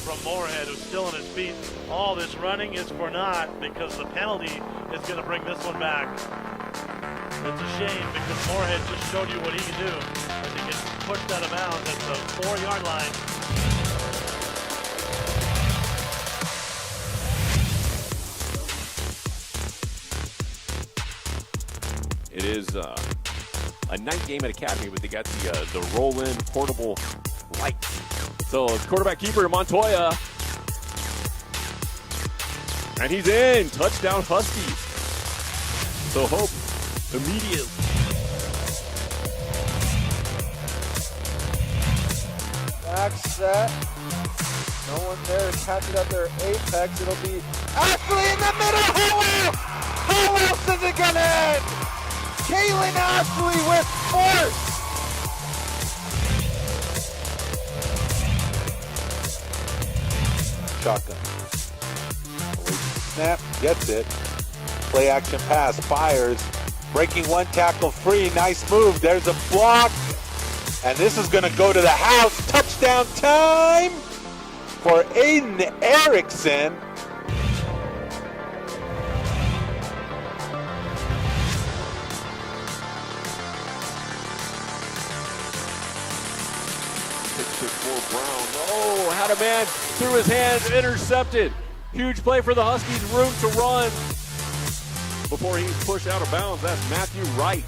from Moorhead, who's still on his feet. All this running is for naught because the penalty is going to bring this one back. It's a shame because Moorhead just showed you what he can do as he gets pushed out of bounds at the 4-yard line. It is a night game at Academy, but they got the roll-in portable light. So it's quarterback keeper Montoya. And he's in. Touchdown Huskies. So Hope immediately. Back set. No one there to catch it at their apex. It'll be Ashley in the middle. How else is it going to end? Kaylin Ashley with force. Shotgun. Snap, gets it. Play action pass, fires. Breaking one tackle free. Nice move. There's a block. And this is going to go to the house. Touchdown time for Aiden Erickson. For Brown. Oh, had a man through his hands, intercepted. Huge play for the Huskies, room to run. Before he's pushed out of bounds, that's Matthew Wright.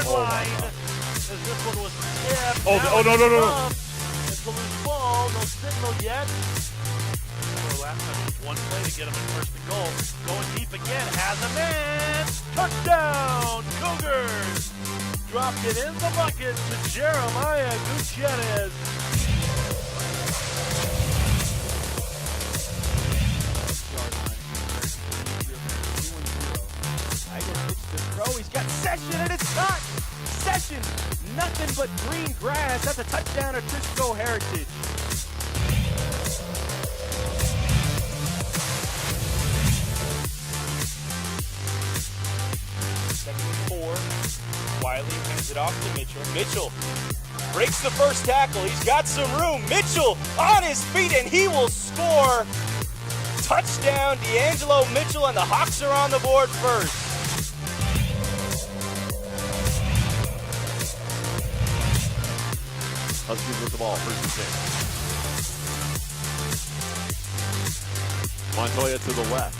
Line. As this one was tipped. Oh, no. It's a loose ball. No signal yet. Last time it was one play to get him in first and goal. Going deep again. Has a man. Touchdown. Cougars. Dropped it in the bucket to Jeremiah Gutierrez. He's got Session and it's touch. Session, nothing but green grass. That's a touchdown of Trisco Heritage. Second and 4. Wiley hands it off to Mitchell. Mitchell breaks the first tackle. He's got some room. Mitchell on his feet and he will score. Touchdown, D'Angelo Mitchell, and the Hawks are on the board first. Huskies with the ball, first and 10. Montoya to the left.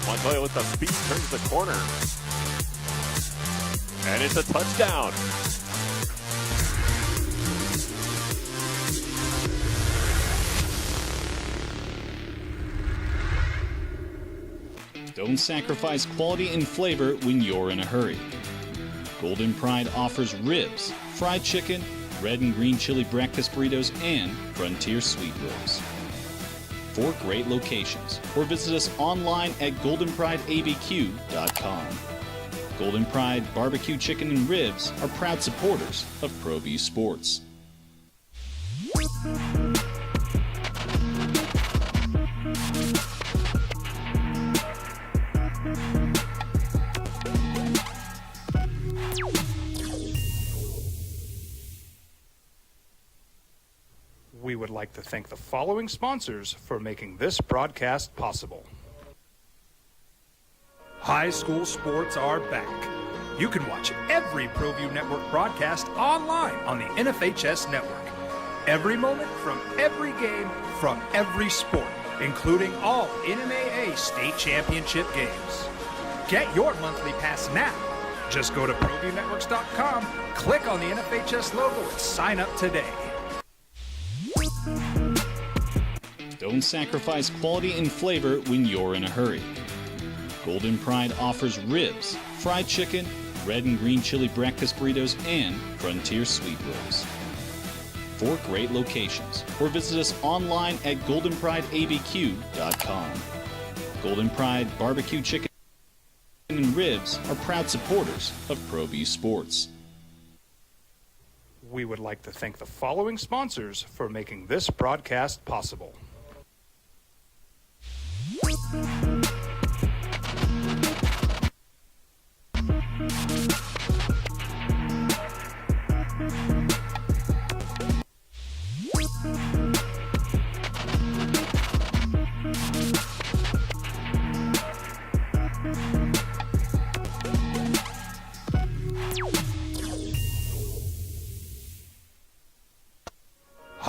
Montoya with the speed, turns the corner. And it's a touchdown. Don't sacrifice quality and flavor when you're in a hurry. Golden Pride offers ribs, fried chicken, red and green chili breakfast burritos, and Frontier Sweet Rolls. 4 great locations, or visit us online at goldenprideabq.com. Golden Pride Barbecue Chicken and Ribs are proud supporters of ProView Sports. We would like to thank the following sponsors for making this broadcast possible. High school sports are back. You can watch every ProView Network broadcast online on the NFHS network. Every moment from every game from every sport, including all NMAA state championship games. Get your monthly pass now. Just go to ProViewNetworks.com, click on the NFHS logo, and sign up today. Don't sacrifice quality and flavor when you're in a hurry. Golden Pride offers ribs, fried chicken, red and green chili breakfast burritos, and Frontier Sweet Rolls. 4 great locations, or visit us online at goldenprideabq.com. Golden Pride Barbecue Chicken and Ribs are proud supporters of ProView Sports. We would like to thank the following sponsors for making this broadcast possible.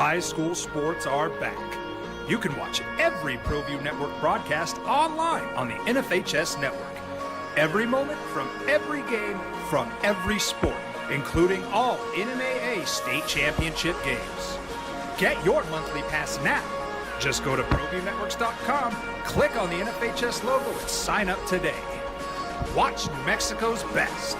High school sports are back. You can watch every ProView Network broadcast online on the NFHS network. Every moment from every game from every sport, including all NMAA state championship games. Get your monthly pass now. Just go to ProViewNetworks.com, click on the NFHS logo, and sign up today. Watch New Mexico's best.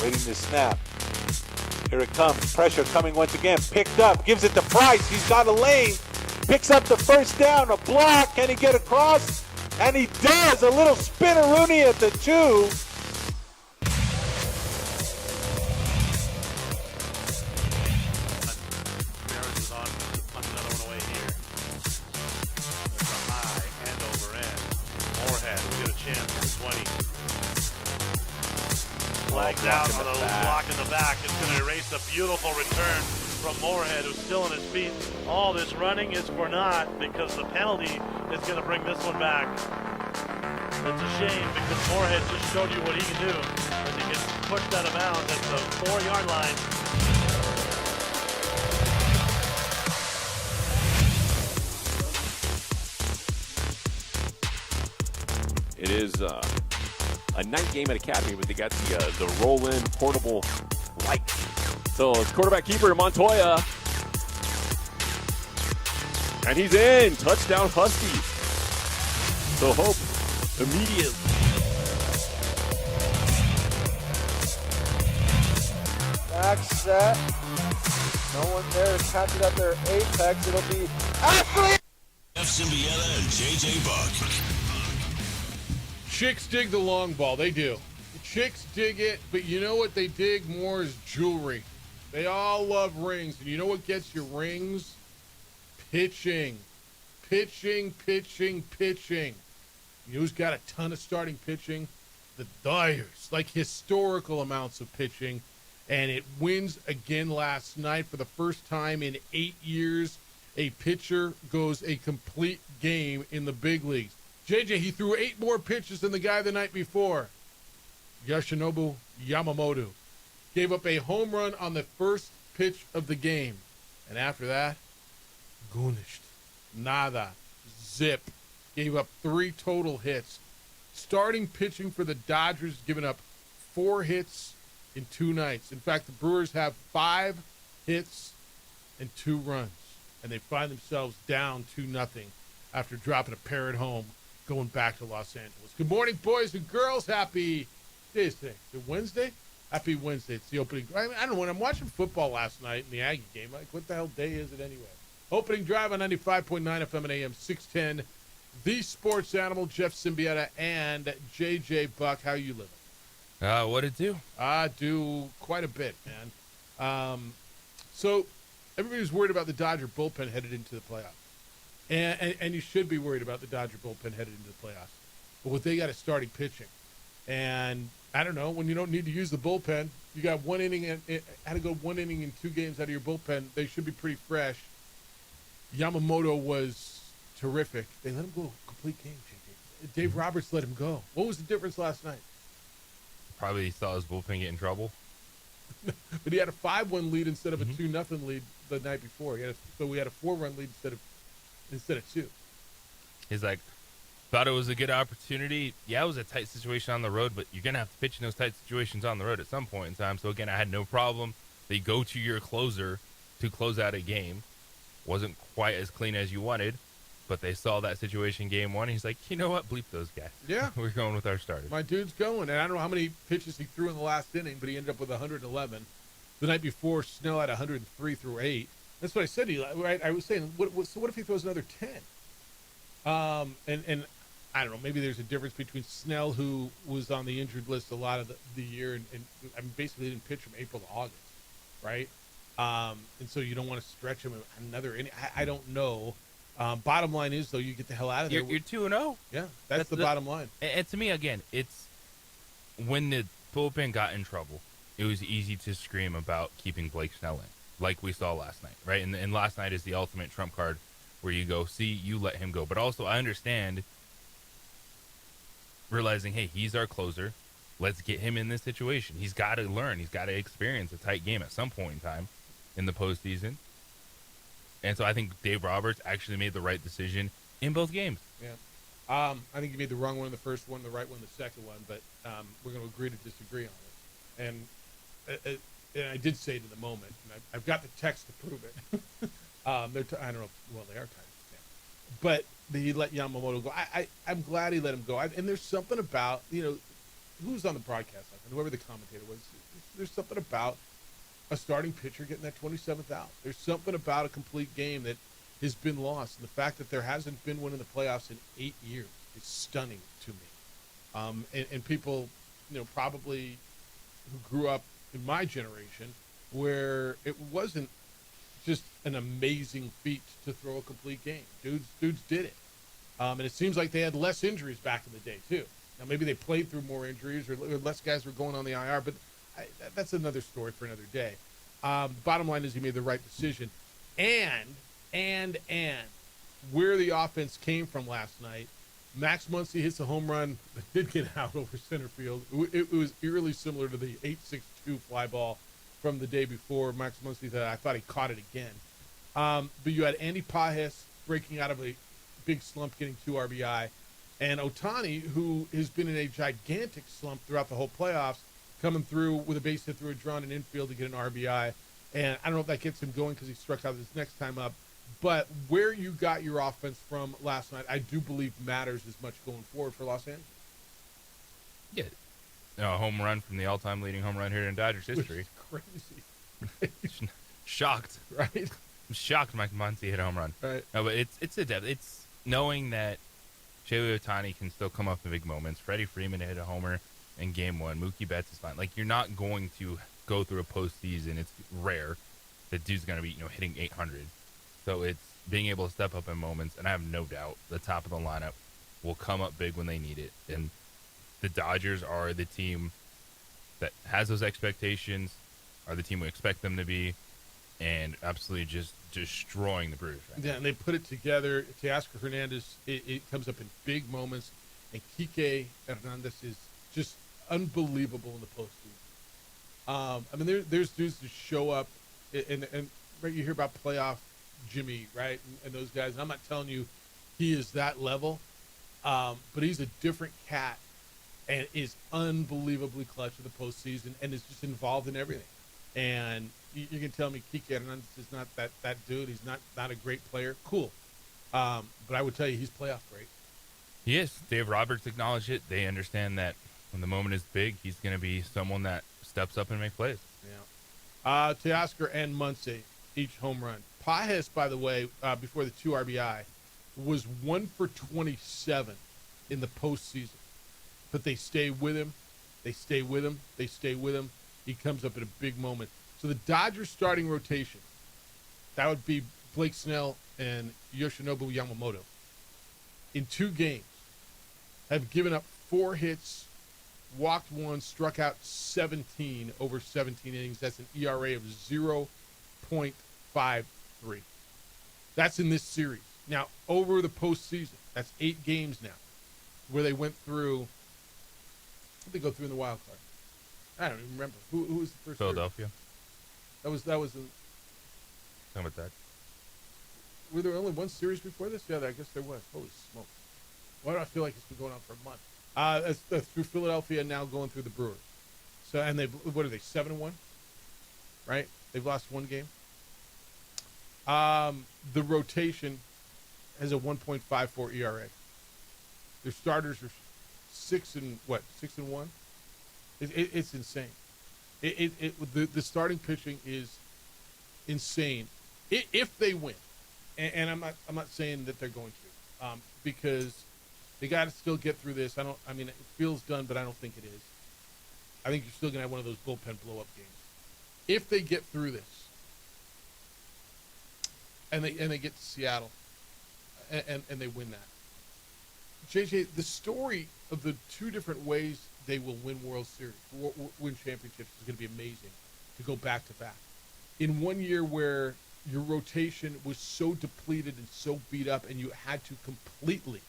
Waiting to snap. Here it comes. Pressure coming once again. Picked up. Gives it to Price. He's got a lane. Picks up the first down. A block. Can he get across? And he does. A little spinneroonie at the 2. Maris is on another one away here. There's a high end over end. Moorhead will get a chance for 20. Flagged out on the block in the back. It's going to erase a beautiful return from Moorhead, who's still on his feet. All this running is for naught because the penalty is going to bring this one back. It's a shame because Moorhead just showed you what he can do as he gets pushed out of bounds at the 4-yard line. It is a night game at Academy, but they got the roll-in portable light. So it's quarterback keeper Montoya. And he's in. Touchdown Huskies. So Hope immediately. Back set. No one there to catch it at their apex. It'll be Ashley. Symbieta and JJ Buck. Chicks dig the long ball. They do. The chicks dig it, but you know what they dig more is jewelry. They all love rings. And you know what gets you rings? Pitching. Pitching. You know who's got a ton of starting pitching? The Dyers. Like historical amounts of pitching. And it wins again last night for the first time in 8 years. A pitcher goes a complete game in the big leagues. JJ, he threw 8 more pitches than the guy the night before. Yoshinobu Yamamoto gave up a home run on the first pitch of the game. And after that, Gunished. Nada. Zip. Gave up 3 total hits. Starting pitching for the Dodgers, giving up 4 hits in 2 nights. In fact, the Brewers have 5 hits and 2 runs. And they find themselves down 2-0 after dropping a pair at home, going back to Los Angeles. Good morning, boys and girls. Happy day is today. Is it Wednesday? Happy Wednesday. It's the opening. I don't know. When I'm watching football last night in the Aggie game, like, what the hell day is it anyway? Opening drive on 95.9 FM and AM 610. The sports animal, Jeff Symbieta and JJ Buck. How you living? What it do? I do quite a bit, man. So everybody's worried about the Dodger bullpen headed into the playoffs. And you should be worried about the Dodger bullpen headed into the playoffs. But what they got is starting pitching. And I don't know, when you don't need to use the bullpen, you got 1 inning and had to go 1 inning in 2 games out of your bullpen. They should be pretty fresh. Yamamoto was terrific. They let him go a complete game, JJ. Dave Roberts let him go. What was the difference last night? Probably thought his bullpen get in trouble. But he had a 5-1 lead instead of a 2-0 lead the night before. So we had a 4-run lead instead of 2. He's like, thought it was a good opportunity. Yeah, it was a tight situation on the road, but you're going to have to pitch in those tight situations on the road at some point in time. So, again, I had no problem. They go to your closer to close out a game. Wasn't quite as clean as you wanted, but they saw that situation game 1. He's like, you know what? Bleep those guys. Yeah. We're going with our starters. My dude's going. And I don't know how many pitches he threw in the last inning, but he ended up with 111. The night before, Snell had 103 through 8. That's what I said to you, right? I was saying, so what if he throws another 10? And I don't know, maybe there's a difference between Snell, who was on the injured list a lot of the year, and I mean, basically didn't pitch from April to August, right? And so you don't want to stretch him another inning. I don't know. Bottom line is, though, you get the hell out of there. You're 2-0. Yeah, that's the bottom line. And to me, again, it's when the bullpen got in trouble, it was easy to scream about keeping Blake Snell in. like we saw last night, right? And last night is the ultimate trump card where you go, see, you let him go. But also, I understand realizing, hey, he's our closer. Let's get him in this situation. He's got to learn. He's got to experience a tight game at some point in time in the postseason. And so I think Dave Roberts actually made the right decision in both games. Yeah. I think you made the wrong one in the first one, the right one the second one, but we're going to agree to disagree on it. And I did say it in the moment, and I've got the text to prove it. I don't know. Well, they are tired. Yeah. But he let Yamamoto go. I'm glad he let him go. And there's something about, who's on the broadcast, and whoever the commentator was, there's something about a starting pitcher getting that 27th out. There's something about a complete game that has been lost. And the fact that there hasn't been one in the playoffs in 8 years is stunning to me. And people, probably who grew up in my generation where it wasn't just an amazing feat to throw a complete game. Dudes did it. And it seems like they had less injuries back in the day, too. Now, maybe they played through more injuries or less guys were going on the IR, but that's another story for another day. Bottom line is he made the right decision. And where the offense came from last night, Max Muncy hits a home run that did get out over center field. It was eerily similar to the 8-6-2 fly ball from the day before. Max Muncy said, I thought he caught it again. But you had Andy Pages breaking out of a big slump, getting 2 RBI. And Ohtani, who has been in a gigantic slump throughout the whole playoffs, coming through with a base hit through a drawn and infield to get an RBI. And I don't know if that gets him going because he struck out this next time up. But where you got your offense from last night, I do believe matters as much going forward for Los Angeles. Yeah. A home run from the all-time leading home run hitter in Dodgers history. Crazy. Shocked. Right? I'm shocked Mike Muncy hit a home run. Right. No, but it's a depth. It's knowing that Shohei Ohtani can still come up in big moments. Freddie Freeman hit a homer in Game 1. Mookie Betts is fine. Like, you're not going to go through a postseason. It's rare that dude's going to be, hitting 800. So it's being able to step up in moments, and I have no doubt the top of the lineup will come up big when they need it. And the Dodgers are the team that has those expectations, are the team we expect them to be, and absolutely just destroying the Brewers. Right Yeah, and they put it together. Teoscar Hernandez, it comes up in big moments, and Kike Hernandez is just unbelievable in the postseason. I mean, there's dudes that show up, and right, you hear about playoff Jimmy, right, and those guys. And I'm not telling you he is that level, but he's a different cat and is unbelievably clutch in the postseason and is just involved in everything. And you can tell me Kike Hernandez is not that dude. He's not a great player. Cool. But I would tell you he's playoff great. He is. Dave Roberts acknowledged it. They understand that when the moment is big, he's going to be someone that steps up and make plays. Yeah. Teoscar and Muncy, each home run. Pages, by the way, before the 2 RBI, was 1 for 27 in the postseason. But they stay with him. They stay with him. They stay with him. He comes up at a big moment. So the Dodgers starting rotation, that would be Blake Snell and Yoshinobu Yamamoto. In 2 games, have given up 4 hits, walked 1, struck out 17 over 17 innings. That's an ERA of 0.53. That's in this series. Now, over the postseason, that's 8 games now, where they went through. What did they go through in the wild card? I don't even remember. Who was the first? Philadelphia. Series? That was. Talking about that. Were there only one series before this? Yeah, I guess there was. Holy smoke! Why do I feel like it's been going on for a month? That's through Philadelphia, now going through the Brewers. So, and what are they, 7-1? Right? They've lost 1 game. The rotation has a 1.54 ERA. Their starters are 6-1. It's insane. The starting pitching is insane. If they win, and I'm not saying that they're going to, because they got to still get through this. I mean, it feels done, but I don't think it is. I think you're still going to have one of those bullpen blow-up games. If they get through this, and they get to Seattle, and they win that, JJ, the story of the 2 different ways they will win World Series, win championships is going to be amazing to go back to back. in one year where your rotation was so depleted and so beat up and you had to completely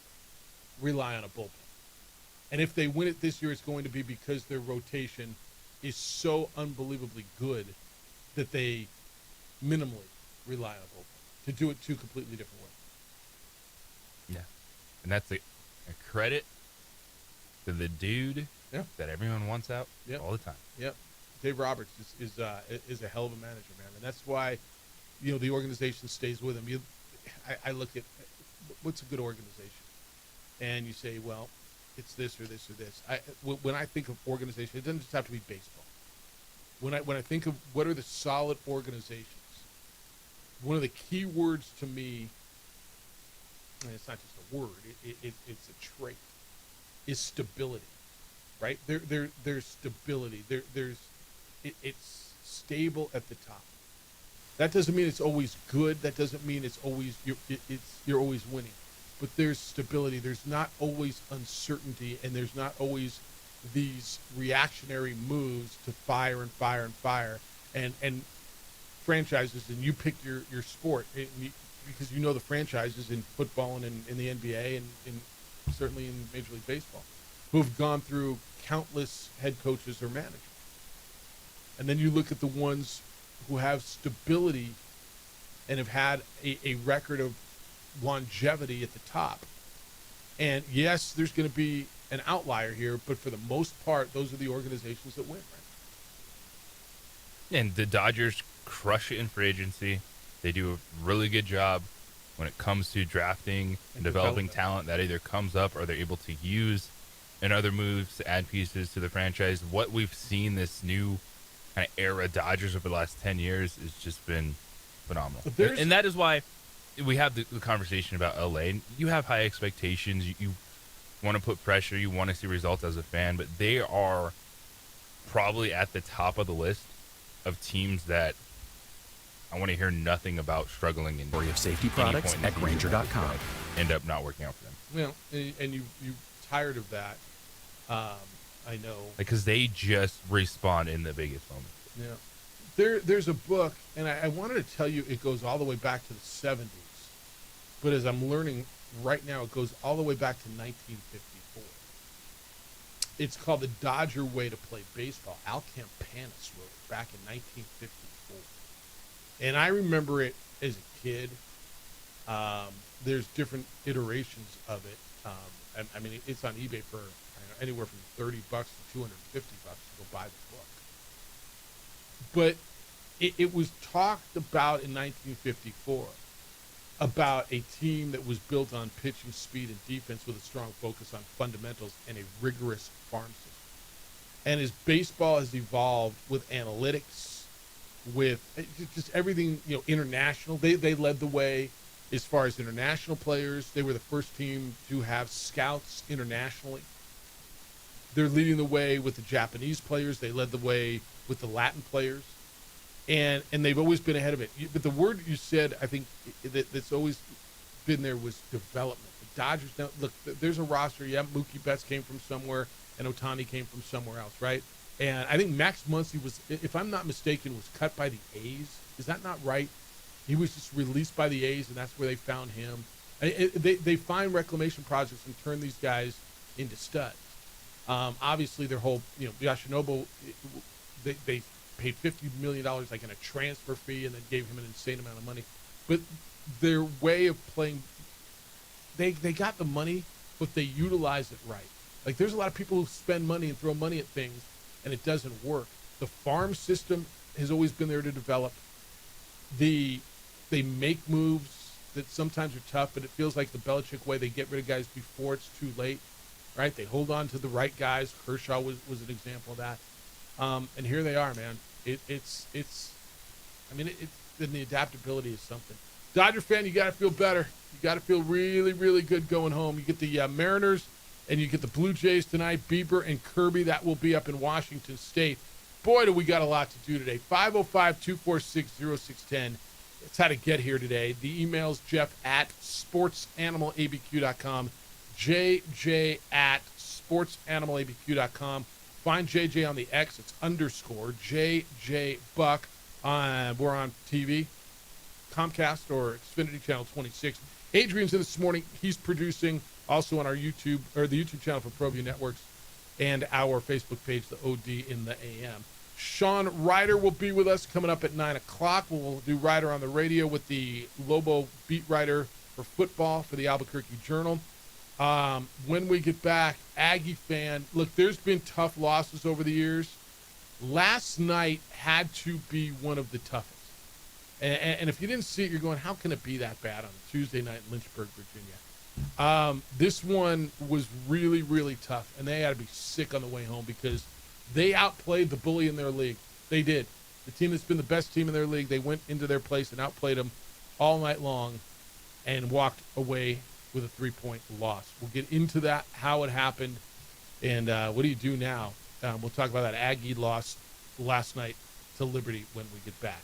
rely on a bullpen. And if they win it this year, it's going to be because their rotation is so unbelievably good that they minimally rely on a bullpen to do it two completely different ways. Yeah. And that's a credit to the dude that everyone wants out all the time. Yep. Dave Roberts is a hell of a manager, man. And that's why, the organization stays with him. I look at what's a good organization. And you say, well, it's this or this or this. When I think of organization, it doesn't just have to be baseball. When I think of what are the solid organizations, one of the key words to me, and it's not just a word, it's a trait, is stability, right? There's stability. It's stable at the top. That doesn't mean it's always good. That doesn't mean it's always you're always winning. But there's stability. There's not always uncertainty, and there's not always these reactionary moves to fire and fire and fire. And franchises, and you pick your sport because the franchises in football and in the NBA and certainly in Major League Baseball who have gone through countless head coaches or managers. And then you look at the ones who have stability and have had a record of longevity at the top. And yes, there's going to be an outlier here, but for the most part, those are the organizations that win, right? And the Dodgers crush it in free agency. They do a really good job when it comes to drafting and developing talent that either comes up or they're able to use in other moves to add pieces to the franchise. What we've seen this new kind of era Dodgers over the last 10 years has just been phenomenal. And that is why we have the conversation about LA. You have high expectations. You want to put pressure. You want to see results as a fan, but they are probably at the top of the list of teams that I want to hear nothing about struggling in of safety products at Grainger.com. End up not working out for them. Well, and you tired of that. I know. Because they just respond in the biggest moments. Yeah. There's a book, and I wanted to tell you it goes all the way back to the 70s. But as I'm learning right now, it goes all the way back to 1954. It's called The Dodger Way to Play Baseball. Al Campanis wrote it back in 1954. And I remember it as a kid. There's different iterations of it. I mean, it's on eBay for anywhere from $30 to $250 to go buy the book. But it was talked about in 1954 about a team that was built on pitching speed and defense with a strong focus on fundamentals and a rigorous farm system. And as baseball has evolved with analytics, with just everything, international, they led the way as far as international players. They were the first team to have scouts internationally. They're leading the way with the Japanese players. They led the way with the Latin players. And they've always been ahead of it. But the word you said, I think, that's always been there was development. The Dodgers, now, look, there's a roster. Yeah, Mookie Betts came from somewhere, and Ohtani came from somewhere else, right? And I think Max Muncy was, if I'm not mistaken, was cut by the A's. Is that not right? He was just released by the A's, and that's where they found him. They find reclamation projects and turn these guys into studs. Obviously, their whole, Yoshinobu, they paid $50 million like in a transfer fee and then gave him an insane amount of money. But their way of playing, they got the money, but they utilize it right. Like, there's a lot of people who spend money and throw money at things, and it doesn't work. The farm system has always been there to develop. They make moves that sometimes are tough, but it feels like the Belichick way. They get rid of guys before it's too late, right? They hold on to the right guys. Kershaw was an example of that. And here they are, man. Then the adaptability is something. Dodger fan, you got to feel better. You got to feel really, really good going home. You get the Mariners and you get the Blue Jays tonight. Bieber and Kirby, that will be up in Washington State. Boy, do we got a lot to do today. 505-246-0610. That's how to get here today. The email's jeff@sportsanimалabq.com. JJ@sportsanimалabq.com. Find JJ on the X. It's _JJ Buck. We're on TV, Comcast or Xfinity Channel 26. Adrian's in this morning. He's producing also on our YouTube, or the YouTube channel for ProView Networks, and our Facebook page, the OD in the AM. Sean Ryder will be with us coming up at 9 o'clock. We'll do Ryder on the radio with the Lobo beat writer for football for the Albuquerque Journal. When we get back, Aggie fan, look, there's been tough losses over the years. Last night had to be one of the toughest. And if you didn't see it, you're going, how can it be that bad on a Tuesday night in Lynchburg, Virginia? This one was really, really tough, and they had to be sick on the way home because they outplayed the bully in their league. They did. The team that's been the best team in their league, they went into their place and outplayed them all night long and walked away with a 3-point loss. We'll get into that, how it happened, and what do you do now? We'll talk about that Aggie loss last night to Liberty when we get back.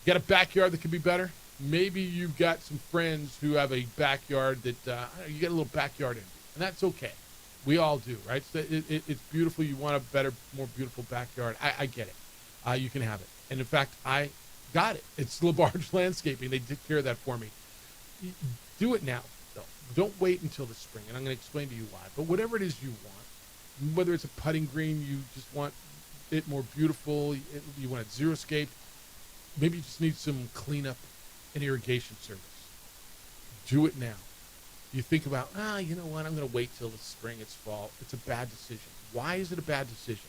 Got a backyard that could be better? Maybe you've got some friends who have a backyard that you get a little backyard envy, and that's okay. We all do, right? So it's beautiful. You want a better, more beautiful backyard. I get it. You can have it. And in fact, I got it. It's LaBarge Landscaping. They took care of that for me. Do it now, though. Don't wait until the spring, and I'm going to explain to you why. But whatever it is you want, whether it's a putting green, you just want it more beautiful, you want it zero-scaped, maybe you just need some cleanup and irrigation service. Do it now. You think about, you know what, I'm going to wait till the spring, it's fall. It's a bad decision. Why is it a bad decision?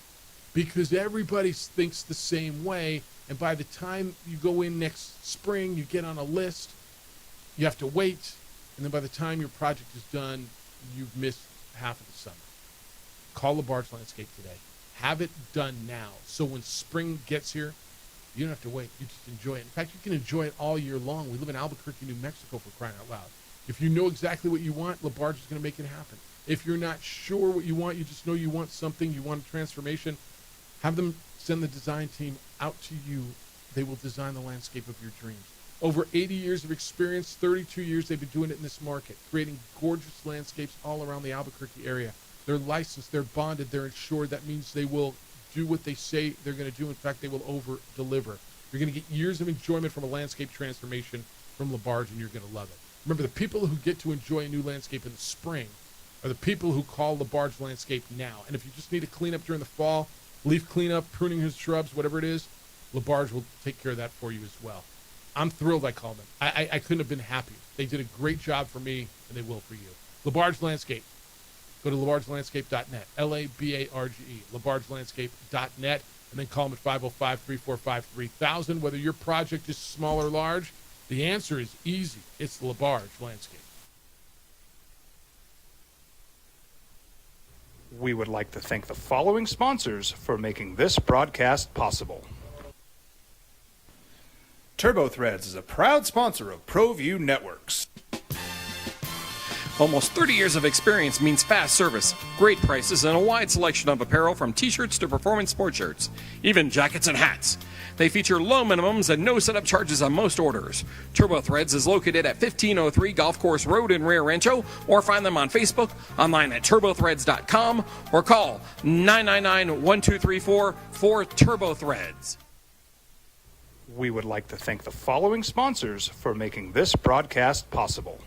Because everybody thinks the same way, and by the time you go in next spring, you get on a list, you have to wait, and then by the time your project is done, you've missed half of the summer. Call LaBarge Landscape today. Have it done now, so when spring gets here, you don't have to wait. You just enjoy it. In fact, you can enjoy it all year long. We live in Albuquerque, New Mexico, for crying out loud. If you know exactly what you want, LaBarge is going to make it happen. If you're not sure what you want, you just know you want something, you want a transformation, have them send the design team out to you. They will design the landscape of your dreams. Over 80 years of experience, 32 years they've been doing it in this market, creating gorgeous landscapes all around the Albuquerque area. They're licensed, they're bonded, they're insured. That means they will do what they say they're going to do. In fact, they will over-deliver. You're going to get years of enjoyment from a landscape transformation from LaBarge, and you're going to love it. Remember, the people who get to enjoy a new landscape in the spring are the people who call LaBarge Landscape now. And if you just need to clean up during the fall, leaf cleanup, pruning his shrubs, whatever it is, LaBarge will take care of that for you as well. I'm thrilled I called them. I couldn't have been happier. They did a great job for me, and they will for you. LaBarge Landscape. Go to labargelandscape.net, L-A-B-A-R-G-E, labargelandscape.net, and then call them at 505-345-3000. Whether your project is small or large, the answer is easy. It's LaBarge Landscape. We would like to thank the following sponsors for making this broadcast possible. TurboThreads is a proud sponsor of ProView Networks. Almost 30 years of experience means fast service, great prices, and a wide selection of apparel from t-shirts to performance sports shirts, even jackets and hats. They feature low minimums and no setup charges on most orders. TurboThreads is located at 1503 Golf Course Road in Rio Rancho, or find them on Facebook, online at turbothreads.com, or call 999-1234 for TurboThreads. We would like to thank the following sponsors for making this broadcast possible.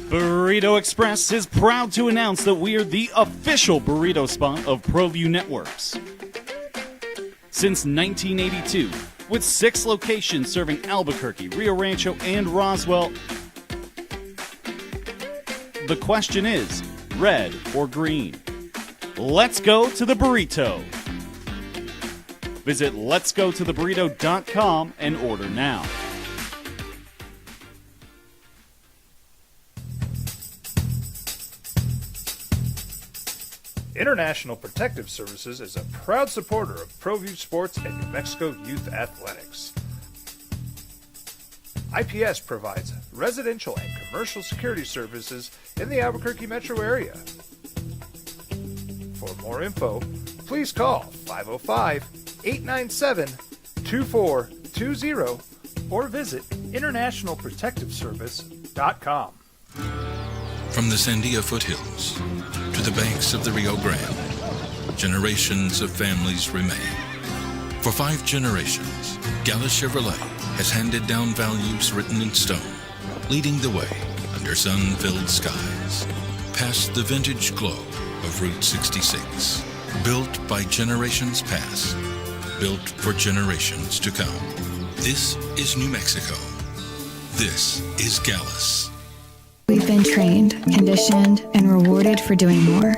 Burrito Express is proud to announce that we are the official burrito spot of ProView Networks. Since 1982, with 6 locations serving Albuquerque, Rio Rancho, and Roswell, the question is, red or green? Let's go to the burrito. Visit letsgototheburrito.com and order now. International Protective Services is a proud supporter of ProView Sports and New Mexico Youth Athletics. IPS provides residential and commercial security services in the Albuquerque metro area. For more info, please call 505-897-2420 or visit internationalprotectiveservice.com. From the Sandia foothills to the banks of the Rio Grande, generations of families remain. For 5 generations, Gallus Chevrolet has handed down values written in stone, leading the way under sun-filled skies, past the vintage glow of Route 66. Built by generations past, built for generations to come. This is New Mexico. This is Gallus. We've been trained, conditioned, and rewarded for doing more.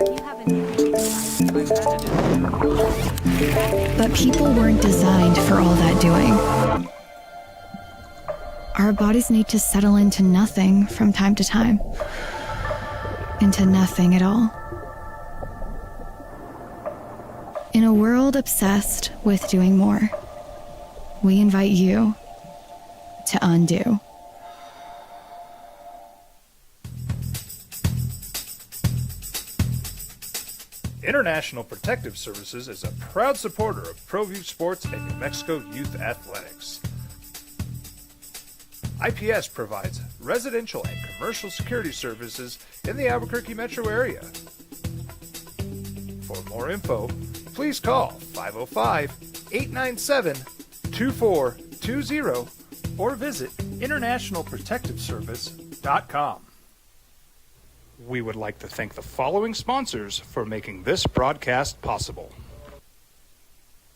But people weren't designed for all that doing. Our bodies need to settle into nothing from time to time. Into nothing at all. In a world obsessed with doing more, we invite you to undo. International Protective Services is a proud supporter of ProView Sports and New Mexico Youth Athletics. IPS provides residential and commercial security services in the Albuquerque metro area. For more info, please call 505-897-2420 or visit internationalprotectiveservice.com. We would like to thank the following sponsors for making this broadcast possible.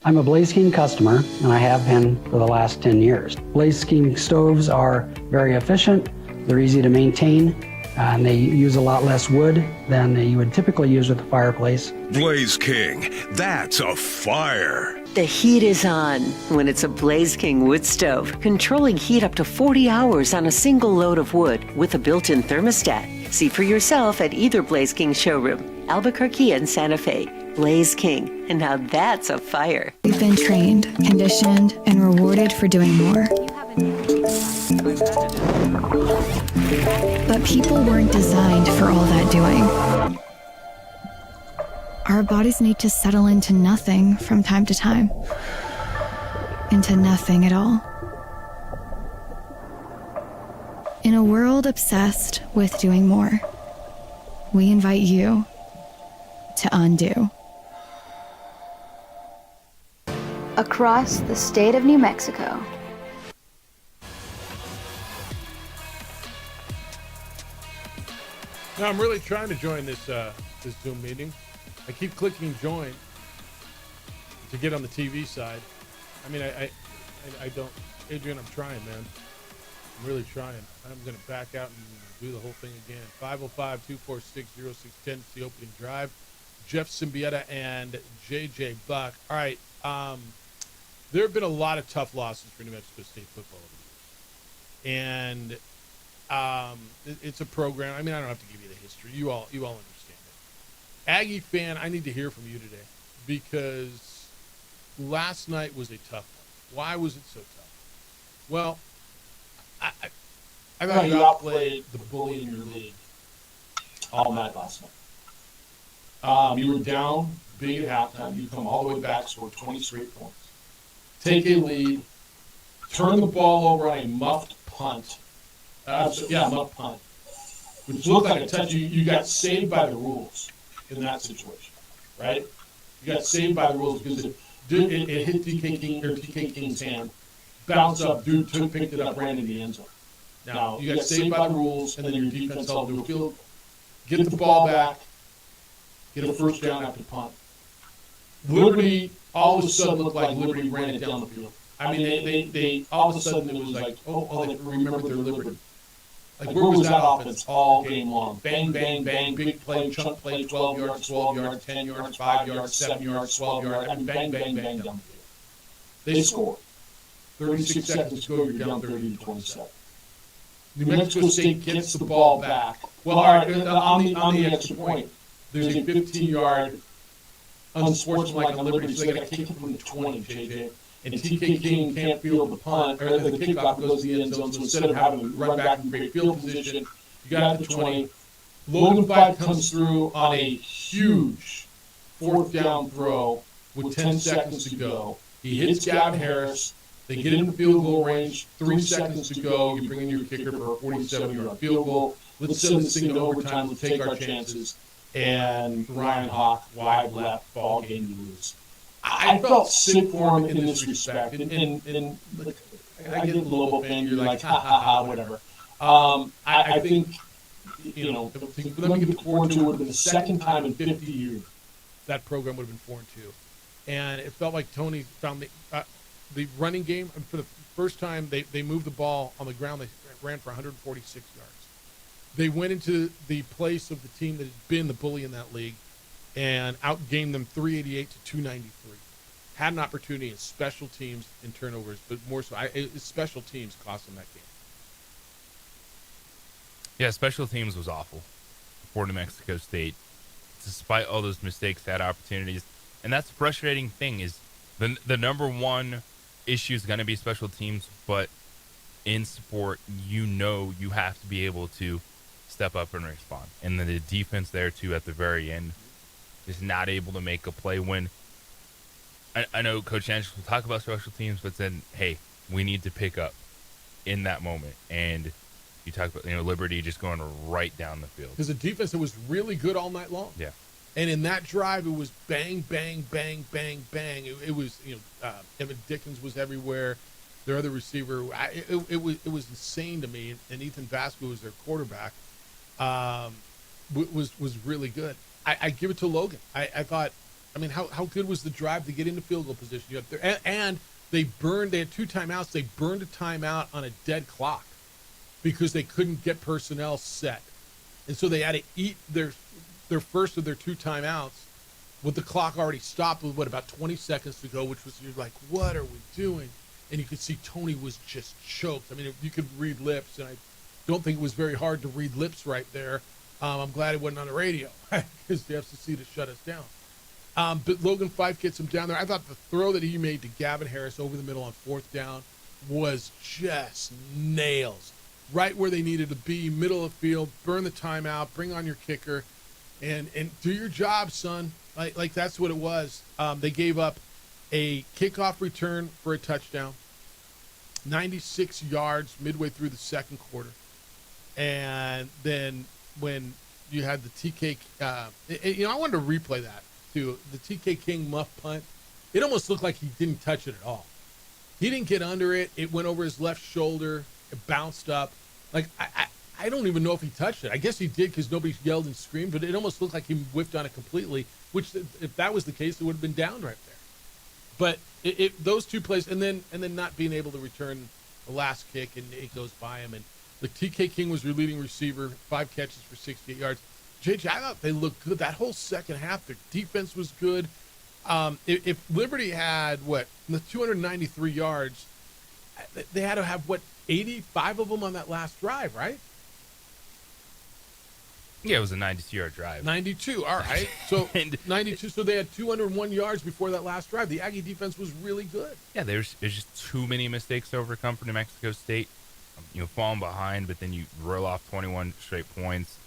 I'm a Blaze King customer, and I have been for the last 10 years. Blaze King stoves are very efficient, they're easy to maintain, and they use a lot less wood than you would typically use with a fireplace. Blaze King, that's a fire. The heat is on when it's a Blaze King wood stove, controlling heat up to 40 hours on a single load of wood with a built-in thermostat. See for yourself at either Blaze King showroom, Albuquerque and Santa Fe. Blaze King, and now that's a fire. We've been trained, conditioned, and rewarded for doing more. But people weren't designed for all that doing. Our bodies need to settle into nothing from time to time. Into nothing at all. In a world obsessed with doing more, we invite you to undo. Across the state of New Mexico. Now I'm really trying to join this Zoom meeting. I keep clicking join to get on the TV side. I mean, I don't. Adrian, I'm trying, man. I'm really trying. I'm going to back out and do the whole thing again. 505-246-0610 is the opening drive. Jeff Symbieta and JJ Buck. All right. There have been a lot of tough losses for New Mexico State football over the years. And it's a program. I mean, I don't have to give you the history. You all understand it. Aggie fan, I need to hear from you today because last night was a tough one. Why was it so tough? Well, I thought you outplayed the bully in your league all night last night. You were down big at halftime. You come all the way back, score 20 straight points. Take a lead, turn the ball over on a muffed punt. Muffed punt, which looked like a touch. You got saved by the rules in that situation, right? You got saved by the rules because it hit TK King's hand, bounced up, dude picked it up, ran into the end zone. Now, you got saved by the rules, and then your defense held to a field goal. Get the ball back, get a first down after punt. Liberty all of a sudden looked like Liberty ran it down the field. I mean, they all of a sudden it was like, they remembered their Liberty. Like, where was that offense all game long? Bang, bang, bang, big play, chunk play, 12 yards, 10 yards, 5 yards, 7 yards, 12 yards. I mean, bang, bang, bang down the field. They scored. 36 seconds to go, you're down 30-27. New Mexico State gets the ball back. Well, all right, on the extra point, there's a 15-yard unsportsmanlike on Liberty, so they got to kick it from the 20, JJ. And TK King can't field the punt, or the kickoff goes to the end zone, so instead of having to run back and create field position, you got the 20. Logan Fife comes through on a huge fourth down throw with 10 seconds to go. He hits Gavin Harris. They get in the field goal range, 3 seconds to go. You bring in your kicker for a 47-yard field goal. Let's send this thing to overtime. Let's take our chances. And Ryan Hawk, wide left, ball game, you lose. I I felt sick for him in this respect. And look, I get a Lobo fan. You're like, ha ha ha, whatever. I think, you know, for them to get to 4-2 would have been the second time in 50 years. That program would have been 4-2. And it felt like Tony found the running game. And for the first time, they moved the ball on the ground. They ran for 146 yards. They went into the place of the team that had been the bully in that league and outgained them 388 to 293. Had an opportunity in special teams and turnovers, but more so, special teams cost them that game. Yeah, special teams was awful for New Mexico State. Despite all those mistakes, had opportunities. And that's the frustrating thing is the number one issue is going to be special teams, but in sport, you have to be able to step up and respond. And then the defense there, too, at the very end is not able to make a play when I know Coach Sanchez will talk about special teams, but then, hey, we need to pick up in that moment. And you talk about, Liberty just going right down the field. Because the defense that was really good all night long. Yeah. And in that drive, it was bang, bang, bang, bang, bang. It was, Evan Dickens was everywhere. Their other receiver, it was insane to me. And Ethan Vasco was their quarterback. Was really good. I give it to Logan. I thought, how good was the drive to get into field goal position? You have there, and they had 2 timeouts. They burned a timeout on a dead clock because they couldn't get personnel set, and so they had to eat their first of their 2 timeouts with the clock already stopped with about 20 seconds to go, which was, you're like, what are we doing? And you could see Tony was just choked. You could read lips, and I don't think it was very hard to read lips right there. I'm glad it wasn't on the radio because the FCC to shut us down. But Logan Fife gets him down there. I thought the throw that he made to Gavin Harris over the middle on 4th down was just nails. Right where they needed to be, middle of the field, burn the timeout, bring on your kicker, and do your job, son. Like that's what it was. They gave up a kickoff return for a touchdown, 96 yards midway through the second quarter. And then when you had the TK, I wanted to replay that too. The TK King muff punt, it almost looked like he didn't touch it at all. He didn't get under it. It went over his left shoulder. It bounced up. Like, I don't even know if he touched it. I guess he did because nobody yelled and screamed, but it almost looked like he whiffed on it completely, which if that was the case, it would have been down right there. But those 2 plays, and then not being able to return the last kick, and it goes by him. And the TK King was your leading receiver, 5 catches for 68 yards. JJ, I thought they looked good. That whole second half, their defense was good. If Liberty had, the 293 yards, they had to have, 85 of them on that last drive, right? Yeah, it was a 92-yard drive. 92, all right. So 92, so they had 201 yards before that last drive. The Aggie defense was really good. Yeah, there's just too many mistakes to overcome for New Mexico State. Falling behind, but then you roll off 21 straight points.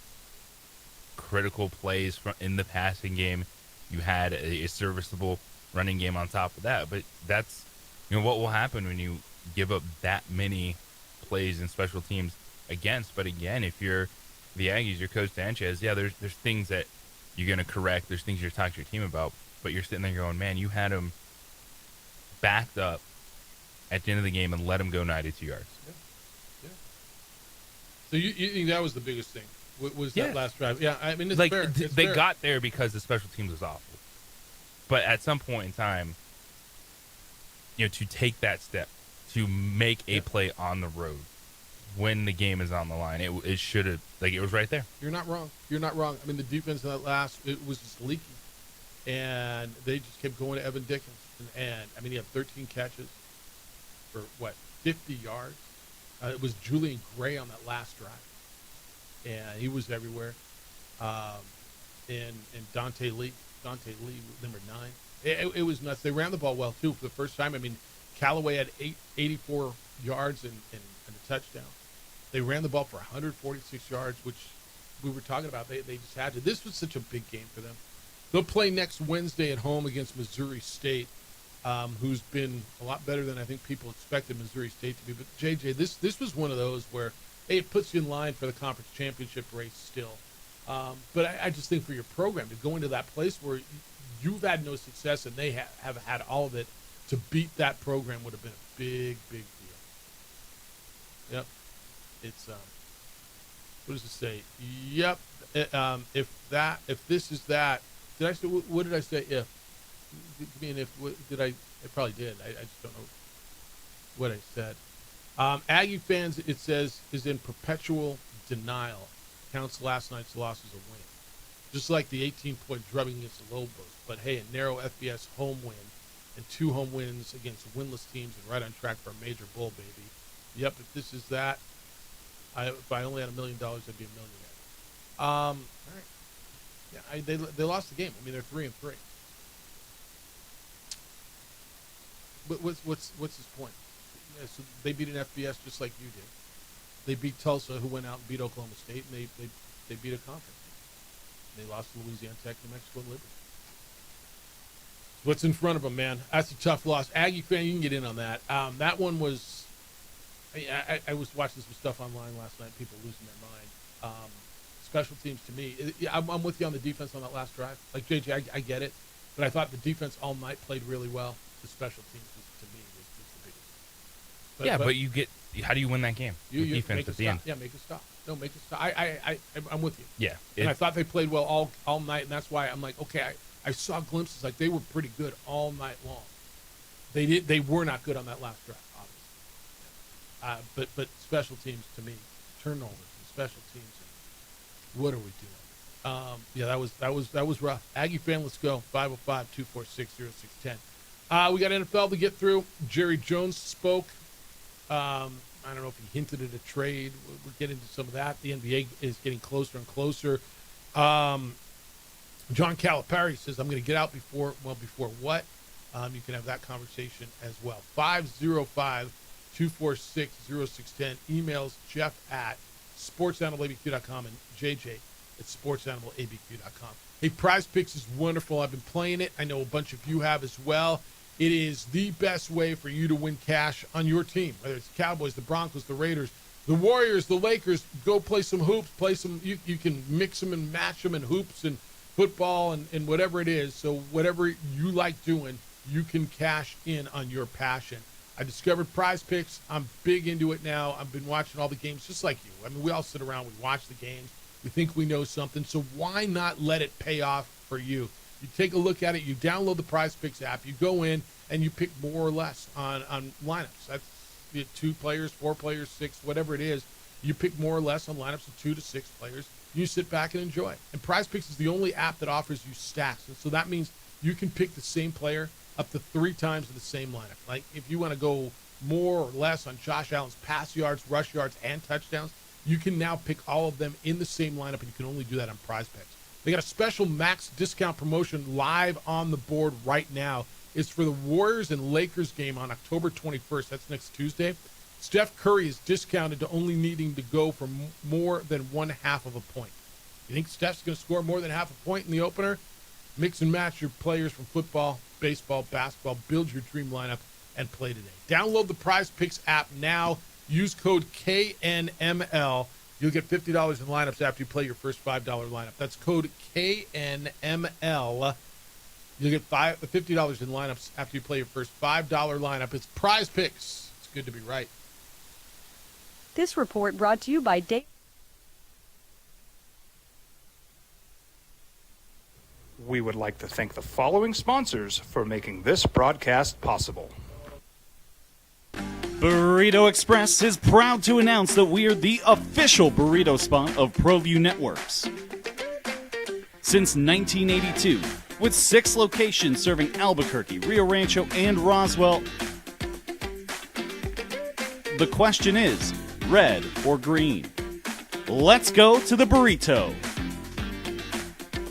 Critical plays in the passing game. You had a serviceable running game on top of that. But that's what will happen when you give up that many plays in special teams against. But again, if you're the Aggies, your coach Sanchez, there's things that you're going to correct. There's things you're talking to your team about. But you're sitting there going, man, you had them backed up at the end of the game and let them go 92 yards. Yeah. So you think that was the biggest thing? Was that last drive? Yeah, it's fair. They got there because the special teams was awful. But at some point in time, to take that step, to make a play on the road when the game is on the line, it should have, it was right there. You're not wrong. The defense in that it was just leaky. And they just kept going to Evan Dickens. And he had 13 catches for, 50 yards? It was Julian Gray on that last drive. And he was everywhere. And Dante Lee, number 9. It was nuts. They ran the ball well, too, for the first time. Callaway had 84 yards and a touchdown. They ran the ball for 146 yards, which we were talking about. They just had to. This was such a big game for them. They'll play next Wednesday at home against Missouri State, who's been a lot better than I think people expected Missouri State to be. But, JJ, this was one of those where, hey, it puts you in line for the conference championship race still. But I just think for your program to go into that place where you've had no success and they have had all of it, to beat that program would have been a big, big deal. Yep. It's, what does it say? Yep. If this is that, did I say, what did I say? If, I mean, if, did I probably did. I just don't know what I said. Aggie fans, it says, is in perpetual denial. Counts last night's loss as a win. Just like the 18-point drubbing against the Lobos. But hey, a narrow FBS home win and 2 home wins against winless teams and right on track for a major bowl, baby. Yep, if this is that, if I only had $1 million, I'd be a millionaire. All right. Yeah, they lost the game. I mean, they're 3-3. But what's his point? Yeah, so they beat an FBS just like you did. They beat Tulsa, who went out and beat Oklahoma State, and they beat a conference. They lost to Louisiana Tech, New Mexico, and Liberty. What's in front of them, man? That's a tough loss. Aggie fan, you can get in on that. That one was. I was watching some stuff online last night. People losing their mind. Special teams to me. I'm with you on the defense on that last drive. Like JJ, I get it, but I thought the defense all night played really well. The special teams to me was the biggest. But you get. How do you win that game? You defense at the end. Yeah, make a stop. No, make a stop. I'm with you. Yeah. And I thought they played well all night, and that's why I'm like, okay, I saw glimpses. Like, they were pretty good all night long. They were not good on that last drive, obviously. But special teams, to me, turnovers and special teams, what are we doing? Yeah, that was rough. Aggie fan, let's go. 505-246-0610. We got NFL to get through. Jerry Jones spoke. I don't know if he hinted at a trade. We'll get into some of that. The NBA is getting closer and closer. John Calipari says, I'm going to get out before what? You can have that conversation as well. 505-246-0610. Emails Jeff at sportsanimalabq.com and JJ at sportsanimalabq.com. Hey, Prize Picks is wonderful. I've been playing it. I know a bunch of you have as well. It is the best way for you to win cash on your team, whether it's the Cowboys, the Broncos, the Raiders, the Warriors, the Lakers. Go play some hoops. Play some. You can mix them and match them in hoops and football and whatever it is. So whatever you like doing, you can cash in on your passion. I discovered Prize Picks. I'm big into it now. I've been watching all the games just like you. I mean, we all sit around, we watch the games. We think we know something. So why not let it pay off for you? You take a look at it. You download the Prize Picks app. You go in and you pick more or less on lineups. That's 2 players, 4 players, 6, whatever it is. You pick more or less on lineups of 2 to 6 players. You sit back and enjoy. And Prize Picks is the only app that offers you stacks. And so that means you can pick the same player up to 3 times in the same lineup. Like if you want to go more or less on Josh Allen's pass yards, rush yards, and touchdowns, you can now pick all of them in the same lineup, and you can only do that on Prize Picks. They got a special max discount promotion live on the board right now. It's for the Warriors and Lakers game on October 21st. That's next Tuesday. Steph Curry is discounted to only needing to go for more than 1/2 of a point. You think Steph's going to score more than half a point in the opener? Mix and match your players from football, baseball, basketball. Build your dream lineup and play today. Download the Prize Picks app now. Use code KNML. You'll get $50 in lineups after you play your first $5 lineup. That's code KNML. You'll get $50 in lineups after you play your first $5 lineup. It's Prize Picks. It's good to be right. This report brought to you by Dave. We would like to thank the following sponsors for making this broadcast possible. Burrito Express is proud to announce that we are the official burrito spot of ProView Networks. Since 1982, with 6 locations serving Albuquerque, Rio Rancho, and Roswell, the question is, red or green? Let's go to the burrito.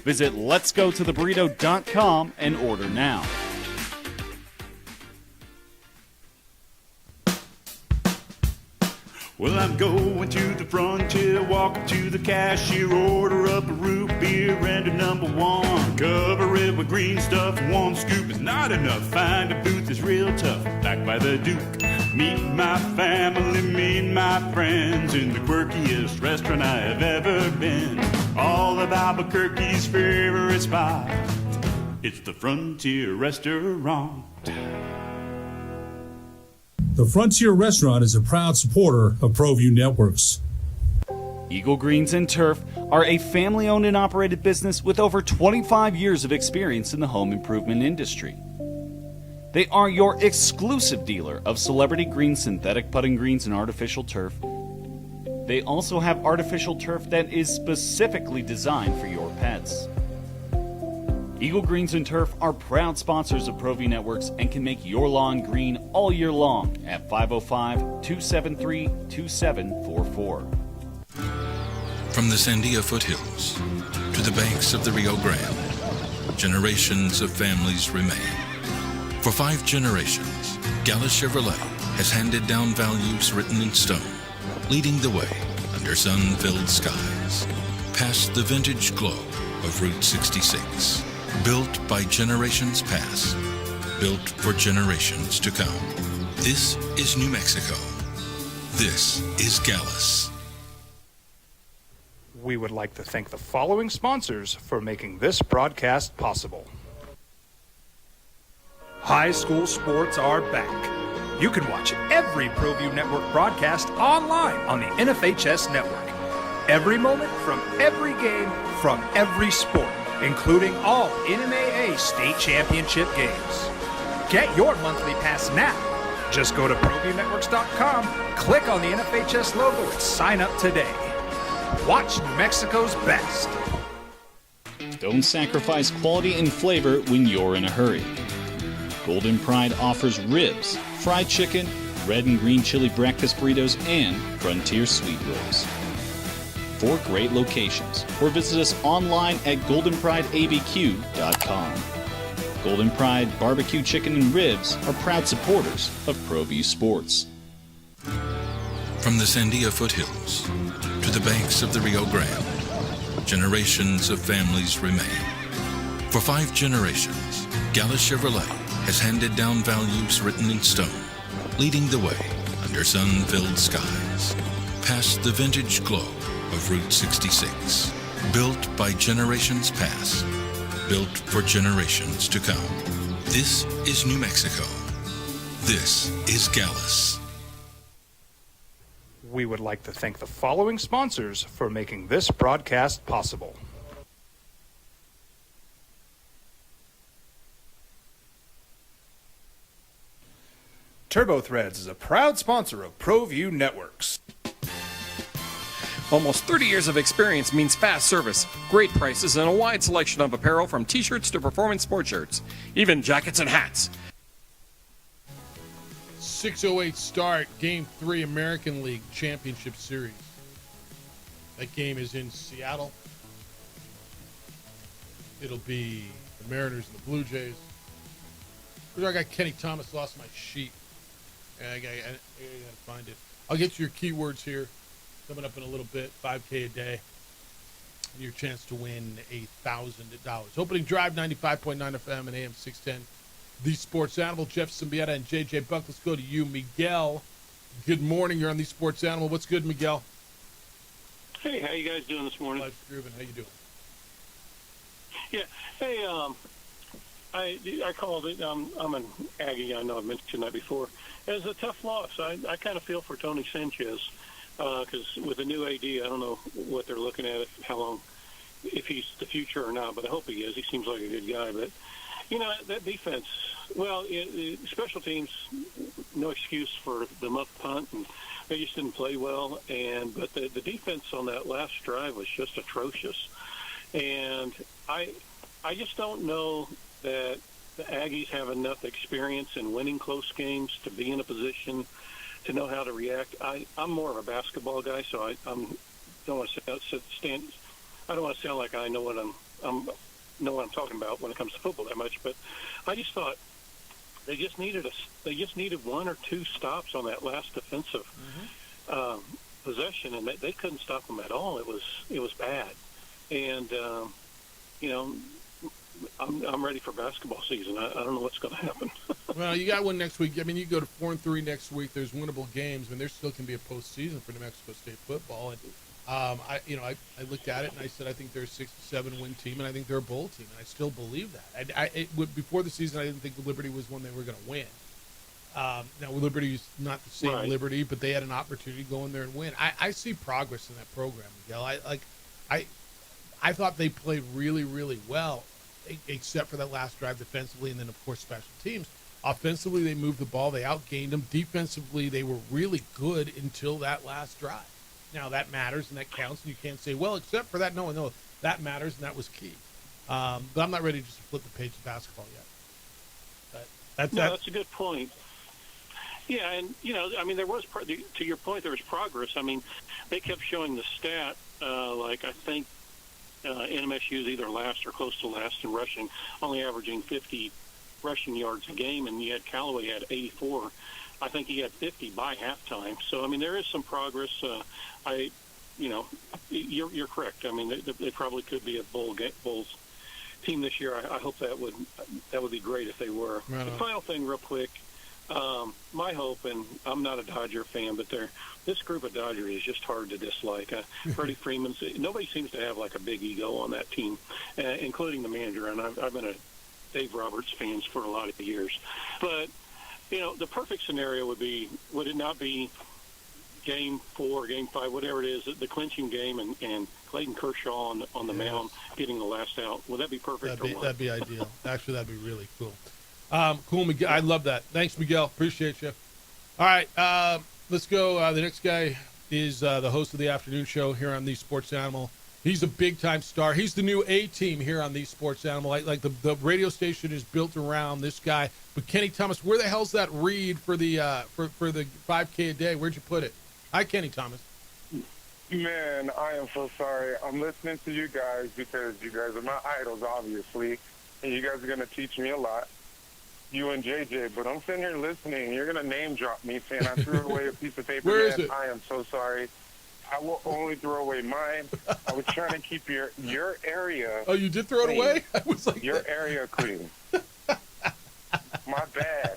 Visit letsgototheburrito.com and order now. Well, I'm going to the frontier, walk up to the cashier, order up a root beer and a number 1. Cover it with green stuff, 1 scoop is not enough. Find a booth is real tough, back by the Duke. Meet my family, meet my friends in the quirkiest restaurant I have ever been. All of Albuquerque's favorite spot. It's the Frontier Restaurant. The Frontier Restaurant is a proud supporter of ProView Networks. Eagle Greens and Turf are a family-owned and operated business with over 25 years of experience in the home improvement industry. They are your exclusive dealer of celebrity green, synthetic putting greens, and artificial turf. They also have artificial turf that is specifically designed for your pets. Eagle Greens and Turf are proud sponsors of ProView Networks and can make your lawn green all year long at 505-273-2744. From the Sandia foothills to the banks of the Rio Grande, generations of families remain. For 5 generations, Gallus Chevrolet has handed down values written in stone, leading the way under sun-filled skies, past the vintage glow of Route 66. Built by generations past, built for generations to come. This is New Mexico. This is Gallus. We would like to thank the following sponsors for making this broadcast possible. High school sports are back. You can watch every ProView Network broadcast online on the NFHS network. Every moment from every game from every sport, including all NMAA state championship games. Get your monthly pass now. Just go to ProViewNetworks.com, click on the NFHS logo, and sign up today. Watch New Mexico's best. Don't sacrifice quality and flavor when you're in a hurry. Golden Pride offers ribs, fried chicken, red and green chili breakfast burritos, and Frontier sweet rolls. 4 great locations, or visit us online at goldenprideabq.com. Golden Pride Barbecue Chicken and Ribs are proud supporters of ProView Sports. From the Sandia foothills to the banks of the Rio Grande, generations of families remain. For 5 generations, Gallus Chevrolet has handed down values written in stone, leading the way under sun-filled skies, past the vintage glow of Route 66. Built by generations past, built for generations to come. This is New Mexico. This is Gallus. We would like to thank the following sponsors for making this broadcast possible. Turbo Threads is a proud sponsor of ProView Networks. Almost 30 years of experience means fast service, great prices, and a wide selection of apparel from t-shirts to performance sport shirts, even jackets and hats. 6:08 start, Game 3 American League Championship Series. That game is in Seattle. It'll be the Mariners and the Blue Jays. I got Kenny Thomas, lost my sheet. I gotta find it. I'll get you your keywords here. Coming up in a little bit, $5K a day. And your chance to win $1,000. Opening drive, 95.9 FM and AM 610. The Sports Animal, Jeff Symbieta and JJ Buck. Let's go to you, Miguel. Good morning. You're on The Sports Animal. What's good, Miguel? Hey, how you guys doing this morning? Life's grooving. How you doing? Yeah. Hey, I called it. I'm an Aggie. I know I've mentioned that before. It was a tough loss. I kind of feel for Tony Sanchez. Because with the new AD, I don't know what they're looking at, how long, if he's the future or not, but I hope he is. He seems like a good guy. But, you know, that defense, well, special teams, no excuse for the muff punt, and they just didn't play well. But the defense on that last drive was just atrocious. And I just don't know that the Aggies have enough experience in winning close games to be in a position to know how to react. I'm more of a basketball guy, so I don't want to sound like I know what I'm talking about when it comes to football that much. But I just thought they just needed 1 or 2 stops on that last defensive possession, and they couldn't stop them at all. It was bad, and you know, I'm ready for basketball season. I don't know what's going to happen. Well, you got one next week. I mean, you go to 4-3 next week. There's winnable games, and there still can be a postseason for New Mexico State football. And I looked at it and I said I think they're a 6-7 win team, and I think they're a bowl team, and I still believe that. Before the season, I didn't think Liberty was one they were going to win. Now Liberty's not the same Right. Liberty, but they had an opportunity to go in there and win. I see progress in that program, Miguel. I thought they played really, really well, except for that last drive defensively, and then of course special teams. Offensively, they moved the ball, they outgained them. Defensively, they were really good until that last drive. Now that matters and that counts, and you can't say, well, except for that. No, that matters, and that was key. But I'm not ready to just flip the page of basketball yet. But that's a good point. Yeah, and there was to your point, there was progress. I mean, they kept showing the stat, like I think NMSU is either last or close to last in rushing, only averaging 50 rushing yards a game, and yet Callaway had 84. I think he had 50 by halftime. So, I mean, there is some progress. You're correct. I mean, they probably could be a Bulls team this year. I hope that would be great if they were. Right The on. final thing, real quick, my hope, and I'm not a Dodger fan, but this group of Dodgers is just hard to dislike. Freddie Freeman's, nobody seems to have like a big ego on that team, including the manager. And I've been a Dave Roberts fans for a lot of years, but the perfect scenario would it not be Game 4, Game 5, whatever it is, the clinching game, and Clayton Kershaw on the mound getting the last out? Would that be perfect? That'd be ideal. Actually, that'd be really cool. Cool, Miguel. I love that. Thanks, Miguel. Appreciate you. All right, let's go. The next guy is the host of the afternoon show here on the Sports Animal. He's a big-time star. He's the new A-team here on the Sports Animal. Like the radio station is built around this guy. But Kenny Thomas, where the hell's that read for the for the 5K a day? Where'd you put it? Hi, Kenny Thomas. Man, I am so sorry. I'm listening to you guys because you guys are my idols, obviously, and you guys are going to teach me a lot. You and JJ, but I'm sitting here listening. You're going to name drop me saying I threw away a piece of paper. Where Man, is it? I am so sorry. I will only throw away mine. I was trying to keep your area. Oh, you did throw it away? I was like, your area clean. My bad.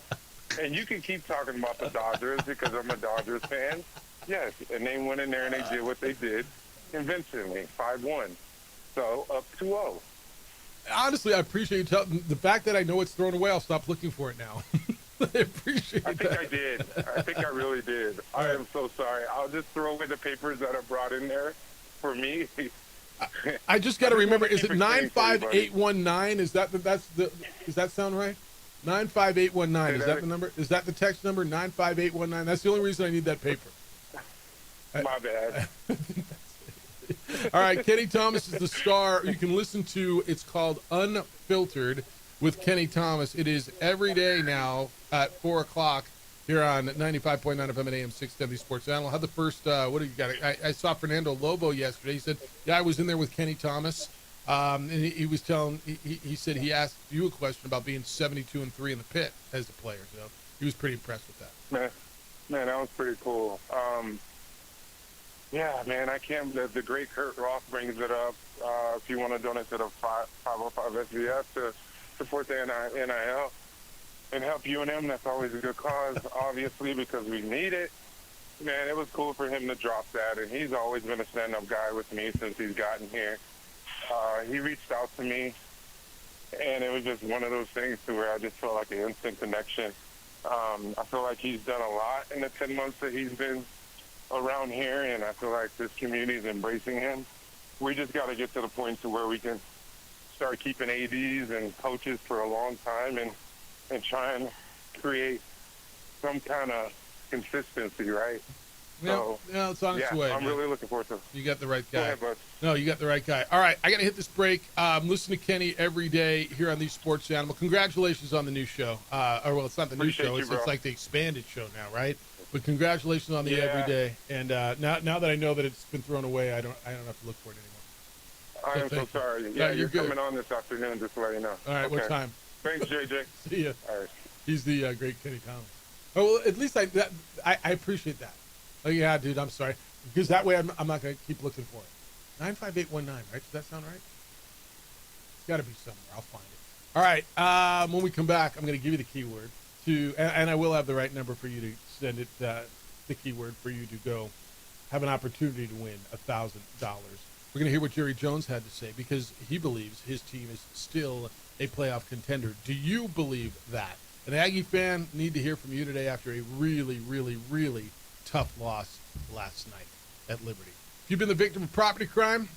And you can keep talking about the Dodgers because I'm a Dodgers fan. Yes, and they went in there and they did what they did convincingly, 5-1. So up 2-0. Honestly, I appreciate you telling the fact that I know it's thrown away. I'll stop looking for it now. I appreciate I think that. I did. I think I really did. I am so sorry. I'll just throw away the papers that are brought in there for me. I just got to remember, is it keep it clean for everybody. 95819? Does that sound right? 95819, is that the number? Is that the text number? 95819. That's the only reason I need that paper. My bad. All right, Kenny Thomas is the star. You can listen to, it's called Unfiltered with Kenny Thomas. It is every day now at 4 o'clock here on 95.9 FM and AM 670 Sports Animal. Had the first, what do you got? I saw Fernando Lobo yesterday. He said, yeah, I was in there with Kenny Thomas. And he was telling, he said he asked you a question about being 72-3 in the pit as a player. So he was pretty impressed with that. Man, that was pretty cool. Yeah, man, I can't. The great Kurt Roth brings it up. If you want to donate to the 505 SVF to support the NIL and help UNM, that's always a good cause, obviously, because we need it. Man, it was cool for him to drop that, and he's always been a stand-up guy with me since he's gotten here. He reached out to me, and it was just one of those things to where I just felt like an instant connection. I feel like he's done a lot in the 10 months that he's been around here, and I feel like this community is embracing him. We just got to get to the point to where we can start keeping ADs and coaches for a long time and try and create some kind of consistency, right? Yeah, it's on its way. I'm really looking forward to it. You got the right guy. Go ahead, bud. No, you got the right guy. All right, I got to hit this break. Listen to Kenny every day here on the Sports Animal. Congratulations on the new show. Well, it's not the Appreciate new show. you, It's like the expanded show now, right? But congratulations on the Yeah. every day. And now that I know that it's been thrown away, I don't have to look for it anymore. I am so thank you. sorry. No, Yeah, you're good. coming on this afternoon, just to let you know. All right, what Okay. time? Thanks, JJ. See ya. All right. He's the great Kenny Thomas. Oh, well, at least I appreciate that. Oh, yeah, dude, I'm sorry. Because that way I'm not going to keep looking for it. 95819, right? Does that sound right? It's got to be somewhere. I'll find it. All right. When we come back, I'm going to give you the keyword and I will have the right number for you to send it, the keyword for you to go have an opportunity to win $1,000. We're going to hear what Jerry Jones had to say because he believes his team is still a playoff contender. Do you believe that? An Aggie fan need to hear from you today after a really, really, really tough loss last night at Liberty. If you've been the victim of property crime,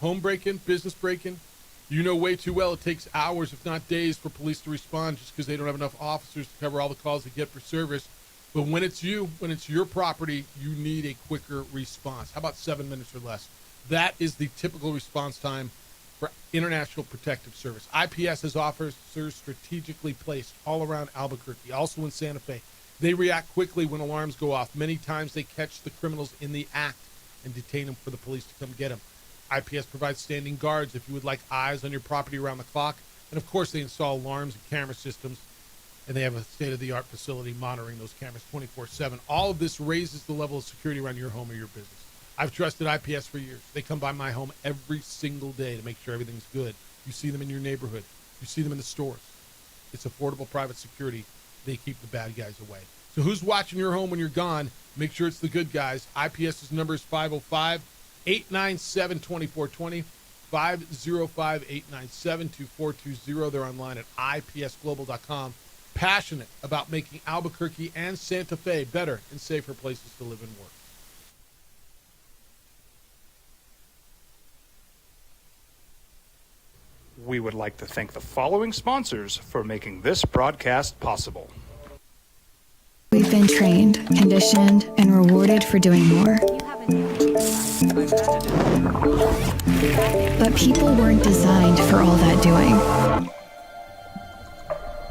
home break-in, business break-in, you know way too well it takes hours, if not days, for police to respond just because they don't have enough officers to cover all the calls they get for service. But when it's you, when it's your property, you need a quicker response. How about 7 minutes or less? That is the typical response time for International Protective Service. IPS has officers strategically placed all around Albuquerque, also in Santa Fe. They react quickly when alarms go off. Many times they catch the criminals in the act and detain them for the police to come get them. IPS provides standing guards if you would like eyes on your property around the clock. And, of course, they install alarms and camera systems, and they have a state-of-the-art facility monitoring those cameras 24/7. All of this raises the level of security around your home or your business. I've trusted IPS for years. They come by my home every single day to make sure everything's good. You see them in your neighborhood. You see them in the stores. It's affordable private security. They keep the bad guys away. So who's watching your home when you're gone? Make sure it's the good guys. IPS's number is 505-897-2420, 505-897-2420. They're online at ipsglobal.com. Passionate about making Albuquerque and Santa Fe better and safer places to live and work. We would like to thank the following sponsors for making this broadcast possible. We've been trained, conditioned, and rewarded for doing more. But people weren't designed for all that doing.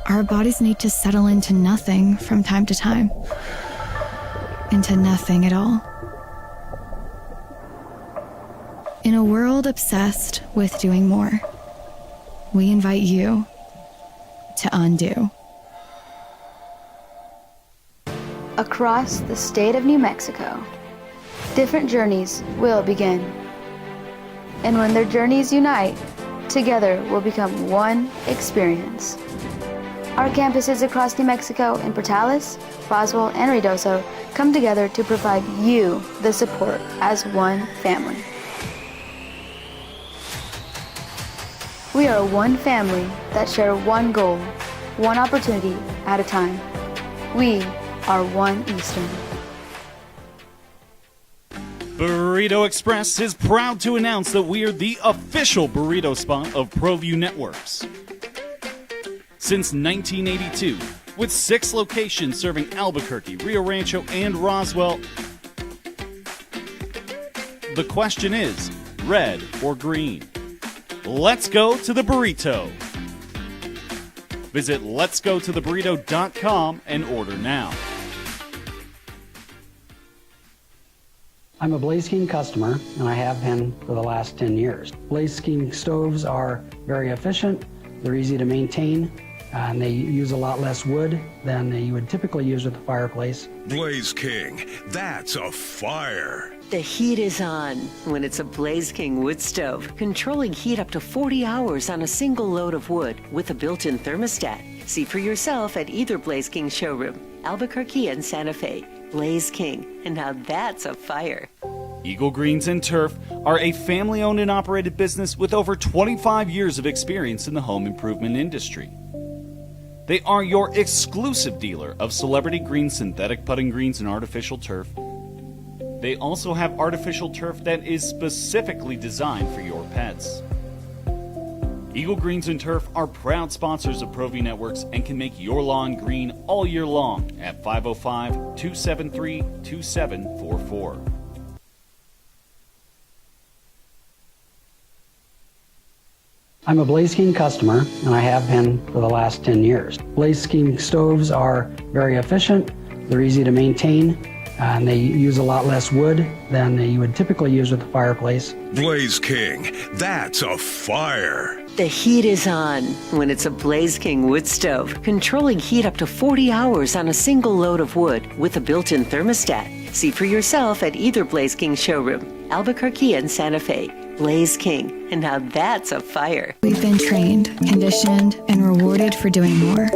Our bodies need to settle into nothing from time to time. Into nothing at all. In a world obsessed with doing more, we invite you to undo. Across the state of New Mexico, different journeys will begin. And when their journeys unite, together will become one experience. Our campuses across New Mexico in Portales, Roswell, and Ruidoso come together to provide you the support as one family. We are one family that share one goal, one opportunity at a time. We are one Eastern. Burrito Express is proud to announce that we are the official burrito spot of ProView Networks. Since 1982, with 6 locations serving Albuquerque, Rio Rancho, and Roswell, the question is, red or green? Let's go to the burrito. Visit letsgototheburrito.com and order now. I'm a Blaze King customer, and I have been for the last 10 years. Blaze King stoves are very efficient, they're easy to maintain, and they use a lot less wood than you would typically use with a fireplace. Blaze King, that's a fire. The heat is on when it's a Blaze King wood stove, controlling heat up to 40 hours on a single load of wood with a built-in thermostat. See for yourself at either Blaze King showroom, Albuquerque and Santa Fe. Blaze King, and now that's a fire. Eagle Greens and Turf are a family-owned and operated business with over 25 years of experience in the home improvement industry. They are your exclusive dealer of celebrity green, synthetic putting greens, and artificial turf. They also have artificial turf that is specifically designed for your pets. Eagle Greens and Turf are proud sponsors of ProView Networks and can make your lawn green all year long at 505-273-2744. I'm a Blaze King customer, and I have been for the last 10 years. Blaze King stoves are very efficient, they're easy to maintain, and they use a lot less wood than you would typically use with a fireplace. Blaze King, that's a fire. The heat is on when it's a Blaze King wood stove, controlling heat up to 40 hours on a single load of wood with a built-in thermostat. See for yourself at either Blaze King showroom, Albuquerque and Santa Fe. Blaze King, and now that's a fire. We've been trained, conditioned, and rewarded for doing more.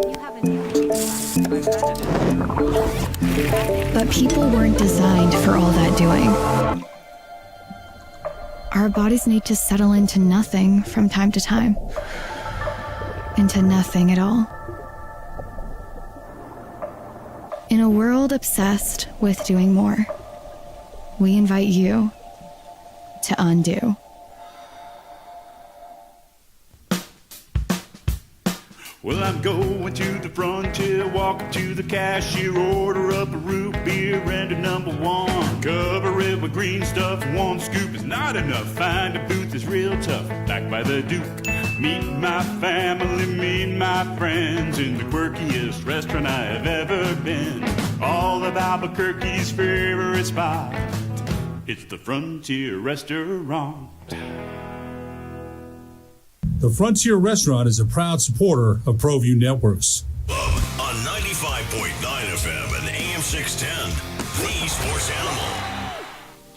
But people weren't designed for all that doing. Our bodies need to settle into nothing from time to time. Into nothing at all. In a world obsessed with doing more, we invite you to undo. Well, I'm going to the frontier, walk up to the cashier, order up a root beer and a number one. Cover it with green stuff, one scoop is not enough. Find a booth is real tough, back by the Duke. Meet my family, meet my friends in the quirkiest restaurant I have ever been. All of Albuquerque's favorite spot, it's the Frontier Restaurant. The Frontier Restaurant is a proud supporter of ProView Networks. On 95.9 FM and AM 610, the Sports Animal.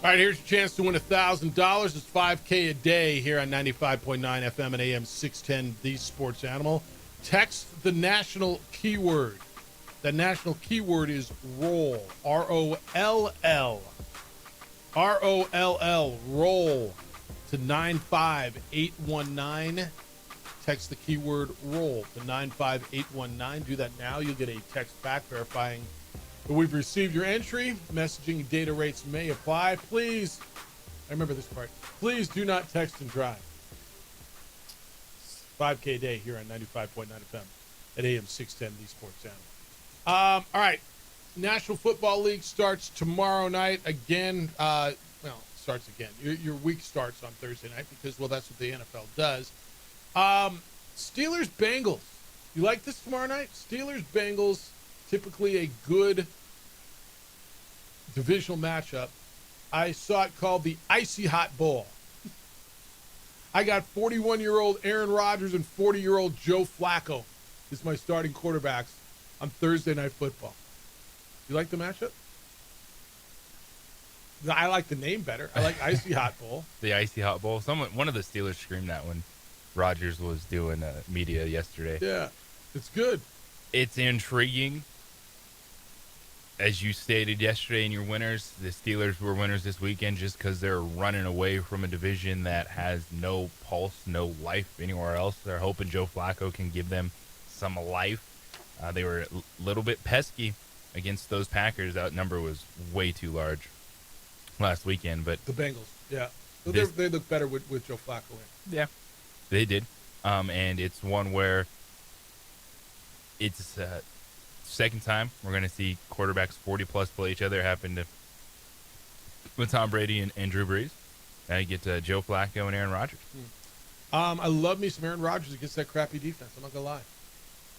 All right, here's your chance to win $1,000. It's $5K a day here on 95.9 FM and AM 610, the Sports Animal. Text the national keyword. The national keyword is roll. R-O-L-L. R-O-L-L. Roll. To 95819. Text the keyword roll to 95819. Do that now. You'll get a text back verifying that we've received your entry. Messaging data rates may apply. Please, I remember this part. Please do not text and drive. 5K a day here on 95.9 FM at AM 610, the Sports Animal. All right. National Football League starts tomorrow night again. Starts again. Your week starts on Thursday night because, well, that's what the NFL does. Steelers Bengals. You like this tomorrow night? Steelers Bengals, typically a good divisional matchup. I saw it called the Icy Hot Bowl. I got 41-year-old Aaron Rodgers and 40-year-old Joe Flacco as my starting quarterbacks on Thursday Night Football. You like the matchup? I like the name better. I like Icy Hot Bowl. The Icy Hot Bowl. One of the Steelers screamed that when Rodgers was doing media yesterday. Yeah, it's good. It's intriguing. As you stated yesterday in your winners, the Steelers were winners this weekend just because they're running away from a division that has no pulse, no life anywhere else. They're hoping Joe Flacco can give them some life. They were a little bit pesky against those Packers. That number was way too large last weekend, but the Bengals, yeah, they look better with Joe Flacco in. Yeah, they did, and it's one where it's second time we're going to see quarterbacks 40-plus play each other. Happened with Tom Brady and Drew Brees. Now you get Joe Flacco and Aaron Rodgers. I love me some Aaron Rodgers against that crappy defense. I'm not gonna lie.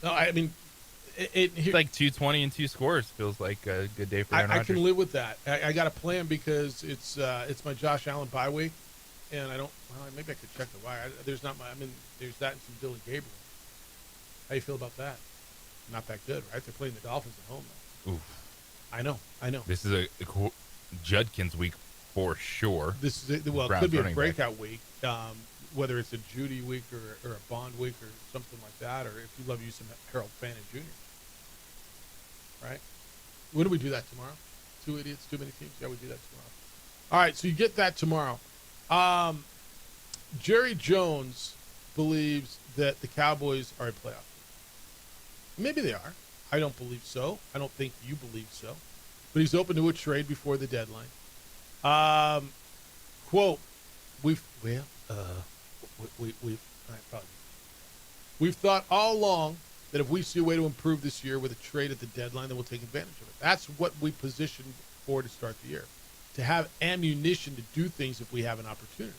No, I mean. It's like 220 and 2 scores. Feels like a good day for Aaron Rodgers. I can live with that. I got a plan because it's my Josh Allen bye week, and I don't. Well, maybe I could check the wire. There's that and some Dylan Gabriel. How you feel about that? Not that good, right? They're playing the Dolphins at home though. Oof. I know. This is a Judkins week for sure. This is it could be a breakout week. Whether it's a Judy week or a Bond week or something like that, or if you love using Harold Fannin Jr. Right? When do we do that tomorrow? 2 idiots, too many teams? Yeah, we do that tomorrow. All right, so you get that tomorrow. Jerry Jones believes that the Cowboys are a playoff team. Maybe they are. I don't believe so. I don't think you believe so. But he's open to a trade before the deadline. Quote, we've thought all along that if we see a way to improve this year with a trade at the deadline, then we'll take advantage of it. That's what we positioned for to start the year, to have ammunition to do things if we have an opportunity.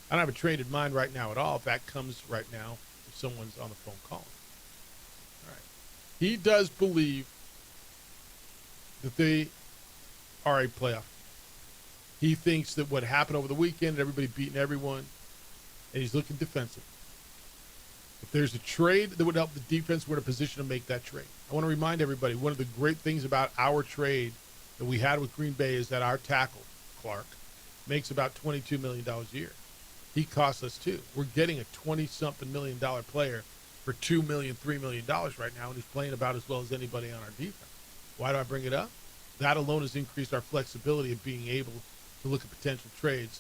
I don't have a trade in mind right now at all. If that comes right now, if someone's on the phone calling. All right. He does believe that they are a playoff. He thinks that what happened over the weekend, everybody beating everyone, and he's looking defensive. If there's a trade that would help the defense, we're in a position to make that trade. I want to remind everybody, one of the great things about our trade that we had with Green Bay is that our tackle, Clark, makes about $22 million a year. He costs us $2. We're getting a 20-something million dollar player for $2 million, $3 million right now, and he's playing about as well as anybody on our defense. Why do I bring it up? that alone has increased our flexibility of being able to look at potential trades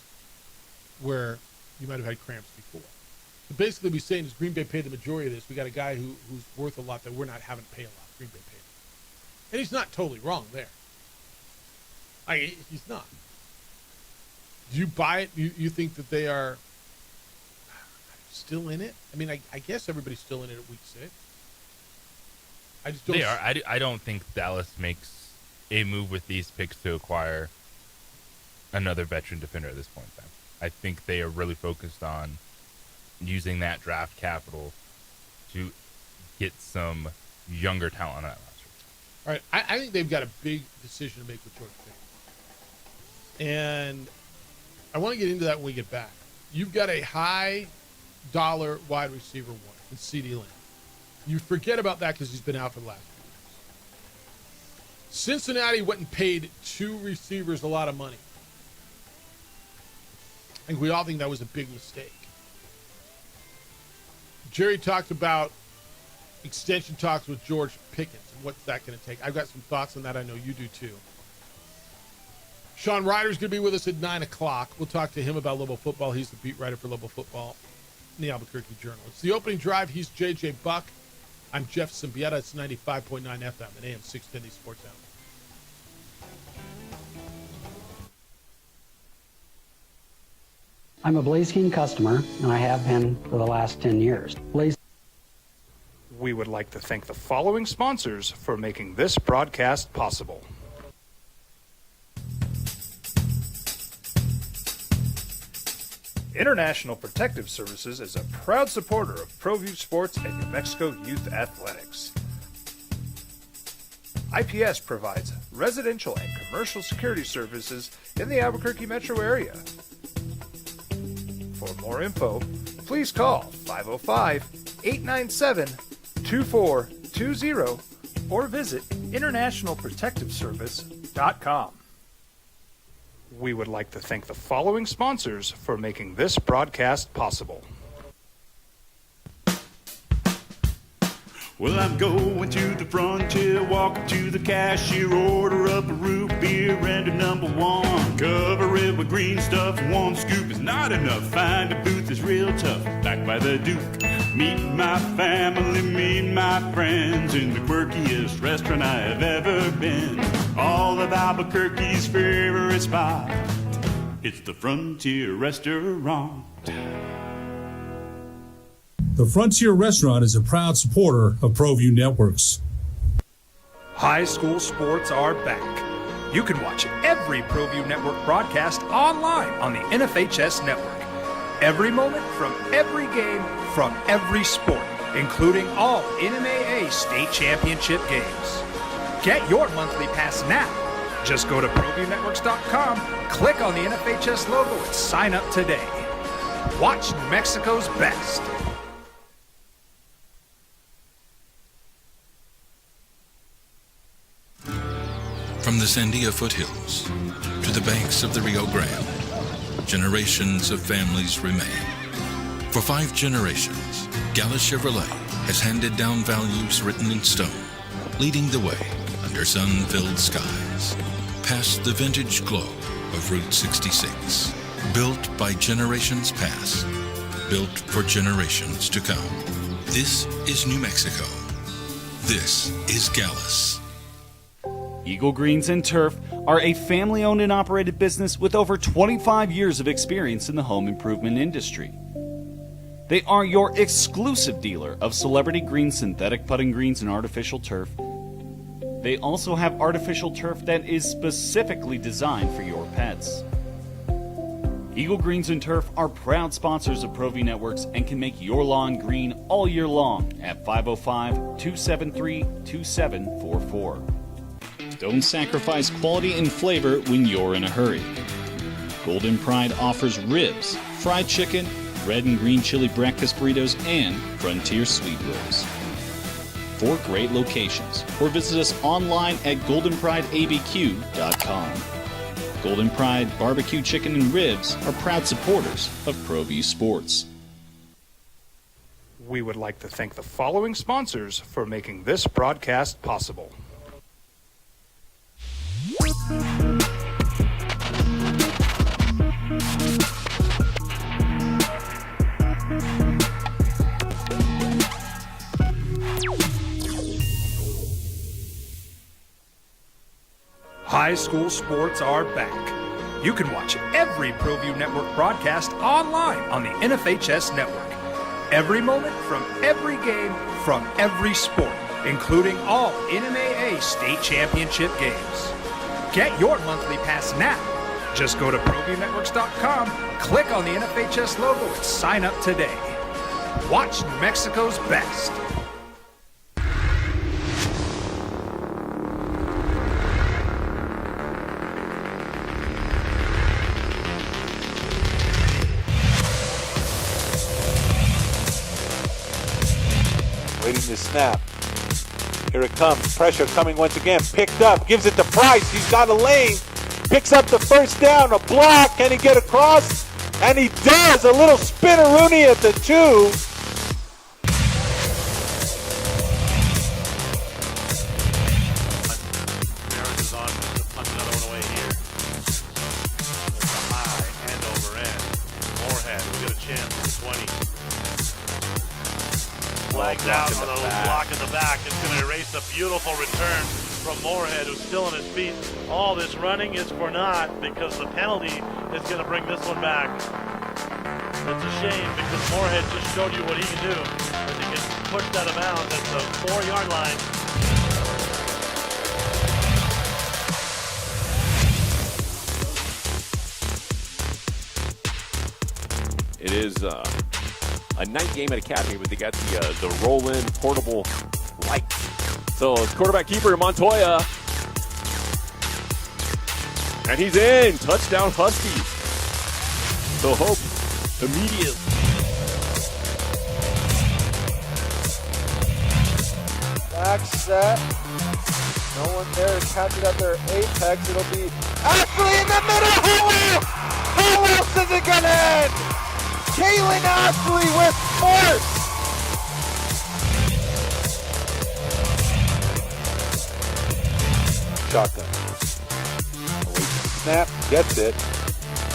where you might have had cramps before. So basically, we're saying is Green Bay paid the majority of this. We got a guy who's worth a lot that we're not having to pay a lot. Green Bay paid him. And he's not totally wrong there. He's not. Do you buy it? You think that they are still in it? I mean, I guess everybody's still in it at week 6. I just don't. They are. I don't think Dallas makes a move with these picks to acquire another veteran defender at this point in time. I think they are really focused on using that draft capital to get some younger talent on that roster. All right, I think they've got a big decision to make with George Pickens. And I want to get into that when we get back. You've got a high-dollar wide receiver one in CeeDee Lamb. You forget about that because he's been out for the last few years. Cincinnati went and paid 2 receivers a lot of money. I think we all think that was a big mistake. Jerry talked about extension talks with George Pickens and what's that going to take. I've got some thoughts on that. I know you do too. Sean Ryder's going to be with us at 9 o'clock. We'll talk to him about Lobo football. He's the beat writer for Lobo football in the Albuquerque Journal. It's the opening drive. He's J.J. Buck. I'm Jeff Symbieta. It's 95.9 FM and AM 610 The Sports Hour. I'm a Blaze King customer, and I have been for the last 10 years. Blaze. We would like to thank the following sponsors for making this broadcast possible. International Protective Services is a proud supporter of ProView Sports and New Mexico Youth Athletics. IPS provides residential and commercial security services in the Albuquerque metro area. For more info, please call 505-897-2420 or visit internationalprotectiveservice.com. We would like to thank the following sponsors for making this broadcast possible. Well, I'm going to the frontier, walking to the cashier, order up a root beer and a number 1. Cover it with green stuff, 1 scoop is not enough. Find a booth is real tough, back by the Duke. Meet my family, meet my friends in the quirkiest restaurant I have ever been. All of Albuquerque's favorite spot, it's the Frontier Restaurant. The Frontier Restaurant is a proud supporter of ProView Networks. High school sports are back. You can watch every ProView Network broadcast online on the NFHS network. Every moment from every game from every sport, including all NMAA state championship games. Get your monthly pass now. Just go to ProViewNetworks.com, click on the NFHS logo, and sign up today. Watch New Mexico's best. From the Sandia foothills to the banks of the Rio Grande, generations of families remain. For 5 generations, Gallus Chevrolet has handed down values written in stone, leading the way under sun-filled skies, past the vintage glow of Route 66. Built by generations past, built for generations to come. This is New Mexico. This is Gallus. Eagle Greens and Turf are a family-owned and operated business with over 25 years of experience in the home improvement industry. They are your exclusive dealer of celebrity green, synthetic putting greens, and artificial turf. They also have artificial turf that is specifically designed for your pets. Eagle Greens and Turf are proud sponsors of ProView Networks and can make your lawn green all year long at 505-273-2744. Don't sacrifice quality and flavor when you're in a hurry. Golden Pride offers ribs, fried chicken, red and green chili breakfast burritos, and Frontier sweet rolls. 4 great locations, or visit us online at goldenprideabq.com. Golden Pride Barbecue Chicken and Ribs are proud supporters of ProView Sports. We would like to thank the following sponsors for making this broadcast possible. High school sports are back. You can watch every ProView Network broadcast online on the NFHS network. Every moment from every game from every sport, including all NMAA state championship games. Get your monthly pass now. Just go to ProViewNetworks.com, click on the NFHS logo, and sign up today. Watch New Mexico's best. Waiting to snap. Here it comes. Pressure coming once again. Picked up. Gives it to Price. He's got a lane. Picks up the first down. A block. Can he get across? And he does. A little spinneroonie at the 2. Barrett is on to punt another one away here. It's a high end over end. Moorhead will get a chance at the 20. Flags out on a block in the back. It's going to erase a beautiful return from Moorhead, who's still on his feet. All this running is for naught because the penalty is going to bring this one back. It's a shame because Moorhead just showed you what he can do as he gets pushed out of bounds at the 4-yard line. It is a night game at Academy, but they got the roll-in portable light. So it's quarterback keeper Montoya. And he's in. Touchdown Huskies. So Hope immediate. Back set. No one there to catch it at their apex. It'll be Ashley in the middle. How else is it going to end? Kaylin Ashley with force. Shotgun. Snap, gets it.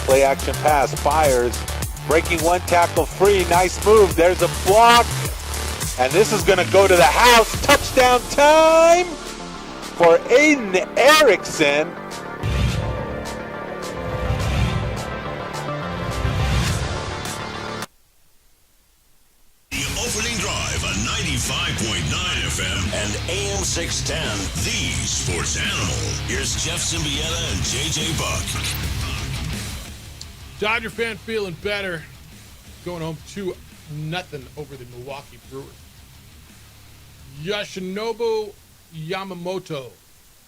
Play action pass, fires. Breaking one tackle free. Nice move. There's a block. And this is going to go to the house. Touchdown time for Aiden Erickson. Opening drive on 95.9 FM and AM 610, the sports animal. Here's Jeff Symbieta and JJ Buck. Dodger fan feeling better. Going home 2-0 over the Milwaukee Brewers. Yoshinobu Yamamoto,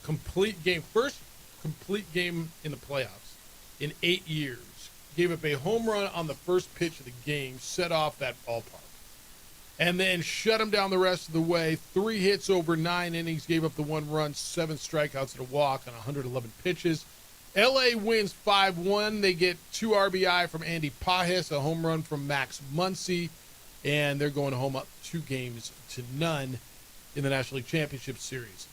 complete game. First complete game in the playoffs in 8 years. Gave up a home run on the first pitch of the game, set off that ballpark. And then shut him down the rest of the way. 3 hits over 9 innings, gave up the 1 run, 7 strikeouts and a walk on 111 pitches. LA wins 5-1. They get 2 RBI from Andy Pajes, a home run from Max Muncy, and they're going home up 2-0 in the National League Championship Series.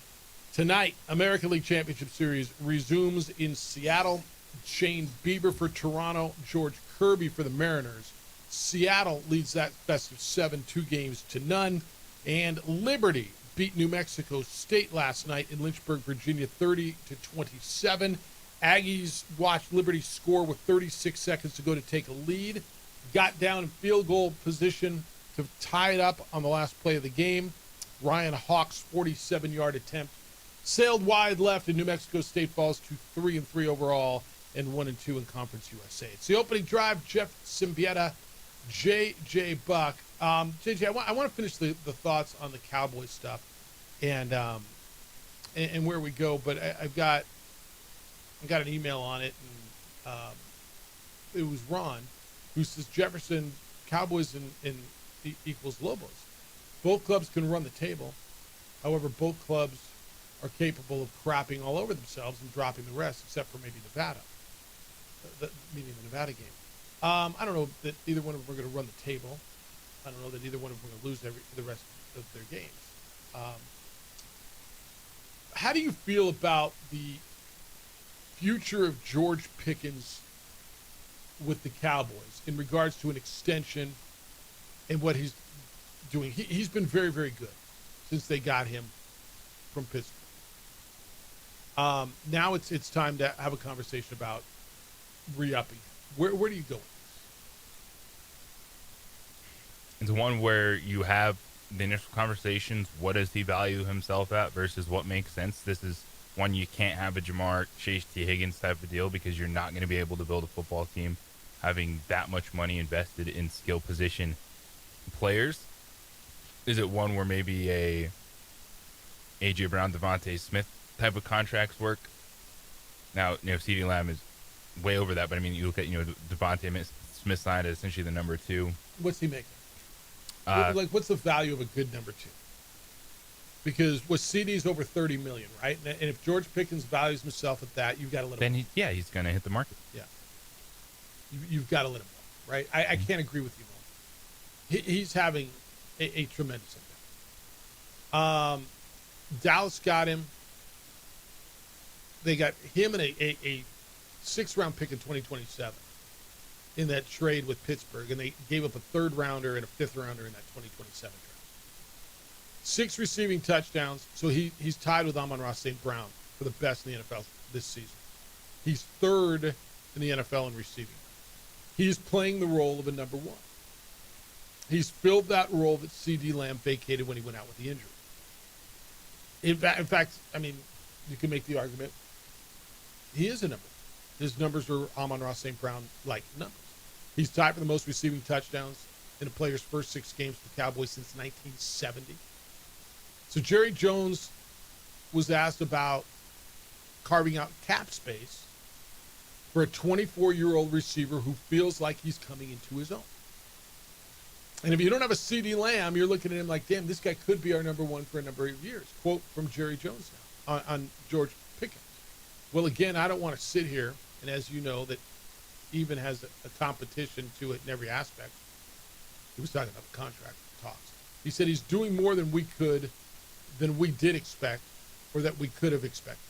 Tonight, American League Championship Series resumes in Seattle. Shane Bieber for Toronto, George Kirby for the Mariners. Seattle leads that best of 7, 2-0. And Liberty beat New Mexico State last night in Lynchburg, Virginia, 30-27. Aggies watched Liberty score with 36 seconds to go to take a lead. Got down in field goal position to tie it up on the last play of the game. Ryan Hawk's 47-yard attempt sailed wide left, and New Mexico State falls to 3-3 overall and 1-2 in Conference USA. It's the opening drive. Jeff Symbieta, JJ Buck. JJ, I want to finish the thoughts on the Cowboys stuff and where we go, but I got an email on it, and it was Ron, who says Jefferson, Cowboys and equals Lobos. Both clubs can run the table. However, both clubs are capable of crapping all over themselves and dropping the rest, except for maybe Nevada, meaning the Nevada game. I don't know that either one of them are going to run the table. I don't know that either one of them are going to lose the rest of their games. How do you feel about the future of George Pickens with the Cowboys in regards to an extension and what he's doing? He's been very, very good since they got him from Pittsburgh. Now it's time to have a conversation about re-upping. Where do you go with this? It's one where you have the initial conversations. What does he value himself at versus what makes sense? This is one you can't have a Jamar Chase T. Higgins type of deal because you're not going to be able to build a football team having that much money invested in skill position players. Is it one where maybe a A.J. Brown, Devontae Smith type of contracts work? Now, CeeDee Lamb is way over that, but I mean, you look at, Devontae Smith signed as essentially the number 2. What's he making? What's the value of a good number 2? Because with CD's over $30 million, right? And if George Pickens values himself at that, you've got to let him. Then he's going to hit the market. Yeah, you've got to let him go, right? I can't agree with you more. He's having a tremendous impact. Dallas got him. They got him and a 6th-round pick in 2027 in that trade with Pittsburgh, and they gave up a 3rd rounder and a 5th rounder in that 2027 draft. 6 receiving touchdowns, so he's tied with Amon-Ra St. Brown for the best in the NFL this season. He's 3rd in the NFL in receiving. He's playing the role of a number 1. He's filled that role that CeeDee Lamb vacated when he went out with the injury. In fact, I mean, you can make the argument he is a number 1. His numbers are Amon-Ra St. Brown-like numbers. He's tied for the most receiving touchdowns in a player's first 6 games for the Cowboys since 1970. So Jerry Jones was asked about carving out cap space for a 24-year-old receiver who feels like he's coming into his own. And if you don't have a CeeDee Lamb, you're looking at him like, damn, this guy could be our number 1 for a number of years. Quote from Jerry Jones now on George Pickens. Well, again, I don't want to sit here, and as you know, that even has a competition to it in every aspect. He was talking about the contract talks. He said he's doing more than we did expect, or that we could have expected.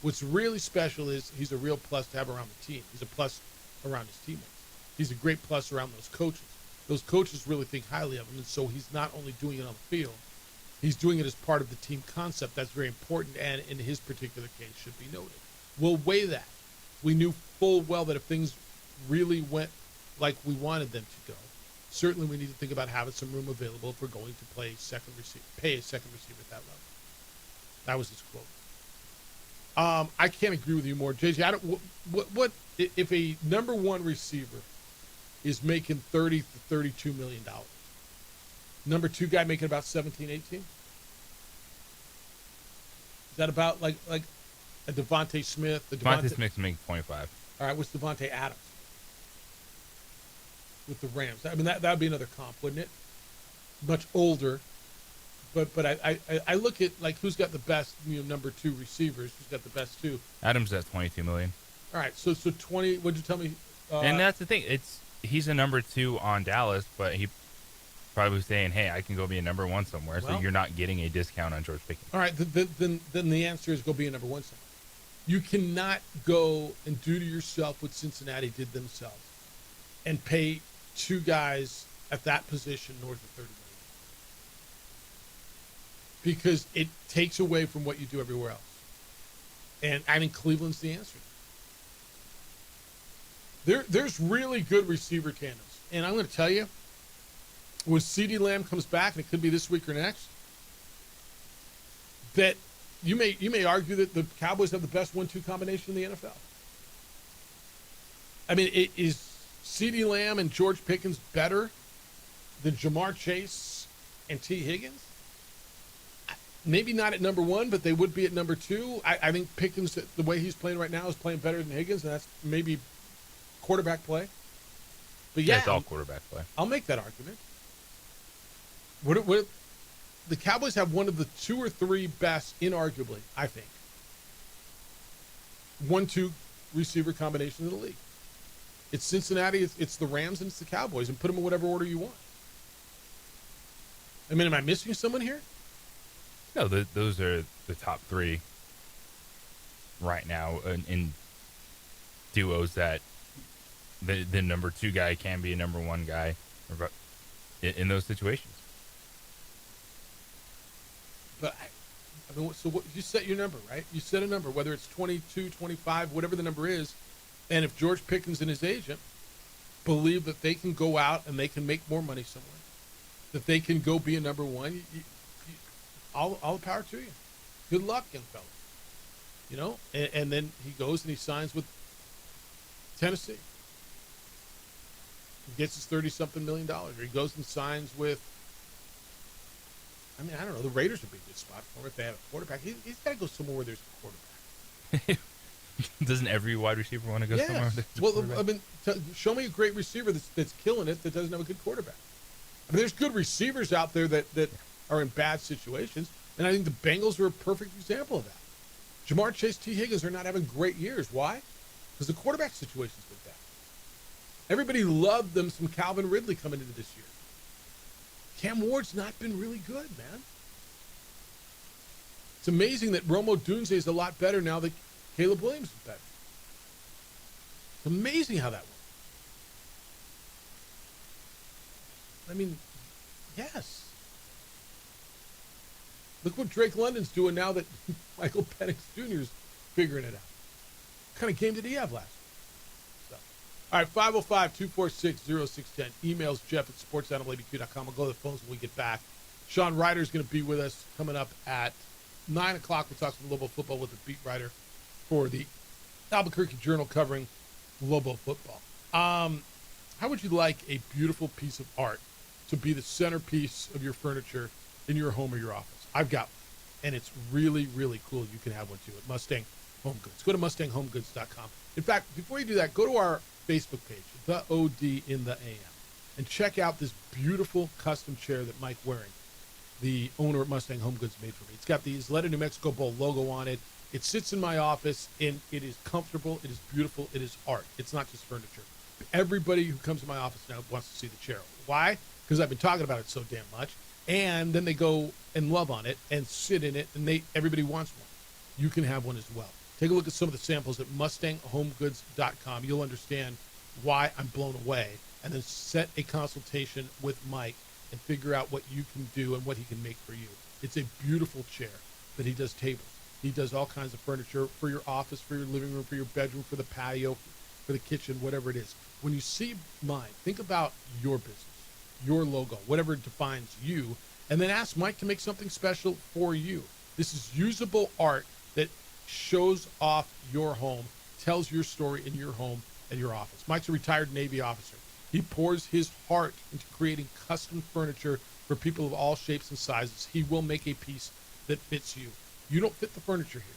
What's really special is he's a real plus to have around the team. He's a plus around his teammates. He's a great plus around those coaches. Those coaches really think highly of him, and so he's not only doing it on the field, he's doing it as part of the team concept. That's very important, and in his particular case, should be noted. We'll weigh that. We knew full well that if things really went like we wanted them to go, certainly we need to think about having some room available if we're going to pay a second receiver at that level. That was his quote. I can't agree with you more, JJ. What if a number 1 receiver is making $30 to $32 million? Number 2 guy making about 17, 18? Is that about like a Devontae Smith? Devontae Smith's making 25. All right, what's Devontae Adams with the Rams? I mean, that would be another comp, wouldn't it? Much older. But I look at, like, who's got the best, number 2 receivers, who's got the best 2. Adams at $22 million. All right, so 20, what'd you tell me? And that's the thing. He's a number 2 on Dallas, but he probably was saying, hey, I can go be a number 1 somewhere, so you're not getting a discount on George Pickens. All right, then the answer is go be a number 1 somewhere. You cannot go and do to yourself what Cincinnati did themselves and pay 2 guys at that position north of $30 million. Because it takes away from what you do everywhere else. And I think Cleveland's the answer. There's really good receiver tandems. And I'm going to tell you, when CeeDee Lamb comes back, and it could be this week or next, that you may argue that the Cowboys have the best 1-2 combination in the NFL. I mean, is CeeDee Lamb and George Pickens better than Jamar Chase and T. Higgins? Maybe not at number 1, but they would be at number 2. I think Pickens, the way he's playing right now, is playing better than Higgins, and that's maybe quarterback play. But yeah, it's all quarterback play. I'll make that argument. What the Cowboys have one of the 2 or 3 best, inarguably, I think, 1-2 receiver combination in the league. It's Cincinnati, it's the Rams, and it's the Cowboys, and put them in whatever order you want. I mean, am I missing someone here? No, those are the top 3 right now in duos that the number 2 guy can be a number 1 guy in those situations. But I mean, so what, you set your number, right? You set a number, whether it's 22, 25, whatever the number is. And if George Pickens and his agent believe that they can go out and they can make more money somewhere, that they can go be a number one, all the power to you. Good luck, young fella. You know, and then he goes and he signs with Tennessee. He gets his $30-something million. Or he goes and signs with, I mean, I don't know, the Raiders would be a good spot for him if they have a quarterback. He's got to go somewhere where there's a quarterback. Doesn't every wide receiver want to go somewhere? Well, I mean, show me a great receiver that's killing it that doesn't have a good quarterback. I mean, there's good receivers out there that are in bad situations, and I think the Bengals are a perfect example of that. Jamar Chase, T. Higgins are not having great years. Why? Because the quarterback situation's been bad. Everybody loved them some Calvin Ridley coming into this year. Cam Ward's not been really good, man. It's amazing that Rome Odunze is a lot better now that Caleb Williams is better. It's amazing how that works. I mean, yes. Look what Drake London's doing now that Michael Penix Jr. is figuring it out. What kind of game did he have last week? So, all right, 505-246-0610. Emails Jeff at sportsanimalabq.com. I'll go to the phones when we get back. Sean Ryder's going to be with us coming up at 9 o'clock. We'll talk some Lobo football with the beat writer for the Albuquerque Journal covering Lobo football. How would you like a beautiful piece of art to be the centerpiece of your furniture in your home or your office? I've got one, and it's really, really cool. You can have one too at Mustang Home Goods. Go to MustangHomeGoods.com. In fact, before you do that, go to our Facebook page, The OD in the AM, and check out this beautiful custom chair that Mike Waring, the owner at Mustang Home Goods, made for me. It's got the Isleta New Mexico Bowl logo on it. It sits in my office, and it is comfortable. It is beautiful. It is art. It's not just furniture. Everybody who comes to my office now wants to see the chair. Why? Because I've been talking about it so damn much. And then they go and love on it and sit in it, and everybody wants one. You can have one as well. Take a look at some of the samples at MustangHomeGoods.com. You'll understand why I'm blown away. And then set a consultation with Mike and figure out what you can do and what he can make for you. It's a beautiful chair that he does tables. He does all kinds of furniture for your office, for your living room, for your bedroom, for the patio, for the kitchen, whatever it is. When you see mine, think about your business, your logo, whatever defines you, and then ask Mike to make something special for you. This is usable art that shows off your home, tells your story in your home and your office. Mike's a retired Navy officer. He pours his heart into creating custom furniture for people of all shapes and sizes. He will make a piece that fits you. You don't fit the furniture here.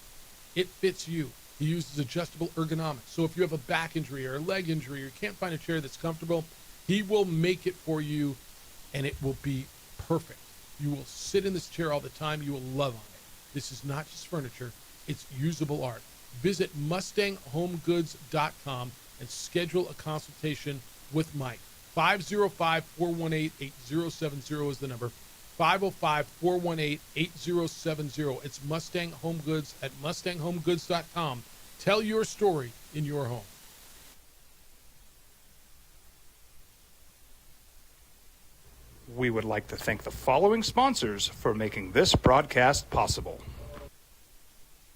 It fits you. He uses adjustable ergonomics. So if you have a back injury or a leg injury or you can't find a chair that's comfortable, he will make it for you, and it will be perfect. You will sit in this chair all the time. You will love on it. This is not just furniture. It's usable art. Visit MustangHomeGoods.com and schedule a consultation with Mike. 505-418-8070 is the number. 505-418-8070. It's Mustang Home Goods at MustangHomeGoods.com. Tell your story in your home. We would like to thank the following sponsors for making this broadcast possible.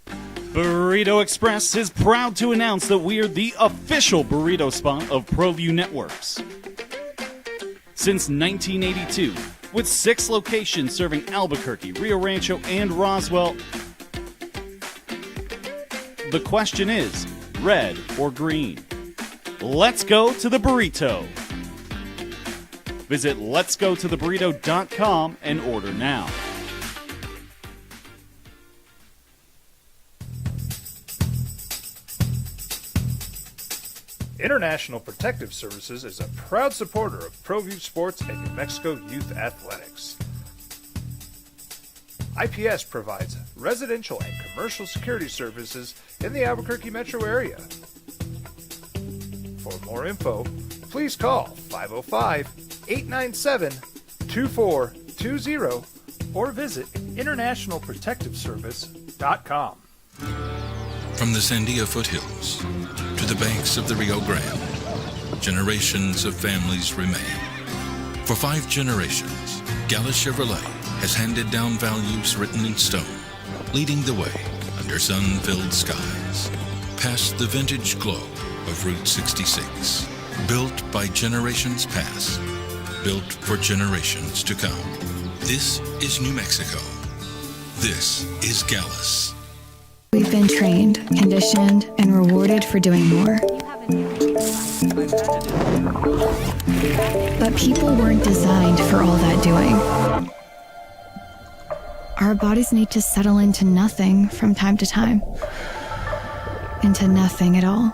Burrito Express is proud to announce that we are the official burrito spot of ProView Networks. Since 1982, with 6 locations serving Albuquerque, Rio Rancho, and Roswell, the question is, red or green? Let's go to the burrito. Visit letsgototheburrito.com and order now. International Protective Services is a proud supporter of ProView Sports and New Mexico Youth Athletics. IPS provides residential and commercial security services in the Albuquerque metro area. For more info, please call 505-897-2420 or visit internationalprotectiveservice.com. From the Sandia foothills to the banks of the Rio Grande, generations of families remain. For 5 generations, Gala Chevrolet has handed down values written in stone, leading the way under sun-filled skies, past the vintage glow of Route 66. Built by generations past, built for generations to come. This is New Mexico. This is Gallus. We've been trained, conditioned, and rewarded for doing more. But people weren't designed for all that doing. Our bodies need to settle into nothing from time to time. Into nothing at all.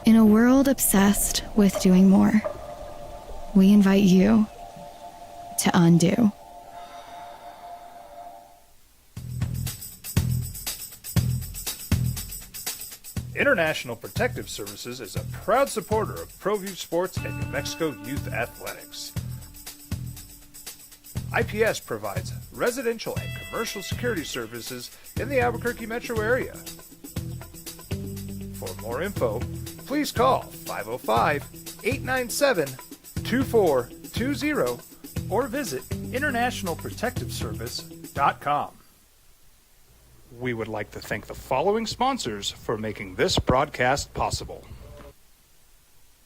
In a world obsessed with doing more, we invite you to undo. International Protective Services is a proud supporter of ProView Sports and New Mexico Youth Athletics. IPS provides residential and commercial security services in the Albuquerque metro area. For more info, please call 505-897-2420 or visit internationalprotectiveservice.com. We would like to thank the following sponsors for making this broadcast possible.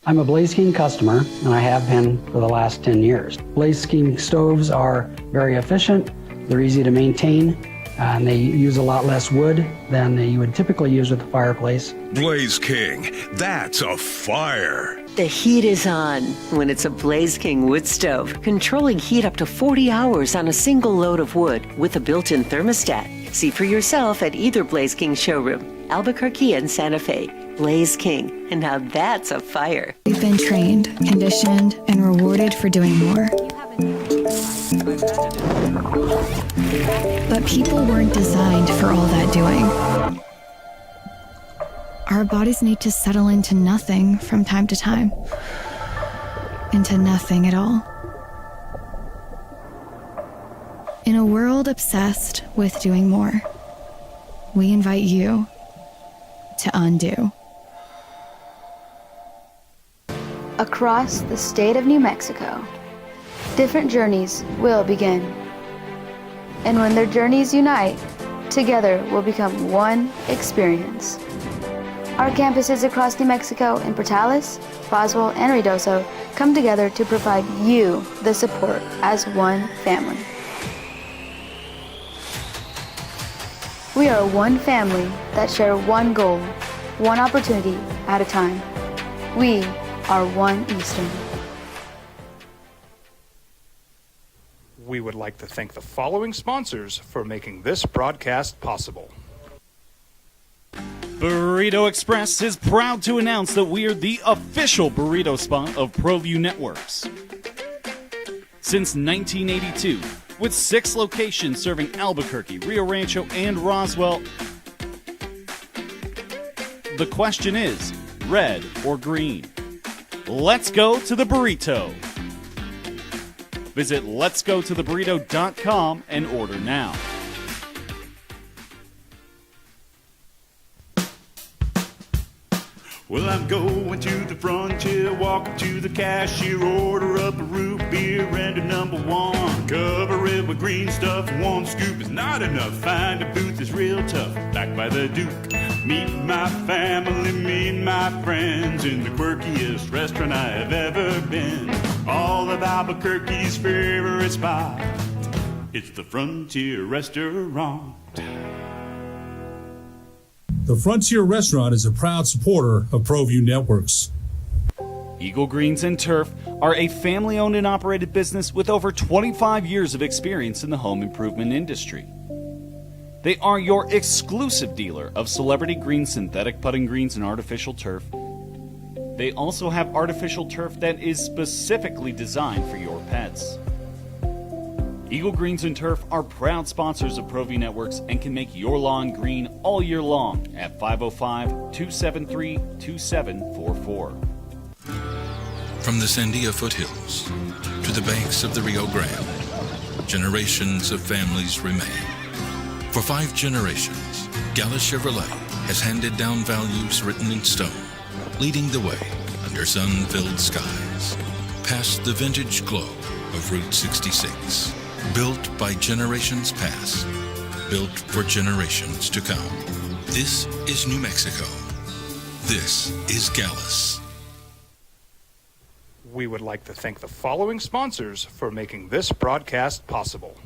I'm a Blaze King customer, and I have been for the last 10 years. Blaze King stoves are very efficient, they're easy to maintain, and they use a lot less wood than you would typically use with a fireplace. Blaze King, that's a fire. The heat is on when it's a Blaze King wood stove, controlling heat up to 40 hours on a single load of wood with a built-in thermostat. See for yourself at either Blaze King showroom, Albuquerque and Santa Fe. Blaze King, and now that's a fire. We've been trained, conditioned, and rewarded for doing more. But people weren't designed for all that doing. Our bodies need to settle into nothing from time to time. Into nothing at all. In a world obsessed with doing more, we invite you to undo. Across the state of New Mexico, different journeys will begin. And when their journeys unite, together will become one experience. Our campuses across New Mexico in Portales, Roswell, and Ruidoso come together to provide you the support as one family. We are one family that share one goal, one opportunity at a time. We are one Eastern. We would like to thank the following sponsors for making this broadcast possible. Burrito Express is proud to announce that we are the official burrito spot of ProView Networks. Since 1982, with 6 locations serving Albuquerque, Rio Rancho, and Roswell, the question is, red or green? Let's go to the burrito. Visit letsgototheburrito.com and order now. Well, I'm going to the frontier, walking to the cashier, order up a root beer and a number 1. Cover it with green stuff, 1 scoop is not enough. Find a booth is real tough, back by the Duke. Meet my family, meet my friends in the quirkiest restaurant I have ever been. All of Albuquerque's favorite spot, it's the Frontier Restaurant. The Frontier Restaurant is a proud supporter of ProView Networks. Eagle Greens and Turf are a family-owned and operated business with over 25 years of experience in the home improvement industry. They are your exclusive dealer of celebrity green synthetic putting greens and artificial turf. They also have artificial turf that is specifically designed for your pets. Eagle Greens and Turf are proud sponsors of ProView Networks and can make your lawn green all year long at 505-273-2744. From the Sandia foothills to the banks of the Rio Grande, generations of families remain. For 5 generations, Gallus Chevrolet has handed down values written in stone, leading the way under sun-filled skies, past the vintage glow of Route 66. Built by generations past, built for generations to come. This is New Mexico. This is Gallus. We would like to thank the following sponsors for making this broadcast possible.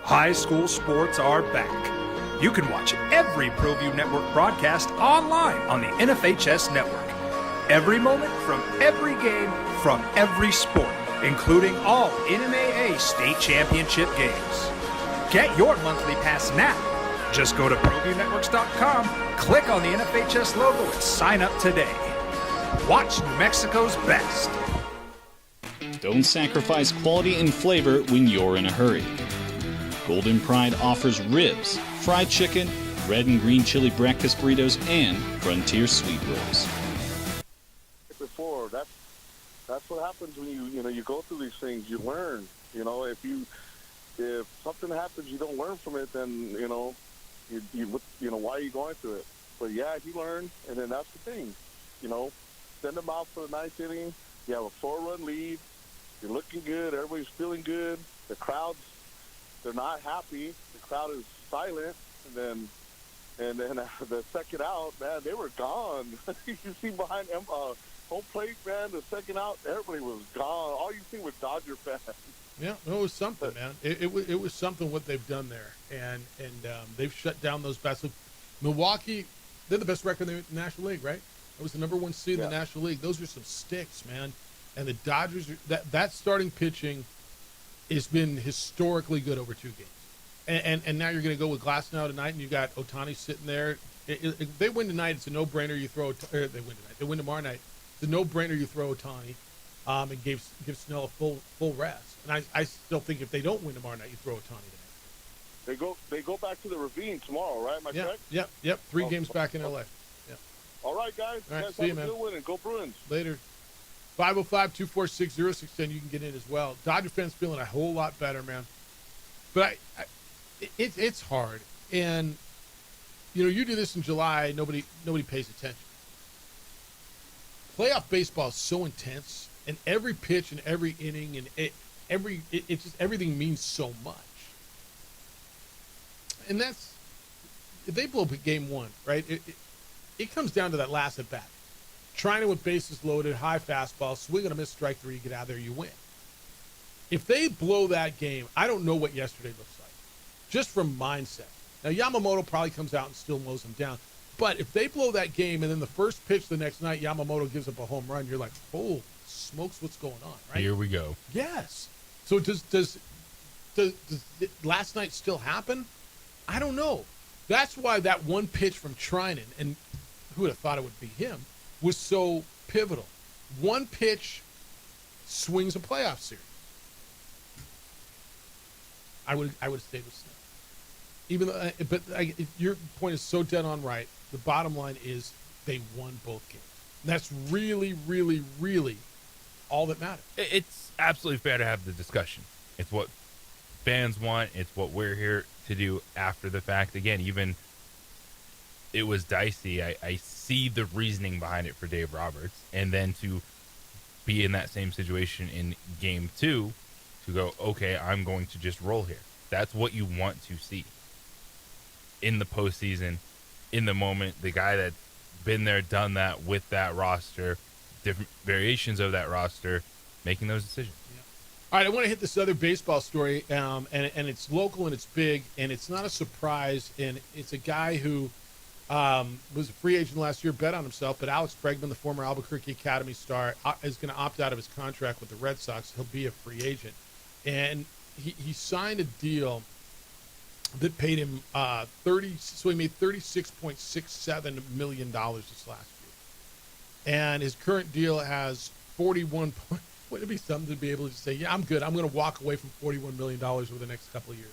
High school sports are back. You can watch every ProView Network broadcast online on the NFHS network. Every moment from every game from every sport, including all NMAA state championship games. Get your monthly pass now. Just go to ProViewNetworks.com, click on the NFHS logo, and sign up today. Watch New Mexico's best. Don't sacrifice quality and flavor when you're in a hurry. Golden Pride offers ribs, fried chicken, red and green chili breakfast burritos, and Frontier sweet rolls. Before that's what happens when you go through these things. You learn. If something happens, you don't learn from it. Then why are you going through it? But yeah, he learned, and then that's the thing. Send them out for the ninth inning. You have a 4-run lead. You're looking good. Everybody's feeling good. The crowd's, they're not happy. The crowd is silent. And then the second out, man, they were gone. You see behind them, home plate, man, the second out, everybody was gone. All you see was Dodger fans. Yeah, it was something, man. It was something what they've done there, and they've shut down those bats. Look, Milwaukee, they're the best record in the National League, right? It was the number 1 seed in the National League. Those are some sticks, man. And the Dodgers, that starting pitching has been historically good over 2 games. And now you're going to go with Glasnow tonight, and you got Ohtani sitting there. If they win tonight, it's a no-brainer. You throw. They win tonight. They win tomorrow night. It's a no-brainer. You throw Ohtani, and give Snell a full rest. And I still think if they don't win tomorrow night, you throw Ohtani tonight. They go back to the Ravine tomorrow, right? Am I correct? Yep. 3 games back in LA. Yeah. All right, guys. All right, guys see you, have a man. good one, and go Bruins. Later. 505-246-0610. You can get in as well. Dodger fans feeling a whole lot better, man. But it's hard, and you do this in July. Nobody pays attention. Playoff baseball is so intense, and every pitch and every inning and it's just everything means so much. And that's if they blow game 1, right? It comes down to that last at bat. Trying to with bases loaded, high fastball, swing and a miss, strike 3, get out there, you win. If they blow that game, I don't know what yesterday looks like. Just from mindset. Now, Yamamoto probably comes out and still mows them down. But if they blow that game and then the first pitch the next night, Yamamoto gives up a home run, you're like, oh, smokes, what's going on, right? Here we go. Yes. So does last night still happen? I don't know. That's why that one pitch from Trinan, and who would have thought it would be him, was so pivotal. One pitch swings a playoff series. I would have stayed with Snell. Even though, your point is so dead on right. The bottom line is they won both games. And that's really, really, really all that matters. It's absolutely fair to have the discussion. It's what fans want. It's what we're here to do after the fact. Again, even it was dicey. I see the reasoning behind it for Dave Roberts. And then to be in that same situation in game 2, to go, okay, I'm going to just roll here. That's what you want to see in the postseason, in the moment. The guy that's been there, done that with that roster, different variations of that roster, making those decisions. Yeah. All right, I want to hit this other baseball story, and it's local and it's big, and it's not a surprise, and it's a guy who was a free agent last year, bet on himself, but Alex Bregman, the former Albuquerque Academy star, is going to opt out of his contract with the Red Sox. He'll be a free agent. And he signed a deal that paid him so he made $36.67 million this last year. And his current deal has 41 point. Wouldn't it be something to be able to say, yeah, I'm good. I'm going to walk away from $41 million over the next couple of years.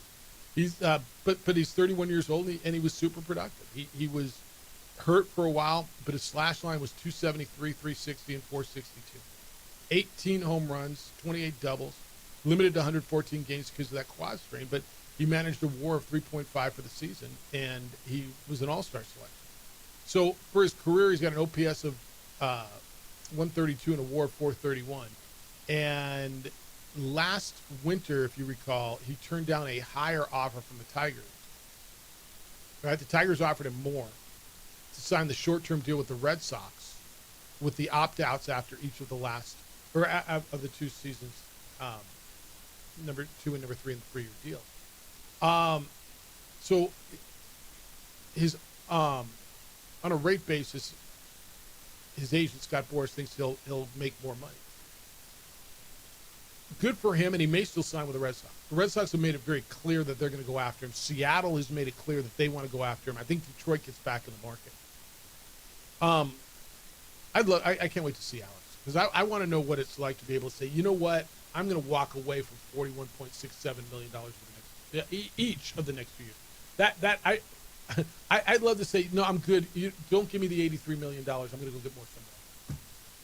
He's but he's 31 years old, and he was super productive. He was hurt for a while, but his slash line was 273, 360, and 462. 18 home runs, 28 doubles, limited to 114 games because of that quad strain, but he managed a WAR of 3.5 for the season, and he was an all-star selection. So for his career, he's got an OPS of 132 and a WAR of 431. And last winter, if you recall, he turned down a higher offer from the Tigers. Right? The Tigers offered him more to sign the short-term deal with the Red Sox with the opt-outs after each of the last, or of the two seasons, number 2 and number 3 in the 3-year deal. So his, on a rate basis, his agent, Scott Boras, thinks he'll make more money. Good for him, and he may still sign with the Red Sox. The Red Sox have made it very clear that they're going to go after him. Seattle has made it clear that they want to go after him. I think Detroit gets back in the market. I can't wait to see Alex, because I want to know what it's like to be able to say, you know what, I'm going to walk away from $41.67 million for the next each of the next few years. I'd love to say, no, I'm good. You don't give me the $83 million. I'm going to go get more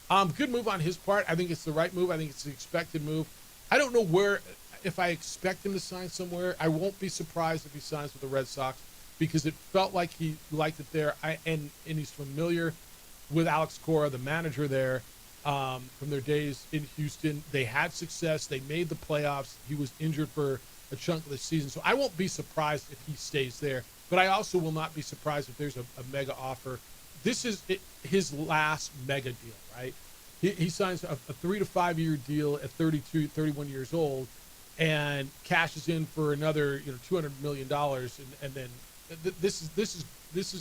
somewhere. Good move on his part. I think it's the right move. I think it's the expected move. I don't know if I expect him to sign somewhere. I won't be surprised if he signs with the Red Sox, because it felt like he liked it there. And he's familiar with Alex Cora, the manager there, from their days in Houston. They had success. They made the playoffs. He was injured for a chunk of the season. So I won't be surprised if he stays there. But I also will not be surprised if there's a mega offer. This is his last mega deal, right? He signs a 3 to 5 year deal at 32, 31 years old, and cashes in for another $200 million, and then this is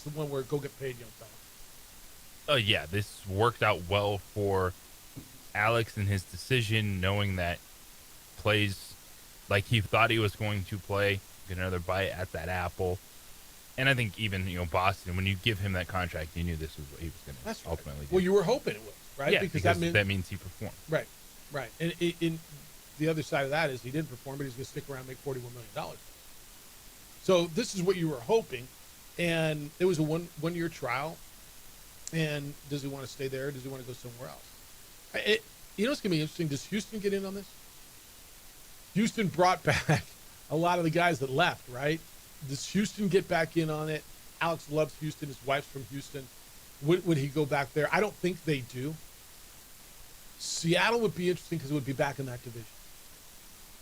the one where go get paid, young fella. Oh yeah, this worked out well for Alex and his decision, knowing that plays like he thought he was going to play, get another bite at that apple. And I think even Boston, when you give him that contract, you knew this was what he was going to ultimately do. Well, you were hoping it was, right? Yeah, because that means he performed. Right. And in the other side of that is he didn't perform, but he's going to stick around and make $41 million. So this is what you were hoping, and it was a one-year trial. And does he want to stay there, or does he want to go somewhere else? It's going to be interesting. Does Houston get in on this? Houston brought back a lot of the guys that left, right? Does Houston get back in on it? Alex loves Houston. His wife's from Houston. Would he go back there? I don't think they do. Seattle would be interesting because it would be back in that division.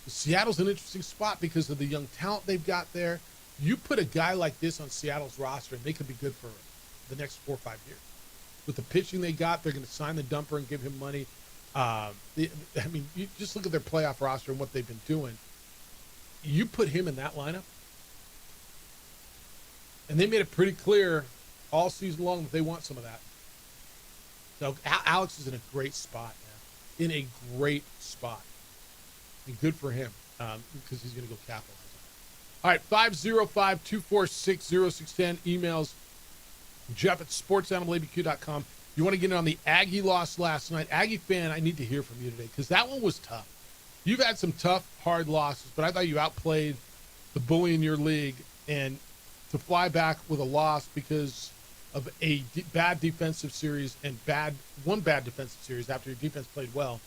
Seattle's an interesting spot because of the young talent they've got there. You put a guy like this on Seattle's roster, and they could be good for the next 4 or 5 years. With the pitching they got, they're going to sign the dumper and give him money. You just look at their playoff roster and what they've been doing. You put him in that lineup, and they made it pretty clear all season long that they want some of that. So Alex is in a great spot now. In a great spot. And good for him, because he's going to go capitalize on it. All right, 505-246-0610. Emails, Jeff at sportsanimalabq.com. You want to get in on the Aggie loss last night. Aggie fan, I need to hear from you today, because that one was tough. You've had some tough, hard losses, but I thought you outplayed the bully in your league, and to fly back with a loss because of a bad defensive series and one bad defensive series after your defense played well,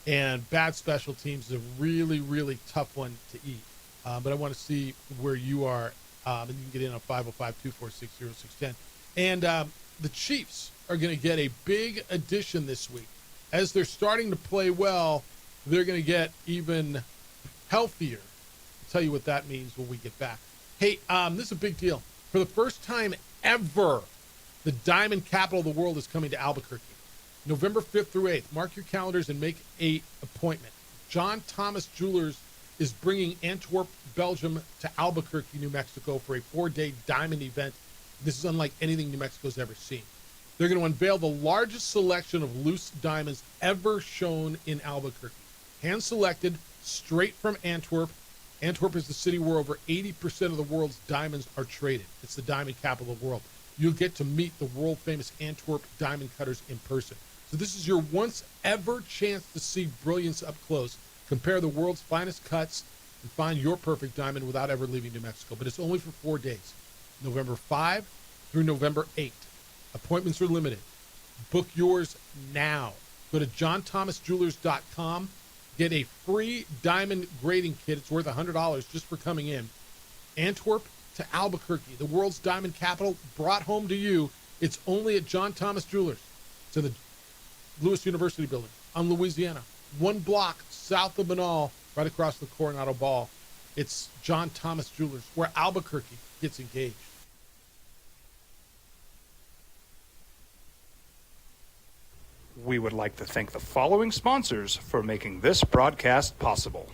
and bad special teams is a really, really tough one to eat. But I want to see where you are, and you can get in on 505-246-0610. And the Chiefs are going to get a big addition this week. As they're starting to play well, they're going to get even healthier. I'll tell you what that means when we get back. Hey, this is a big deal. For the first time ever, the diamond capital of the world is coming to Albuquerque. November 5th through 8th. Mark your calendars and make an appointment. John Thomas Jewelers is bringing Antwerp, Belgium to Albuquerque, New Mexico for a 4-day diamond event. This is unlike anything New Mexico's ever seen. They're going to unveil the largest selection of loose diamonds ever shown in Albuquerque. Hand-selected, straight from Antwerp. Antwerp is the city where over 80% of the world's diamonds are traded. It's the diamond capital of the world. You'll get to meet the world-famous Antwerp diamond cutters in person. So this is your once-ever chance to see brilliance up close. Compare the world's finest cuts and find your perfect diamond without ever leaving New Mexico. But it's only for 4 days, November 5 through November 8. Appointments are limited. Book yours now. Go to johnthomasjewelers.com. Get a free diamond grading kit. It's worth $100 just for coming in. Antwerp to Albuquerque, the world's diamond capital, brought home to you. It's only at John Thomas Jewelers. It's in the Lewis University building on Louisiana. 1 block south of Banal, right across the Coronado Ball. It's John Thomas Jewelers, where Albuquerque gets engaged. We would like to thank the following sponsors for making this broadcast possible.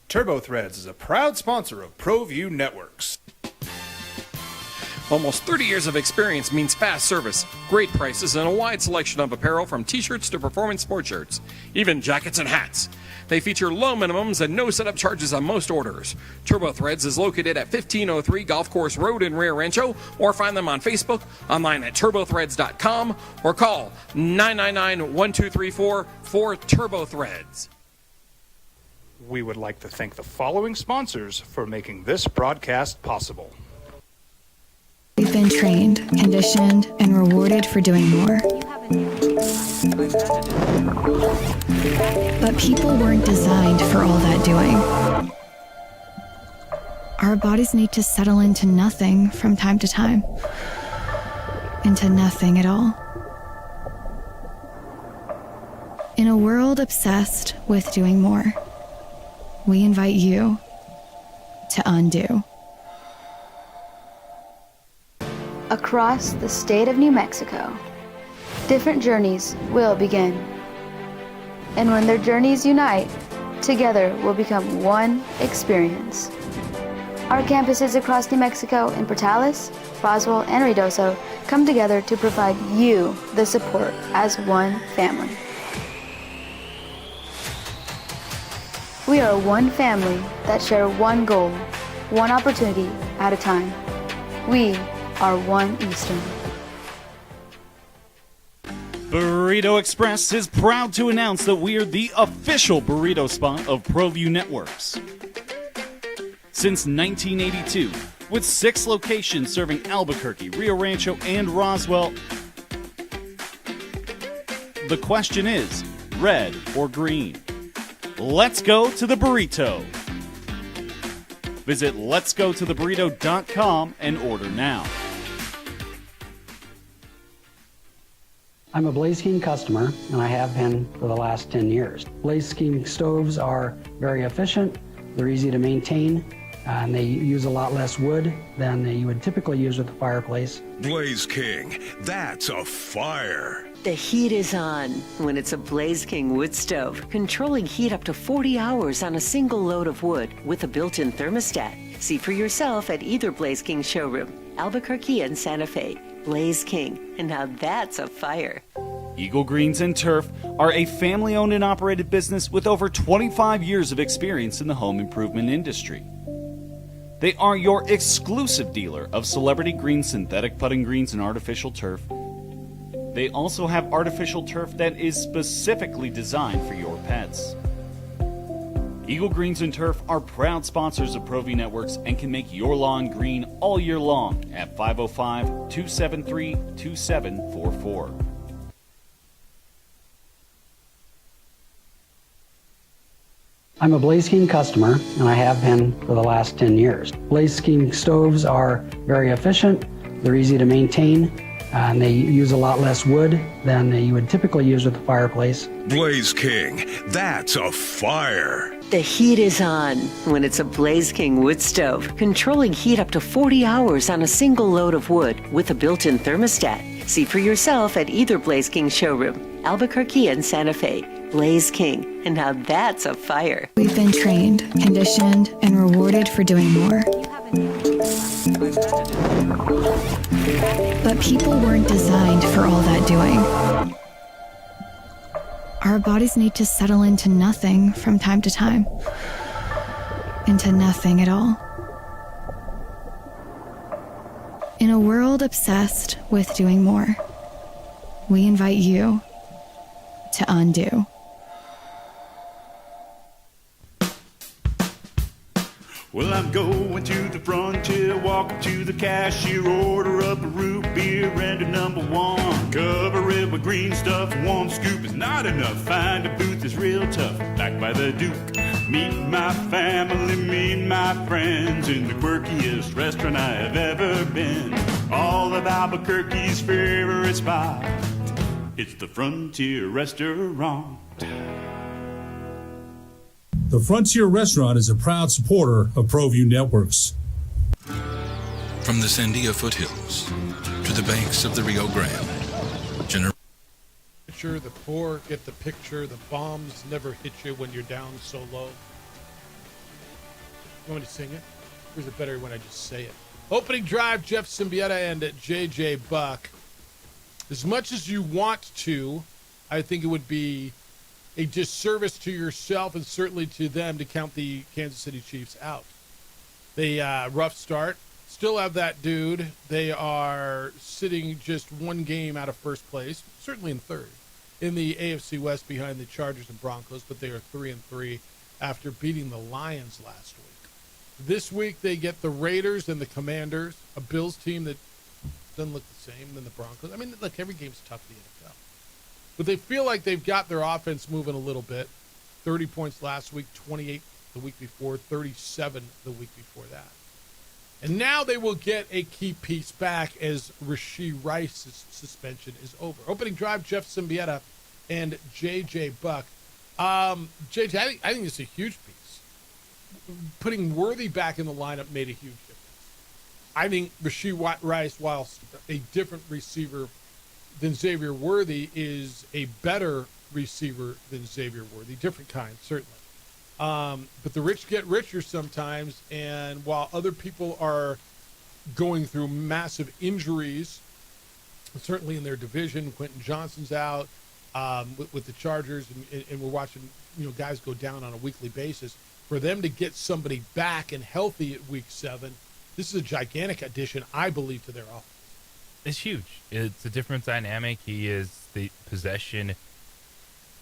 TurboThreads is a proud sponsor of ProView Networks. Almost 30 years of experience means fast service, great prices, and a wide selection of apparel from t-shirts to performance sport shirts, even jackets and hats. They feature low minimums and no setup charges on most orders. TurboThreads is located at 1503 Golf Course Road in Rio Rancho, or find them on Facebook, online at turbothreads.com, or call 999-1234 for TurboThreads. We would like to thank the following sponsors for making this broadcast possible. We've been trained, conditioned, and rewarded for doing more. But people weren't designed for all that doing. Our bodies need to settle into nothing from time to time. Into nothing at all. In a world obsessed with doing more, we invite you to undo. Across the state of New Mexico, different journeys will begin. And when their journeys unite, together will become one experience. Our campuses across New Mexico in Portales, Roswell, and Ruidoso come together to provide you the support as one family. We are one family that share one goal, one opportunity at a time. We are one Eastern. Burrito Express is proud to announce that we are the official burrito spot of ProView Networks. Since 1982, with 6 locations serving Albuquerque, Rio Rancho, and Roswell, the question is, red or green? Let's go to the burrito. Visit letsgototheburrito.com and order now. I'm a Blaze King customer, and I have been for the last 10 years. Blaze King stoves are very efficient, they're easy to maintain, and they use a lot less wood than you would typically use with a fireplace. Blaze King, that's a fire. The heat is on when it's a Blaze King wood stove, controlling heat up to 40 hours on a single load of wood with a built-in thermostat. See for yourself at either Blaze King showroom, Albuquerque and Santa Fe. Blaze King, and now that's a fire. Eagle Greens and Turf are a family-owned and operated business with over 25 years of experience in the home improvement industry. They are your exclusive dealer of celebrity green, synthetic putting greens, and artificial turf. They also have artificial turf that is specifically designed for your pets. Eagle Greens and Turf are proud sponsors of ProView Networks and can make your lawn green all year long at 505-273-2744. I'm a Blaze King customer, and I have been for the last 10 years. Blaze King stoves are very efficient, they're easy to maintain, and they use a lot less wood than you would typically use with a fireplace. Blaze King, that's a fire. The heat is on when it's a Blaze King wood stove, controlling heat up to 40 hours on a single load of wood with a built-in thermostat. See for yourself at either Blaze King showroom, Albuquerque and Santa Fe. Blaze King, and now that's a fire. We've been trained, conditioned, and rewarded for doing more. But people weren't designed for all that doing. Our bodies need to settle into nothing from time to time. Into nothing at all. In a world obsessed with doing more, we invite you to undo. Well, I'm going to the frontier, walking to the cashier, order up a root beer and a number 1. Cover it with green stuff, 1 scoop is not enough. Find a booth is real tough, back by the Duke. Meet my family, meet my friends in the quirkiest restaurant I have ever been. All of Albuquerque's favorite spot. It's the Frontier Restaurant. The Frontier Restaurant is a proud supporter of ProView Networks. From the Sandia foothills to the banks of the Rio Grande. Picture, the poor get the picture. The bombs never hit you when you're down so low. You want me to sing it? Or is it better when I just say it? Opening drive, Jeff Symbieta and JJ Buck. As much as you want to, I think it would be a disservice to yourself and certainly to them to count the Kansas City Chiefs out. They rough start. Still have that dude. They are sitting just one game out of first place, certainly in third, in the AFC West behind the Chargers and Broncos, but they are 3-3 after beating the Lions last week. This week they get the Raiders and the Commanders, a Bills team that doesn't look the same than the Broncos. I mean, look, every game's tough in the NFL. But they feel like they've got their offense moving a little bit. 30 points last week, 28 the week before, 37 the week before that. And now they will get a key piece back as Rashee Rice's suspension is over. Opening drive, Jeff Symbieta and J.J. Buck. JJ, I think it's a huge piece. Putting Worthy back in the lineup made a huge difference. I think Rashee Rice, whilst a different receiver than Xavier Worthy, is a better receiver than Xavier Worthy. Different kind, certainly. But the rich get richer sometimes, and while other people are going through massive injuries, certainly in their division, Quentin Johnson's out with the Chargers, and we're watching guys go down on a weekly basis. For them to get somebody back and healthy at week 7, this is a gigantic addition, I believe, to their offense. It's huge. It's a different dynamic. He is the possession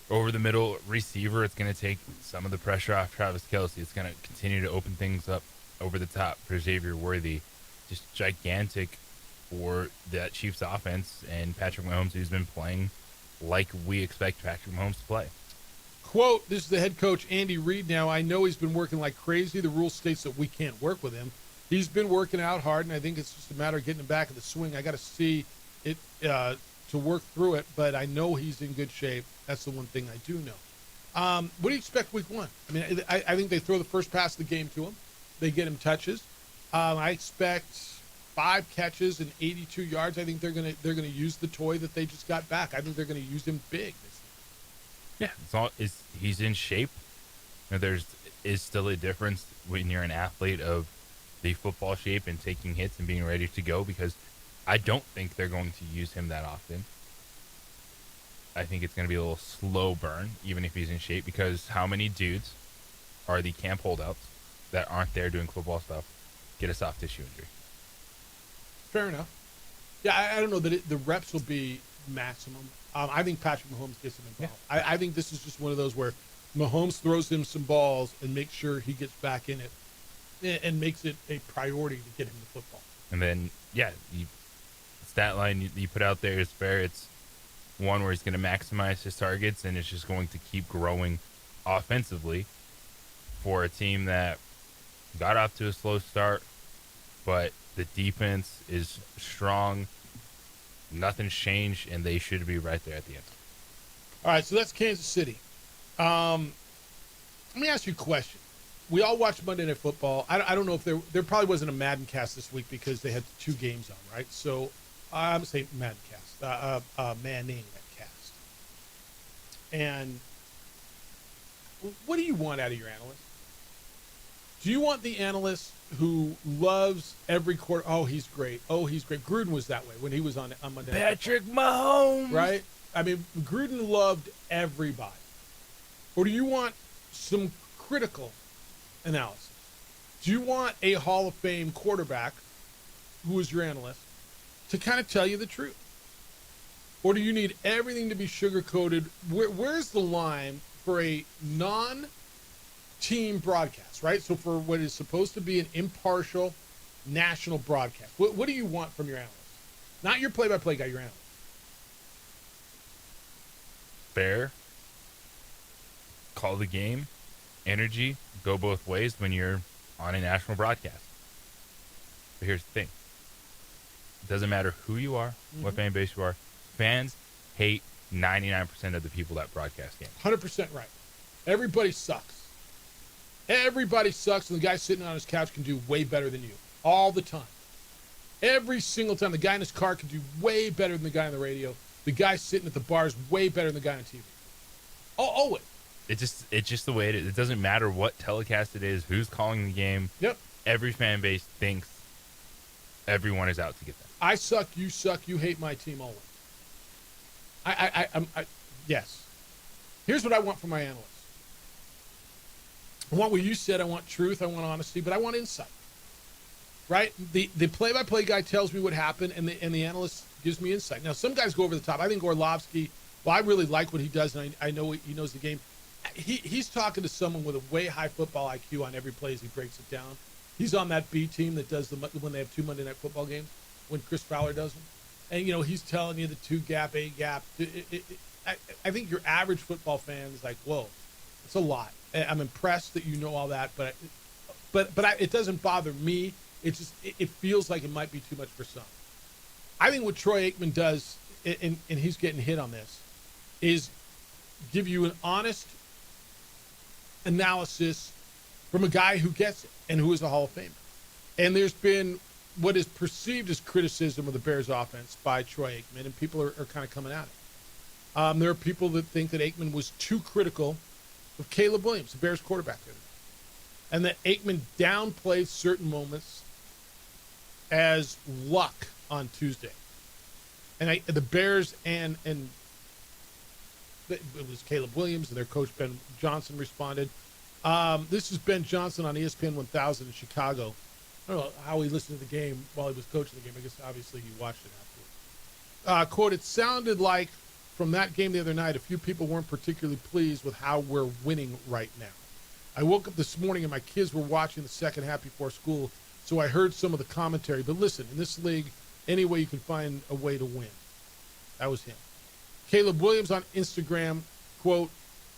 over the middle receiver. It's going to take some of the pressure off Travis Kelce. It's going to continue to open things up over the top for Xavier Worthy. Just gigantic for that Chiefs offense and Patrick Mahomes, who's been playing like we expect Patrick Mahomes to play. Quote, this is the head coach, Andy Reid now. I know he's been working like crazy. The rule states that we can't work with him. He's been working out hard, and I think it's just a matter of getting him back in the swing. I got to see it to work through it, but I know he's in good shape. That's the one thing I do know. What do you expect week 1? I mean, I think they throw the first pass of the game to him. They get him touches. I expect 5 catches and 82 yards. I think they're gonna use the toy that they just got back. I think they're gonna use him big. Yeah, he's in shape. There is still a difference when you're an athlete of the football shape and taking hits and being ready to go, because I don't think they're going to use him that often. I think it's going to be a little slow burn, even if he's in shape, because how many dudes are the camp holdouts that aren't there doing football stuff get a soft tissue injury? Fair enough. Yeah, I don't know that the reps will be maximum. I think Patrick Mahomes gets him involved. Yeah. I think this is just one of those where Mahomes throws him some balls and makes sure he gets back in it and makes it a priority to get him the football. And then, yeah, stat line you put out there is fair. It's one where he's going to maximize his targets, and it's just going to keep growing offensively for a team that got off to a slow start, but the defense is strong. Nothing's changed, and they should be right there at the end. All right, so that's Kansas City. Let me ask you a question. We all watch Monday Night Football. I don't know if there probably wasn't a Madden cast this week because they had 2 games on, right? So I'm going to say Madden cast, Manning cast. And what do you want out of your analyst? Do you want the analyst who loves every quarter? Oh, he's great. Oh, he's great. Gruden was that way when he was on Monday Night Patrick Mahomes. Right? I mean, Gruden loved everybody. Or do you want some critical analysis? Do you want a Hall of Fame quarterback, who is your analyst, to kind of tell you the truth? Or do you need everything to be sugar-coated? Where's the line for a non-team broadcast, right? So for what is supposed to be an impartial national broadcast, what do you want from your analyst? Not your play-by-play guy, your analyst. Fair. Call the game. Energy. Go both ways when you're on a national broadcast. But here's the thing. It doesn't matter who you are, what fan base you are. Fans hate 99% of the people that broadcast games. 100% right. Everybody sucks. Everybody sucks, and the guy sitting on his couch can do way better than you all the time. Every single time. The guy in his car can do way better than the guy on the radio. The guy sitting at the bar is way better than the guy on TV. Always. It's just the way it is. It doesn't matter what telecast it is, who's calling the game. Yep. Every fan base thinks everyone is out to get them. I suck, you hate my team always. Yes. Here's what I want from my analysts. I want what you said. I want truth. I want honesty, but I want insight. Right? The play-by-play guy tells me what happened, and the analyst gives me insight. Now, some guys go over the top. I think Orlovsky, well, I really like what he does, and I know he knows the game. He's talking to someone with a way high football IQ on every play as he breaks it down. He's on that B team that does when they have 2 Monday Night Football games, when Chris Fowler does them. And, he's telling you the 2-gap, 8-gap. I think your average football fan is like, whoa, it's a lot. I'm impressed that you know all that, but it doesn't bother me. It feels like it might be too much for some. I think what Troy Aikman does, and he's getting hit on this, is give you an honest analysis from a guy who gets it and who is a Hall of Famer. And there's been what is perceived as criticism of the Bears offense by Troy Aikman, and people are kind of coming at it. There are people that think that Aikman was too critical of Caleb Williams, the Bears quarterback, and that Aikman downplayed certain moments as luck on Tuesday. And the Bears and it was Caleb Williams and their coach Ben Johnson responded. This is Ben Johnson on ESPN 1000 in Chicago. I don't know how he listened to the game while he was coaching the game. I guess obviously he watched it afterwards. Quote, it sounded like from that game the other night, a few people weren't particularly pleased with how we're winning right now. I woke up this morning and my kids were watching the second half before school, so I heard some of the commentary. But listen, in this league, any way you can find a way to win. That was him. Caleb Williams on Instagram, quote,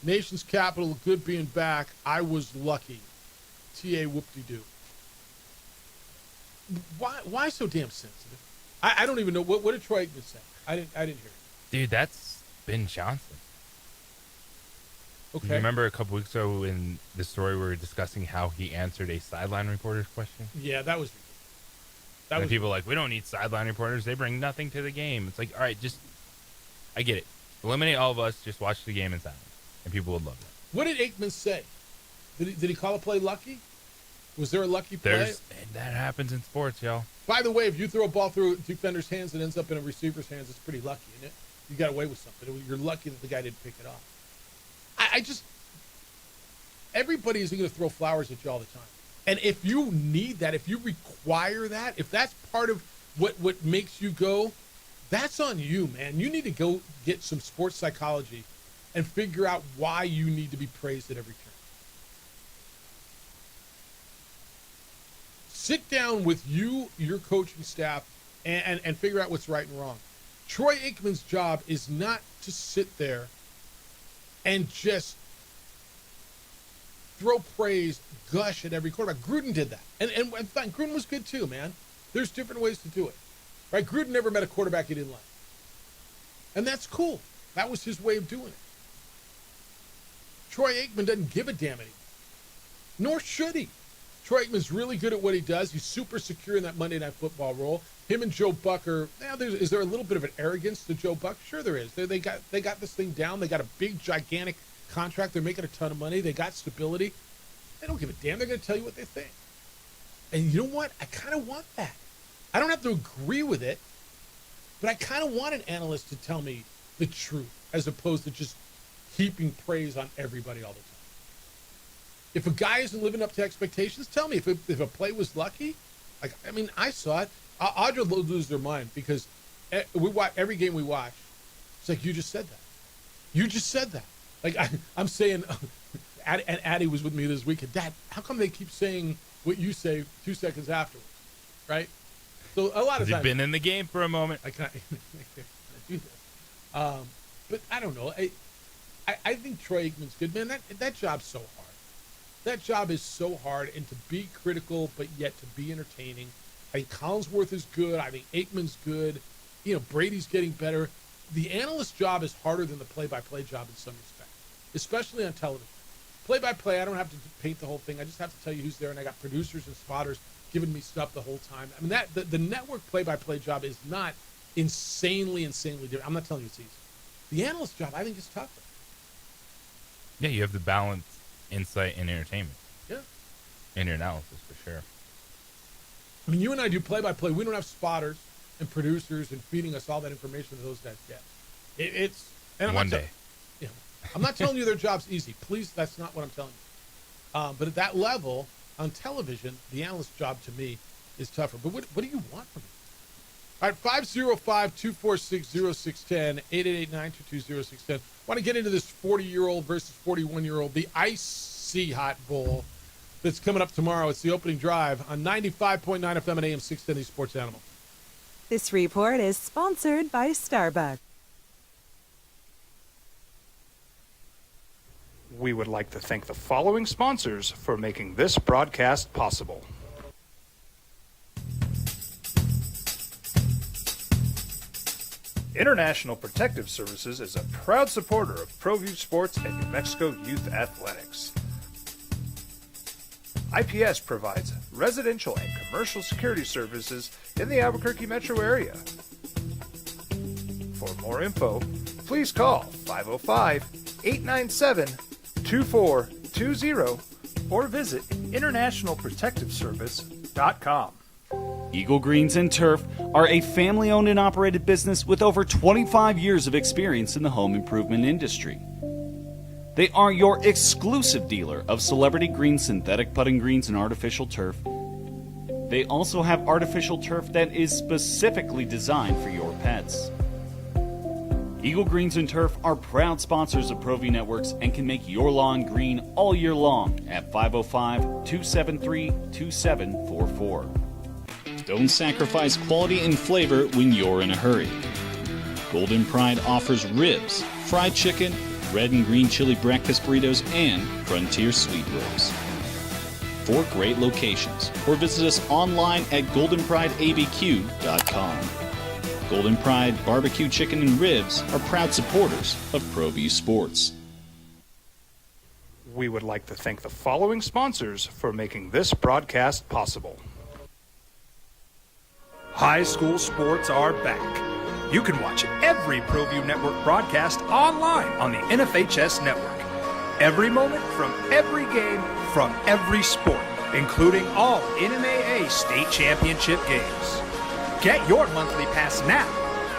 nation's capital, good being back. I was lucky. T.A. whoop-de-doo. Why so damn sensitive? I don't even know. What did Troy Aikman say? I didn't hear it. Dude, that's Ben Johnson. Okay. You remember a couple weeks ago in the story we were discussing how he answered a sideline reporter's question? Yeah, that was ridiculous. People were like, we don't need sideline reporters. They bring nothing to the game. It's like, all right, I get it. Eliminate all of us. Just watch the game in silence. And people would love that. What did Aikman say? Did he call a play lucky? Was there a lucky play? And that happens in sports, y'all. By the way, if you throw a ball through a defender's hands and ends up in a receiver's hands, it's pretty lucky, isn't it? You got away with something. You're lucky that the guy didn't pick it off. Everybody isn't going to throw flowers at you all the time. And if you need that, if you require that, if that's part of what makes you go, that's on you, man. You need to go get some sports psychology and figure out why you need to be praised at every turn. Sit down with your coaching staff, and figure out what's right and wrong. Troy Aikman's job is not to sit there and just throw praise, gush at every quarterback. Gruden did that. And fine, Gruden was good too, man. There's different ways to do it. Right? Gruden never met a quarterback he didn't like. And that's cool. That was his way of doing it. Troy Aikman doesn't give a damn anymore. Nor should he. Troy Aikman's really good at what he does. He's super secure in that Monday Night Football role. Him and Joe Buck is there a little bit of an arrogance to Joe Buck? Sure there is. They got this thing down. They got a big, gigantic contract. They're making a ton of money. They got stability. They don't give a damn. They're going to tell you what they think. And you know what? I kind of want that. I don't have to agree with it, but I kind of want an analyst to tell me the truth as opposed to just heaping praise on everybody all the time. If a guy isn't living up to expectations, tell me. If a play was lucky, I saw it. Audra will lose their mind because we watch every game we watch. It's like, you just said that. You just said that. Like I'm saying, and Addie was with me this weekend. Dad, how come they keep saying what you say 2 seconds afterwards, right? So a lot of times you've been in the game for a moment. I can't do that. But I don't know. I think Troy Aikman's good, man. That job's so hard. That job is so hard, and to be critical but yet to be entertaining, I think Collinsworth is good. I think Aikman's good. You know, Brady's getting better. The analyst job is harder than the play-by-play job in some respects, especially on television. Play-by-play, I don't have to paint the whole thing. I just have to tell you who's there, and I got producers and spotters giving me stuff the whole time. I mean, the network play-by-play job is not insanely different. I'm not telling you it's easy. The analyst job, I think, is tougher. Yeah, you have the balance, insight, and entertainment. Yeah. In your analysis, for sure. I mean, you and I do play-by-play. We don't have spotters and producers and feeding us all that information that those guys get. It's and one day. I'm not telling you their job's easy. Please, that's not what I'm telling you. But at that level, on television, the analyst job to me is tougher. But what do you want from me? All right, 505-246-0610, 888-922-0610. Want to get into this 40-year-old versus 41-year-old, the Icy Hot Bowl that's coming up tomorrow. It's the opening drive on 95.9 FM and AM 610 Sports Animal. This report is sponsored by Starbucks. We would like to thank the following sponsors for making this broadcast possible. International Protective Services is a proud supporter of ProView Sports and New Mexico Youth Athletics. IPS provides residential and commercial security services in the Albuquerque metro area. For more info, please call 505-897-2420 or visit internationalprotectiveservice.com. Eagle Greens and Turf are a family-owned and operated business with over 25 years of experience in the home improvement industry. They are your exclusive dealer of celebrity green, synthetic putting greens, and artificial turf. They also have artificial turf that is specifically designed for your pets. Eagle Greens and Turf are proud sponsors of ProView Networks and can make your lawn green all year long at 505-273-2744. Don't sacrifice quality and flavor when you're in a hurry. Golden Pride offers ribs, fried chicken, red and green chili breakfast burritos, and frontier sweet rolls. 4 great locations, or visit us online at goldenprideabq.com. Golden Pride Barbecue Chicken and Ribs are proud supporters of ProView Sports. We would like to thank the following sponsors for making this broadcast possible. High school sports are back. You can watch every ProView Network broadcast online on the NFHS network. Every moment from every game from every sport, including all NMAA state championship games. Get your monthly pass now.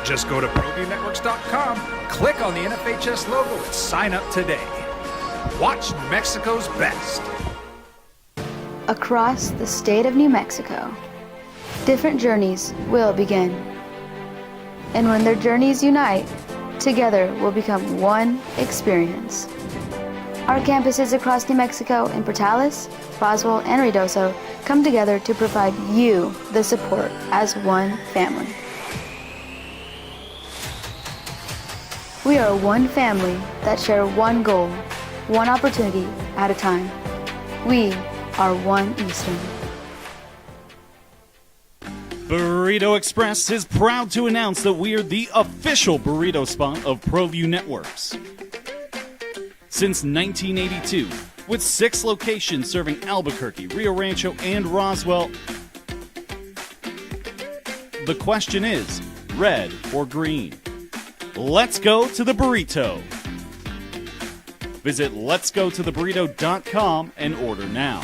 Just go to ProViewNetworks.com, click on the NFHS logo, and sign up today. Watch New Mexico's best. Across the state of New Mexico, different journeys will begin. And when their journeys unite, together will become one experience. Our campuses across New Mexico in Portales, Roswell, and Ruidoso come together to provide you the support as one family. We are one family that share one goal, one opportunity at a time. We are one Eastern. Burrito Express is proud to announce that we are the official burrito spot of ProView Networks. Since 1982, with 6 locations serving Albuquerque, Rio Rancho, and Roswell, the question is, red or green? Let's go to the burrito. Visit letsgototheburrito.com and order now.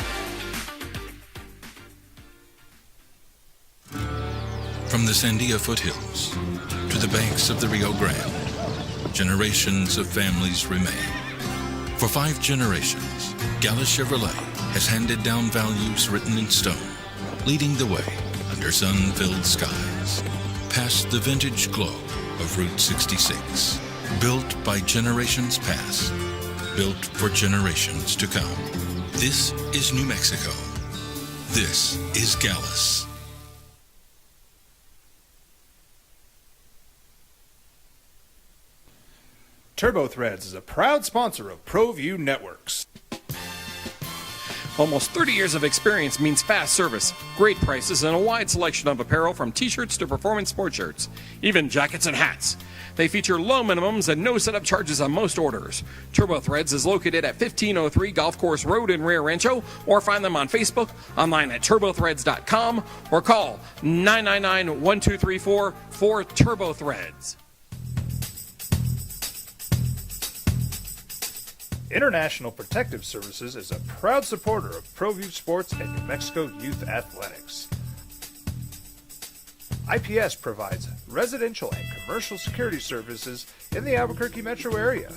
From the Sandia foothills to the banks of the Rio Grande, generations of families remain. For 5 generations, Gallus Chevrolet has handed down values written in stone, leading the way under sun-filled skies, past the vintage glow of Route 66. Built by generations past, built for generations to come. This is New Mexico. This is Gallus. Turbo Threads is a proud sponsor of ProView Networks. Almost 30 years of experience means fast service, great prices, and a wide selection of apparel from t-shirts to performance sport shirts, even jackets and hats. They feature low minimums and no setup charges on most orders. Turbo Threads is located at 1503 Golf Course Road in Rio Rancho, or find them on Facebook, online at turbothreads.com, or call 999-1234 for Turbo Threads. International Protective Services is a proud supporter of ProView Sports and New Mexico Youth Athletics. IPS provides residential and commercial security services in the Albuquerque metro area.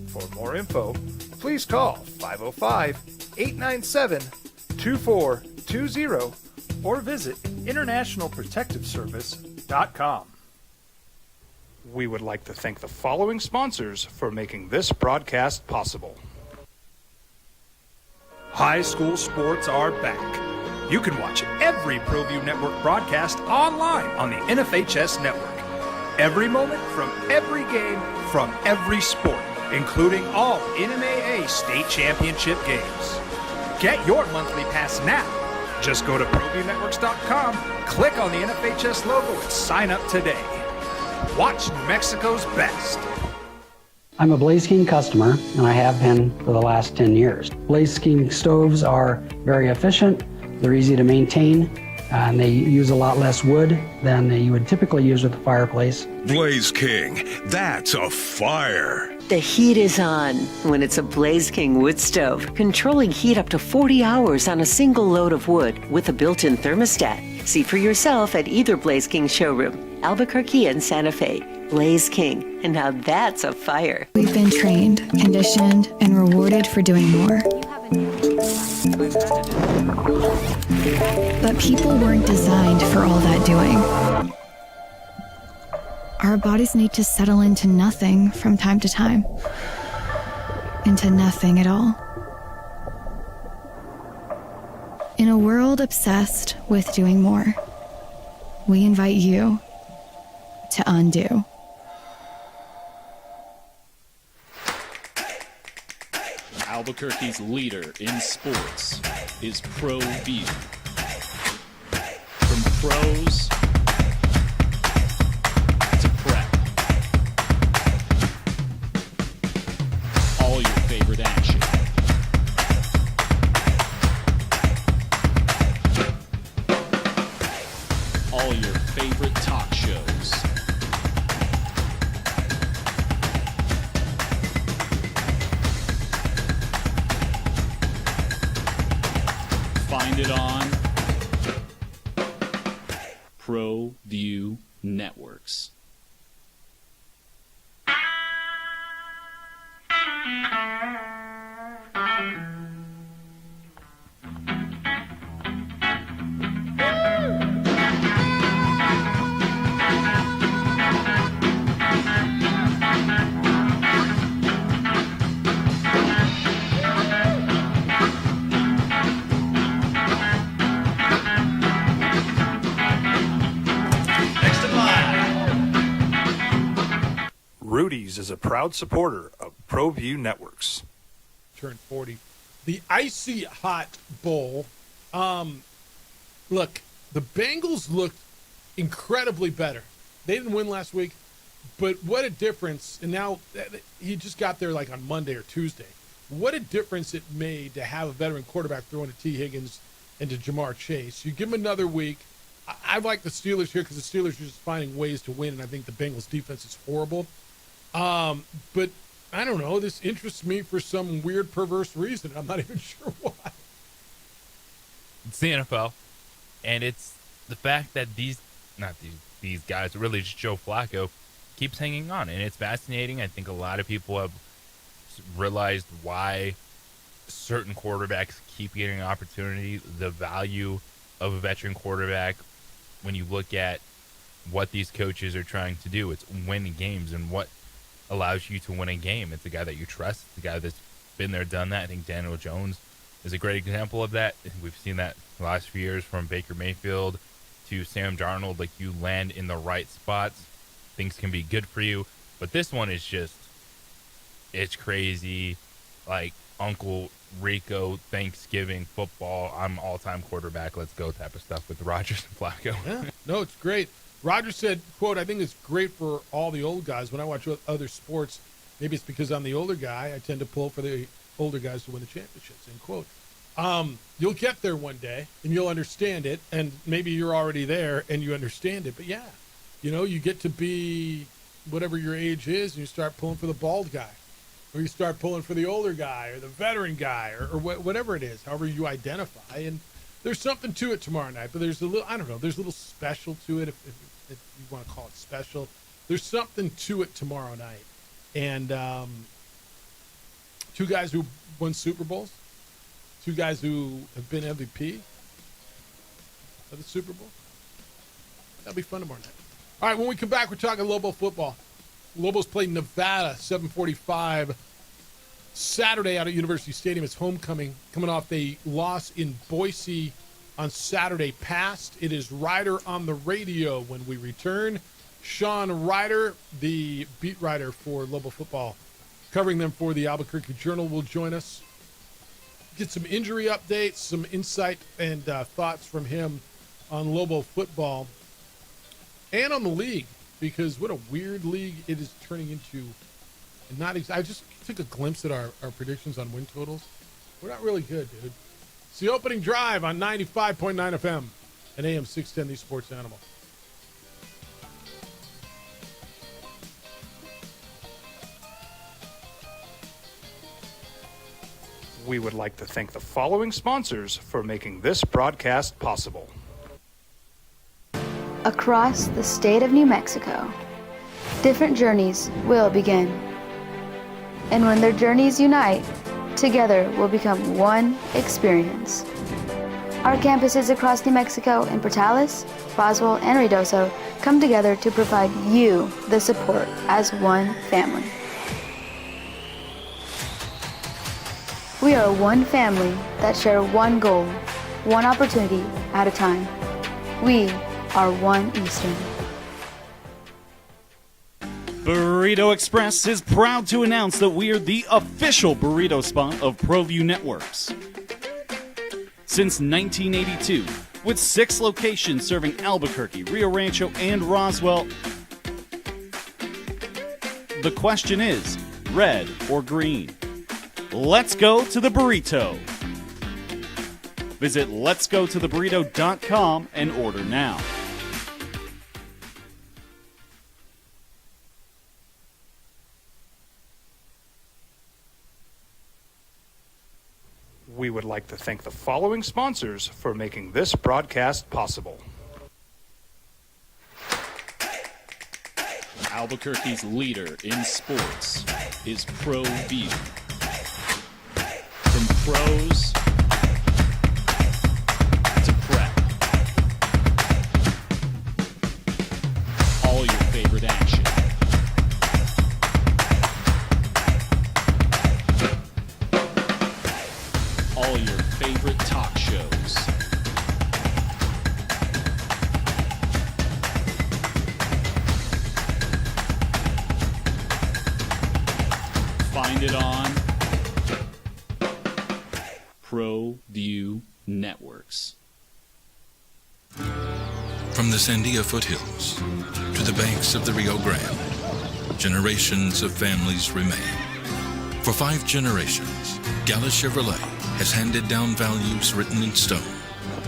For more info, please call 505-897-2420 or visit internationalprotectiveservice.com. We would like to thank the following sponsors for making this broadcast possible. High school sports are back. You can watch every ProView Network broadcast online on the NFHS network. Every moment from every game from every sport, including all NMAA state championship games. Get your monthly pass now. Just go to ProViewNetworks.com, click on the NFHS logo, and sign up today. Watch New Mexico's best. I'm a Blaze King customer, and I have been for the last 10 years. Blaze King stoves are very efficient, they're easy to maintain, and they use a lot less wood than you would typically use with a fireplace. Blaze King, that's a fire. The heat is on when it's a Blaze King wood stove, controlling heat up to 40 hours on a single load of wood with a built-in thermostat. See for yourself at either Blaze King showroom, Albuquerque and Santa Fe. Blaze King, and now that's a fire. We've been trained, conditioned, and rewarded for doing more. But people weren't designed for all that doing. Our bodies need to settle into nothing from time to time. Into nothing at all. In a world obsessed with doing more, we invite you to undo. Albuquerque's leader in sports is ProView. From pros to prep. All your favorite action. All your favorite talk shows. Find it on ProView Networks. Rudy's is a proud supporter of ProView Networks. Turned 40. The Icy Hot Bowl. Look, the Bengals looked incredibly better. They didn't win last week, but what a difference. And now he just got there like on Monday or Tuesday. What a difference it made to have a veteran quarterback throwing to T. Higgins and to Jamar Chase. You give him another week. I like the Steelers here because the Steelers are just finding ways to win, and I think the Bengals defense is horrible. But I don't know. This interests me for some weird, perverse reason. I'm not even sure why. It's the NFL, and it's the fact that these guys, really just Joe Flacco, keeps hanging on, and it's fascinating. I think a lot of people have realized why certain quarterbacks keep getting an opportunity, the value of a veteran quarterback. When you look at what these coaches are trying to do, it's win games, and what allows you to win a game. It's a guy that you trust, the guy that's been there, done that. I think Daniel Jones is a great example of that. We've seen that the last few years from Baker Mayfield to Sam Darnold. Like, you land in the right spots, things can be good for you. But this one is just, it's crazy. Like, Uncle Rico Thanksgiving football, I'm all-time quarterback, let's go type of stuff with Rodgers and Flacco. Yeah, no, it's great. Rodgers said, quote, I think it's great for all the old guys. When I watch other sports, maybe it's because I'm the older guy, I tend to pull for the older guys to win the championships, end quote. You'll get there one day, and you'll understand it, and maybe you're already there, and you understand it. But, yeah, you get to be whatever your age is, and you start pulling for the bald guy, or you start pulling for the older guy or the veteran guy or whatever it is, however you identify. And there's something to it tomorrow night, but there's a little, I don't know, there's a little special to it, if you want to call it special. There's something to it tomorrow night. And two guys who won Super Bowls, two guys who have been MVP of the Super Bowl. That'll be fun tomorrow night. All right, when we come back, we're talking Lobo football. Lobos play Nevada, 7:45 Saturday out at University Stadium. It's homecoming, coming off a loss in Boise on Saturday past. It is Ryder on the radio when we return. Sean Ryder, the beat writer for Lobo football, covering them for the Albuquerque Journal, will join us. Get some injury updates, some insight and thoughts from him on Lobo football and on the league, because what a weird league it is turning into. And I just took a glimpse at our predictions on win totals. We're not really good, dude. It's the opening drive on 95.9 FM and AM 610, the Sports Animal. We would like to thank the following sponsors for making this broadcast possible. Across the state of New Mexico, different journeys will begin. And when their journeys unite, together will become one experience. Our campuses across New Mexico in Portales, Roswell, and Ruidoso come together to provide you the support as one family. We are one family that share one goal, one opportunity at a time. We are one Eastern. Burrito Express is proud to announce that we are the official burrito spot of ProView Networks. Since 1982, with 6 locations serving Albuquerque, Rio Rancho, and Roswell, the question is, red or green? Let's go to the burrito. Visit letsgototheburrito.com and order now. We would like to thank the following sponsors for making this broadcast possible. Albuquerque's leader in sports is ProView. From pros to prep, all your favorite action. All your favorite talk shows. Find it on ProView Networks. From the Sandia foothills to the banks of the Rio Grande, generations of families remain. For 5 generations, Gallus Chevrolet has handed down values written in stone,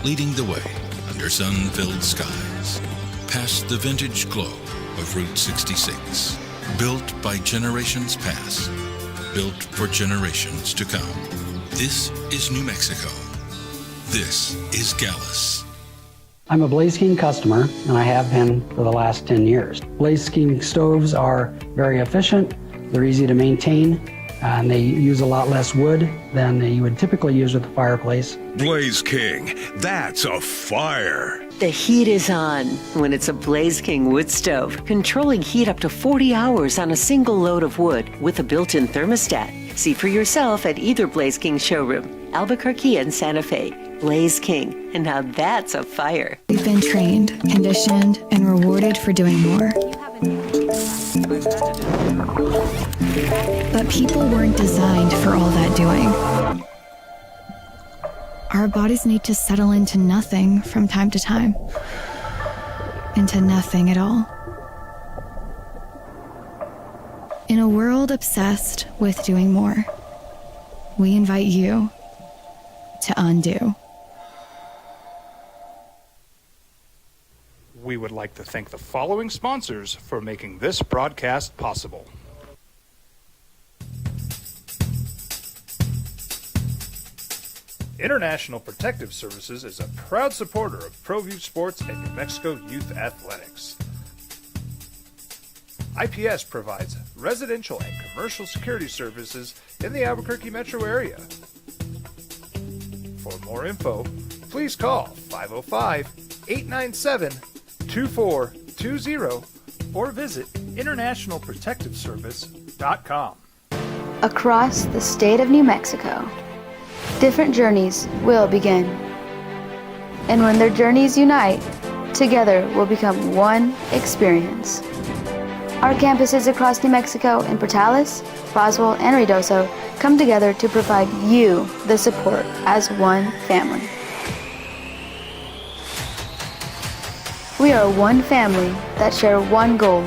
leading the way under sun-filled skies, past the vintage glow of Route 66. Built by generations past, built for generations to come. This is New Mexico. This is Gallus. I'm a Blaze King customer, and I have been for the last 10 years. Blaze King stoves are very efficient, they're easy to maintain, and they use a lot less wood than you would typically use with a fireplace. Blaze King, that's a fire. The heat is on when it's a Blaze King wood stove, controlling heat up to 40 hours on a single load of wood with a built-in thermostat. See for yourself at either Blaze King showroom, Albuquerque and Santa Fe. Blaze King, and now that's a fire. We've been trained, conditioned, and rewarded for doing more. But people weren't designed for all that doing. Our bodies need to settle into nothing from time to time. Into nothing at all. In a world obsessed with doing more, we invite you to undo. We would like to thank the following sponsors for making this broadcast possible. International Protective Services is a proud supporter of ProView Sports and New Mexico Youth Athletics. IPS provides residential and commercial security services in the Albuquerque metro area. For more info, please call 505-897-2420 or visit internationalprotectiveservice.com. Across the state of New Mexico, different journeys will begin. And when their journeys unite, together will become one experience. Our campuses across New Mexico in Portales, Roswell, and Ruidoso come together to provide you the support as one family. We are one family that share one goal,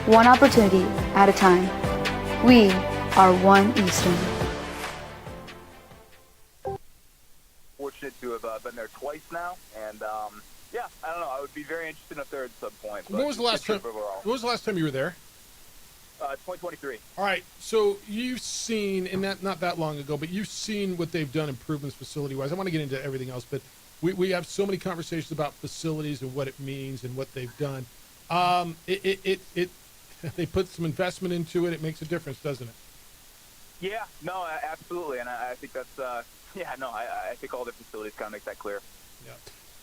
one opportunity at a time. We are one Eastern. Fortunate to have been there twice now, and yeah, I don't know. I would be very interested in a third at some point. When was the last time? When was the last time you were there? 2023. All right, so you've seen, and not that long ago, but you've seen what they've done improvements facility-wise. I want to get into everything else, but we have so many conversations about facilities and what it means and what they've done. They put some investment into it. It makes a difference, doesn't it? Yeah, no, absolutely, and I think that's I think all the facilities kind of make that clear. Yeah.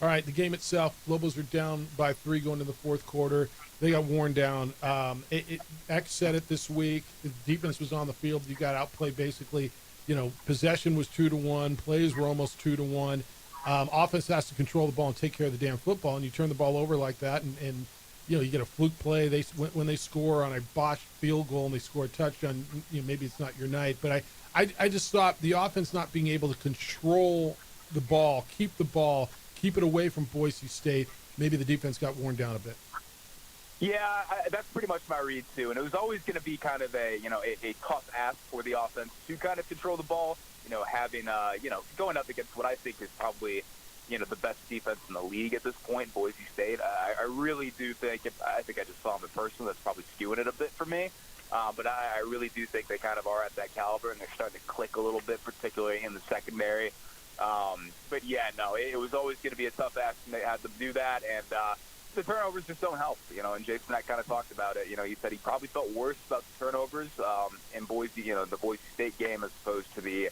All right, the game itself, Lobos are down by 3 going into the fourth quarter. They got worn down. X said it this week. The defense was on the field. You got outplayed basically. Possession was 2-1. Plays were almost 2-1. Offense has to control the ball and take care of the damn football, and you turn the ball over like that, and you get a fluke play. When they score on a botched field goal and they score a touchdown, maybe it's not your night. But I just thought the offense not being able to control the ball, keep the ball, keep it away from Boise State, maybe the defense got worn down a bit. Yeah, that's pretty much my read too, and it was always going to be kind of a tough ask for the offense to kind of control the ball. Having going up against what I think is probably the best defense in the league at this point, Boise State. I really do think I think I just saw them in person. That's probably skewing it a bit for me, but I really do think they kind of are at that caliber, and they're starting to click a little bit, particularly in the secondary. But yeah, no, it was always going to be a tough ask, and they had to do that, and the turnovers just don't help, and Jason kind of talked about it. He said he probably felt worse about the turnovers in Boise, the Boise State game as opposed to the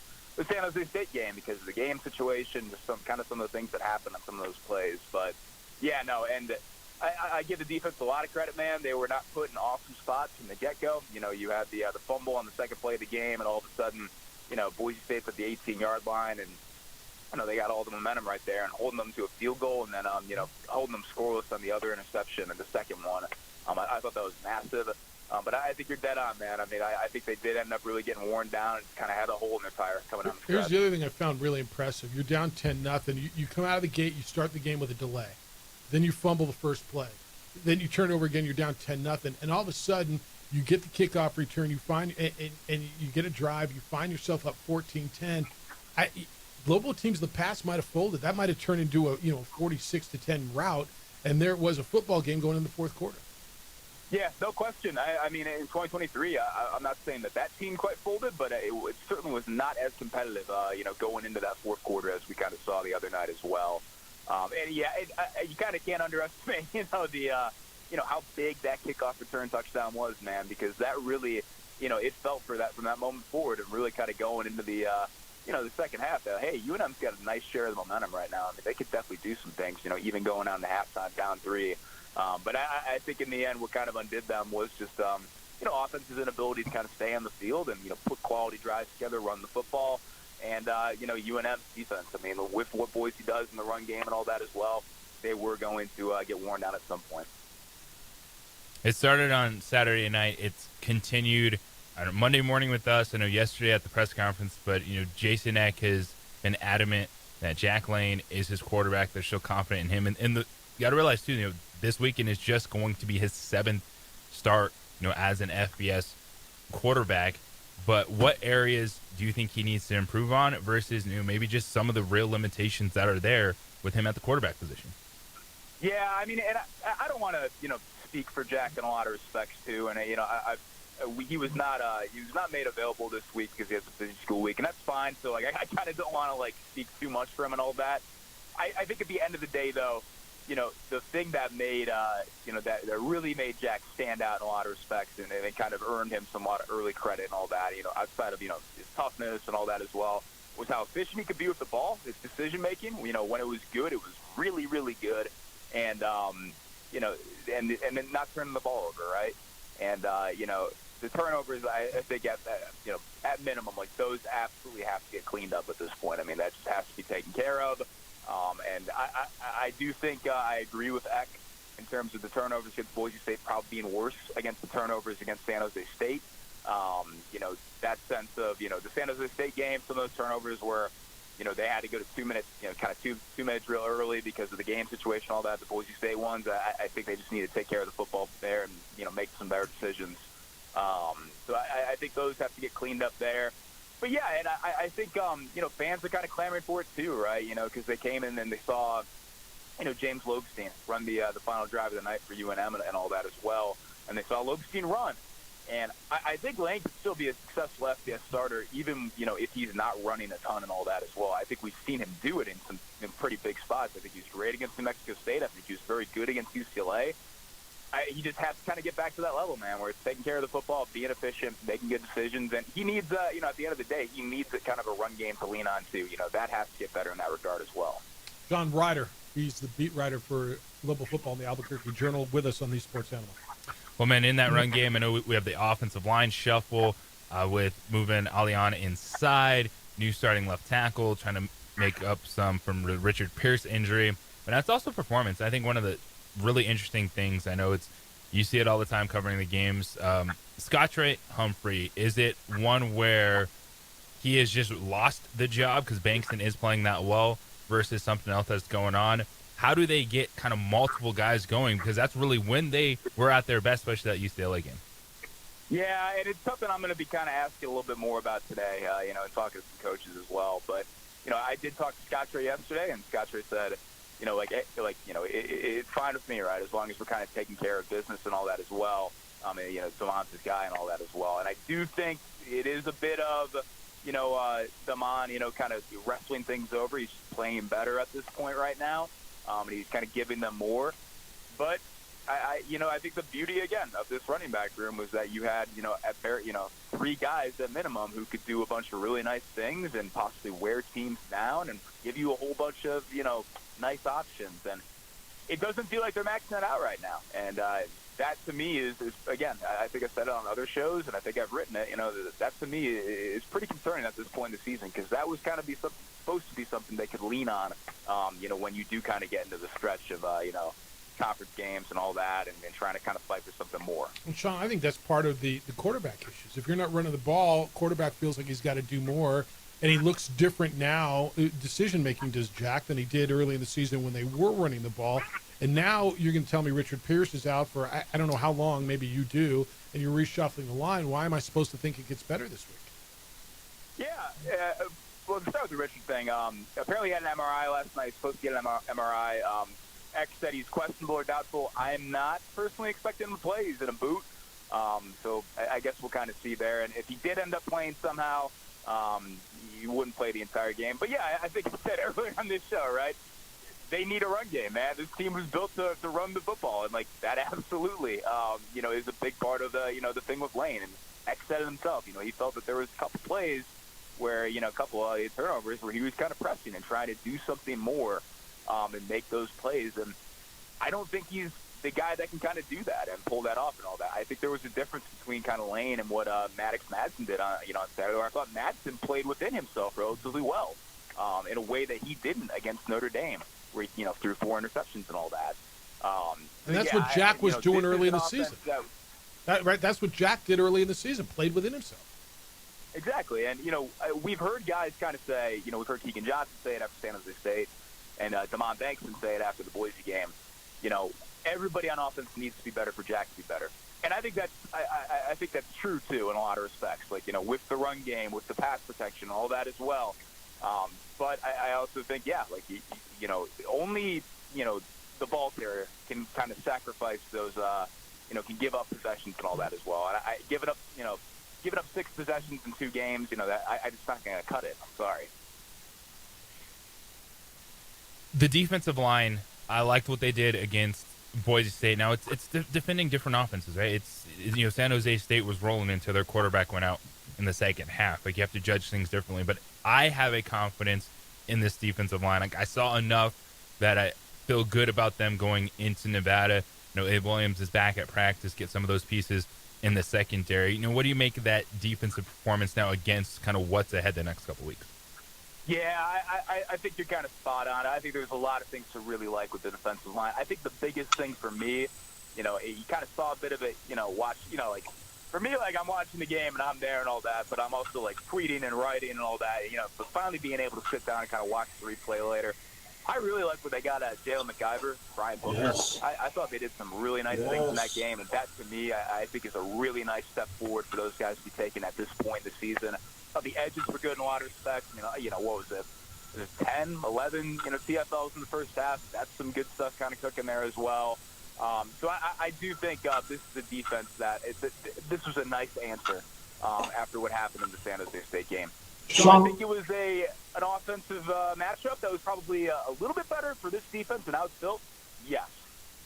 San Jose State game because of the game situation, just some of the things that happened on some of those plays. But yeah, no, and I give the defense a lot of credit, man. They were not put in awesome spots from the get-go. You had the fumble on the second play of the game, and all of a sudden, Boise State's at the 18-yard line, and they got all the momentum right there and holding them to a field goal, and then holding them scoreless on the other interception and the second one. I thought that was massive. But I think you're dead on, man. I mean, I think they did end up really getting worn down and kind of had a hole in their tire coming out. Here's the other thing I found really impressive. You're down 10-0. You come out of the gate, you start the game with a delay. Then you fumble the first play. Then you turn over again, you're down 10-0. And all of a sudden, you get the kickoff return, you find and you get a drive, you find yourself up 14-10. Global teams in the past might have folded. That might have turned into a 46-10 rout, and there was a football game going in the fourth quarter. Yeah, no question. I mean, in 2023, I'm not saying that team quite folded, but it certainly was not as competitive, going into that fourth quarter as we kind of saw the other night as well. And yeah, you kind of can't underestimate, how big that kickoff return touchdown was, man, because that really, it felt from that moment forward and really kind of going into the second half. Hey, UNM's got a nice share of the momentum right now. I mean, they could definitely do some things, even going on to halftime down 3. But I think in the end, what kind of undid them was just, offense's inability to kind of stay on the field and, put quality drives together, run the football, and, UNM's defense. I mean, with what Boise does in the run game and all that as well, they were going to get worn down at some point. It started on Saturday night. It's continued Monday morning with us. I know yesterday at the press conference, but Jason Eck has been adamant that Jack Lane is his quarterback. They're still confident in him, and you got to realize too, this weekend is just going to be his 7th start, as an FBS quarterback. But what areas do you think he needs to improve on versus maybe just some of the real limitations that are there with him at the quarterback position? Yeah, I mean, and I don't want to speak for Jack in a lot of respects too, and he was not made available this week because he has a busy school week, and that's fine. So I kind of don't want to speak too much for him and all that. I think at the end of the day, though, the thing that made that really made Jack stand out in a lot of respects, and it kind of earned him some lot of early credit and all that. Outside of his toughness and all that as well, was how efficient he could be with the ball, his decision making. When it was good, it was really, really good, and and then not turning the ball over, right? And the turnovers, I think at minimum, those absolutely have to get cleaned up at this point. I mean, that just has to be taken care of. And I do think I agree with Eck in terms of the turnovers against Boise State probably being worse against the turnovers against San Jose State. That sense of, the San Jose State game, some of those turnovers were, they had to go to 2 minutes, kind of two minutes real early because of the game situation, all that. The Boise State ones, I think they just need to take care of the football there and, make some better decisions. So I think those have to get cleaned up there. But yeah, and I think fans are kind of clamoring for it too, right? Because they came in and they saw, James Lobstein run the final drive of the night for UNM and all that as well, and they saw Lobstein run. And I think Lane could still be a successful FBS starter, even if he's not running a ton and all that as well. I think we've seen him do it in pretty big spots. I think he was great against New Mexico State. I think he was very good against UCLA. He just has to kind of get back to that level, man, where it's taking care of the football, being efficient, making good decisions. And he needs, at the end of the day, he needs a kind of a run game to lean on too. That has to get better in that regard as well. John Ryder, he's the beat writer for Global Football in the Albuquerque Journal, with us on the Sports Animal. Well, man, in that run game, I know we have the offensive line shuffle with moving Aliana inside, new starting left tackle, trying to make up some from the Richard Pierce injury. But that's also performance. I think one of the really interesting things, I know you see it all the time covering the games. Scottrey Humphrey, is it one where he has just lost the job because Bankston is playing that well versus something else that's going on? How do they get kind of multiple guys going? Because that's really when they were at their best, especially that UCLA game. Yeah, and it's something I'm going to be kind of asking a little bit more about today, and talking to some coaches as well. But, I did talk to Scottrey yesterday, and Scottrey said, it's fine with me, right, as long as we're kind of taking care of business and all that as well. Damon's his guy and all that as well. And I do think it is a bit of, Damon, kind of wrestling things over. He's playing better at this point right now. And he's kind of giving them more. But, I think the beauty, again, of this running back room was that you had, three guys at minimum who could do a bunch of really nice things and possibly wear teams down and give you a whole bunch of, nice options. And it doesn't feel like they're maxing that out right now. And that, to me, is again, I think I said it on other shows, and I think I've written it, that to me is pretty concerning at this point in the season, because that was kind of supposed to be something they could lean on, when you do kind of get into the stretch of, conference games and all that, and trying to kind of fight for something more. And Sean, I think that's part of the quarterback issues. If you're not running the ball, quarterback feels like he's got to do more, and he looks different now, decision-making does, Jack, than he did early in the season when they were running the ball. And now you're going to tell me Richard Pierce is out for I don't know how long, maybe you do, and you're reshuffling the line. Why am I supposed to think it gets better this week? Yeah, well, to start with the Richard thing, apparently he had an MRI last night. He's supposed to get an MRI. X said he's questionable or doubtful. I'm not personally expecting him to play. He's in a boot. So I guess we'll kind of see there. And if he did end up playing somehow, you wouldn't play the entire game. But, yeah, I think I said earlier on this show, right, they need a run game, man. This team was built to run the football. And, that absolutely, is a big part of the, the thing with Lane. And X said it himself. He felt that there was a couple plays where, a couple of turnovers where he was kind of pressing and trying to do something more and make those plays. And I don't think he's the guy that can kind of do that and pull that off and all that. I think there was a difference between kind of Lane and what Maddox Madsen did on Saturday, where I thought Madsen played within himself relatively well in a way that he didn't against Notre Dame, where he threw 4 interceptions and all that. And that's what Jack was doing early in the season. That's what Jack did early in the season, played within himself. Exactly. And, we've heard guys kind of say, we've heard Keegan Johnson say it after San Jose State and Damon Bankson say it after the Boise game. Everybody on offense needs to be better for Jack to be better. And I think that's true, too, in a lot of respects. Like, with the run game, with the pass protection, all that as well. But I also think, only, the ball carrier can kind of sacrifice those, can give up possessions and all that as well. And giving up 6 possessions in 2 games, I just not going to cut it. I'm sorry. The defensive line, I liked what they did against Boise State. Now it's defending different offenses, right? It's San Jose State was rolling until their quarterback went out in the second half. Like, you have to judge things differently. But I have a confidence in this defensive line. Like, I saw enough that I feel good about them going into Nevada. Abe Williams is back at practice. Get some of those pieces in the secondary. What do you make of that defensive performance now against kind of what's ahead the next couple weeks? Yeah, I think you're kind of spot on. I think there's a lot of things to really like with the defensive line. I think the biggest thing for me, you kind of saw a bit of it, for me, like, I'm watching the game and I'm there and all that, but I'm also, like, tweeting and writing and all that, but finally being able to sit down and kind of watch the replay later. I really like what they got at Jalen McIver, Brian Booker. Yes. I thought they did some really nice things in that game, and that, to me, I think is a really nice step forward for those guys to be taken at this point in the season. The edges were good in a lot of respects. What was it? Was it 10, 11, TFLs in the first half? That's some good stuff kind of cooking there as well. So I do think this is a defense that this was a nice answer after what happened in the San Jose State game. So I think it was an offensive matchup that was probably a little bit better for this defense than how it's built. Yes,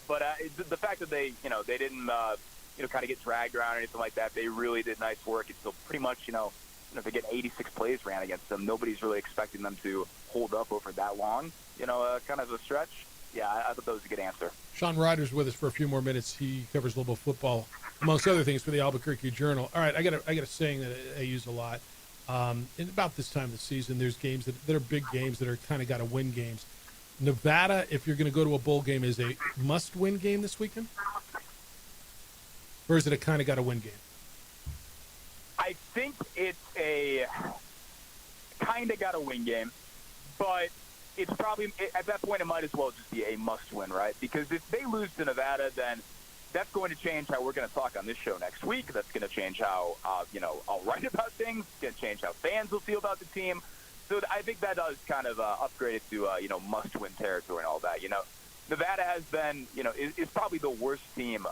but the fact that they didn't kind of get dragged around or anything like that, they really did nice work. It's still pretty much if they get 86 plays ran against them, nobody's really expecting them to hold up over that long. Kind of a stretch. Yeah, I thought that was a good answer. Sean Ryder's with us for a few more minutes. He covers Louisville football, amongst other things, for the Albuquerque Journal. All right, I got a saying that I use a lot. And about this time of the season, there's games that are big games that are kind of got to win games. Nevada, if you're going to go to a bowl game, is a must-win game this weekend? Or is it a kind of got to win game? I think it's a kind of got to win game, but it's probably at that point it might as well just be a must-win, right? Because if they lose to Nevada, then that's going to change how we're going to talk on this show next week. That's going to change how I'll write about things. It's going to change how fans will feel about the team. So I think that does kind of upgrade it to must-win territory and all that. Nevada has been is probably the worst team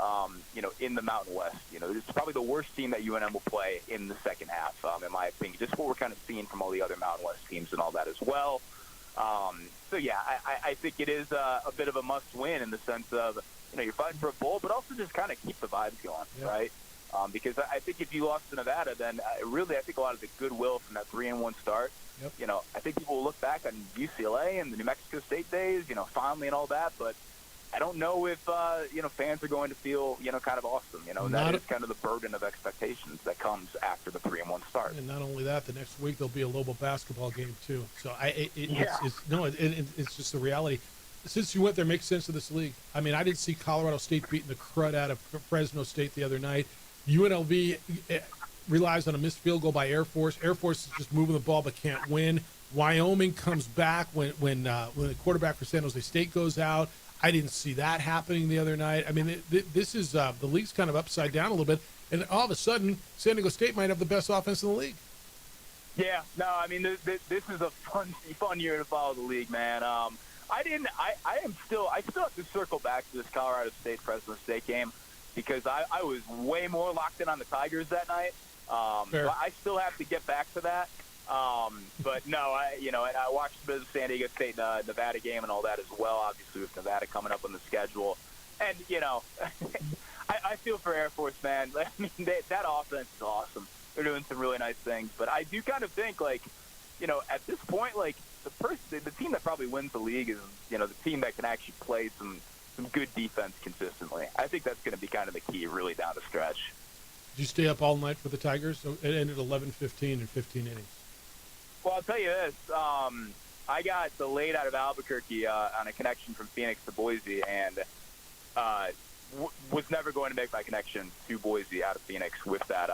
in the Mountain West. It's probably the worst team that UNM will play in the second half, in my opinion. Just what we're kind of seeing from all the other Mountain West teams and all that as well. So yeah, I think it is a bit of a must-win in the sense of you're fighting for a bowl, but also just kind of keep the vibes going, right? Because I think if you lost to Nevada, then really I think a lot of the goodwill from that 3-1 start. Yep. I think people will look back on UCLA and the New Mexico State days, fondly and all that, but I don't know if fans are going to feel kind of awesome. That is kind of the burden of expectations that comes after the 3-1 start. And not only that, the next week there'll be a Lobo basketball game too. So it's just the reality. Since you went there, makes sense of this league. I mean, I didn't see Colorado State beating the crud out of Fresno State the other night. UNLV relies on a missed field goal by Air Force. Air Force is just moving the ball but can't win. Wyoming comes back when the quarterback for San Jose State goes out. I didn't see that happening the other night. I mean, this is the league's kind of upside down a little bit, and all of a sudden, San Diego State might have the best offense in the league. Yeah, no, I mean, this is a fun year to follow the league, man. I still have to circle back to this Colorado State Fresno State game because I was way more locked in on the Tigers that night. So I still have to get back to that. But no, I watched a bit of the San Diego State Nevada game and all that as well. Obviously, with Nevada coming up on the schedule, and I feel for Air Force, man. I mean, that offense is awesome. They're doing some really nice things, but I do kind of think at this point, the team that probably wins the league is the team that can actually play some good defense consistently. I think that's going to be kind of the key, really down the stretch. Did you stay up all night for the Tigers? So it ended 11-15 in 15 innings. Well, I'll tell you this. I got delayed out of Albuquerque on a connection from Phoenix to Boise, and was never going to make my connection to Boise out of Phoenix with that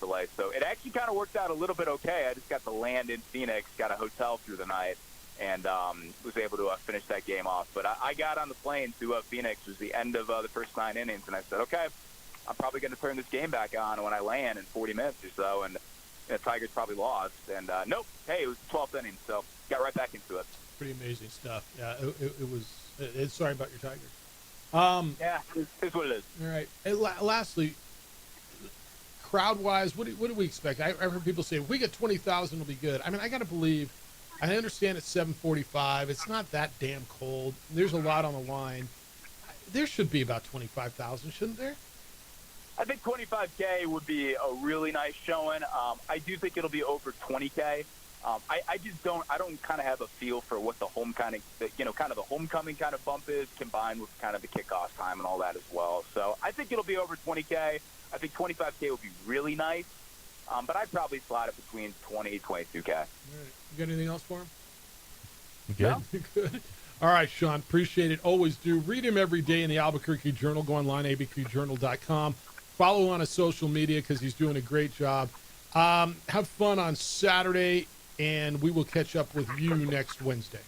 delay. So it actually kind of worked out a little bit okay. I just got to land in Phoenix, got a hotel through the night, and was able to finish that game off. But I got on the plane to Phoenix. It was the end of the first 9 innings, and I said, okay, I'm probably going to turn this game back on when I land in 40 minutes or so, and the Tigers probably lost. And nope, hey, it was the 12th inning, so got right back into it. Pretty amazing stuff. Yeah, it was. Sorry about your Tigers. Yeah, it's what it is. All right. And lastly, crowd-wise, what do we expect? I've heard people say, if we get 20,000, it'll be good. I mean, I got to believe, I understand it's 7:45. It's not that damn cold. There's a lot on the line. There should be about 25,000, shouldn't there? I think 25K would be a really nice showing. I do think it'll be over 20K. I just don't kind of have a feel for what the homecoming kind of bump is, combined with kind of the kickoff time and all that as well. So I think it'll be over 20K. I think 25K would be really nice, but I'd probably slot it between 20, 22K. All right. You got anything else for him? Good. No? Good. All right, Sean, appreciate it. Always do. Read him every day in the Albuquerque Journal. Go online, abqjournal.com. Follow on his social media because he's doing a great job. Have fun on Saturday, and we will catch up with you next Wednesday.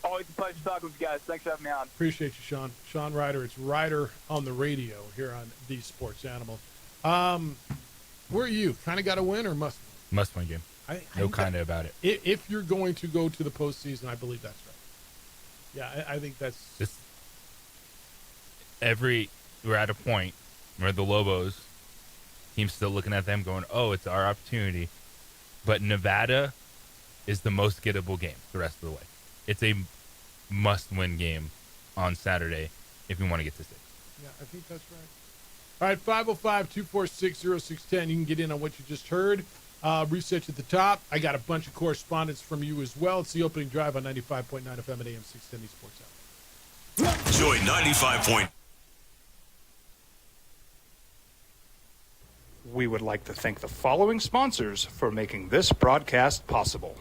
Always a pleasure talking with you guys. Thanks for having me on. Appreciate you, Sean. Sean Ryder. It's Ryder on the radio here on The Sports Animal. Where are you? Kind of got to win or must win? Must win game. No kind of about it. If you're going to go to the postseason, I believe that's right. Yeah, I think that's just we're at a point where the Lobos team's still looking at them going, oh, it's our opportunity. But Nevada is the most gettable game the rest of the way. It's a must-win game on Saturday if you want to get to 6. Yeah, I think that's right. All right, 505-246-0610. You can get in on what you just heard. Research at the top. I got a bunch of correspondence from you as well. It's the opening drive on 95.9 FM at AM 610 Sports Hour. Joy 95. We would like to thank the following sponsors for making this broadcast possible.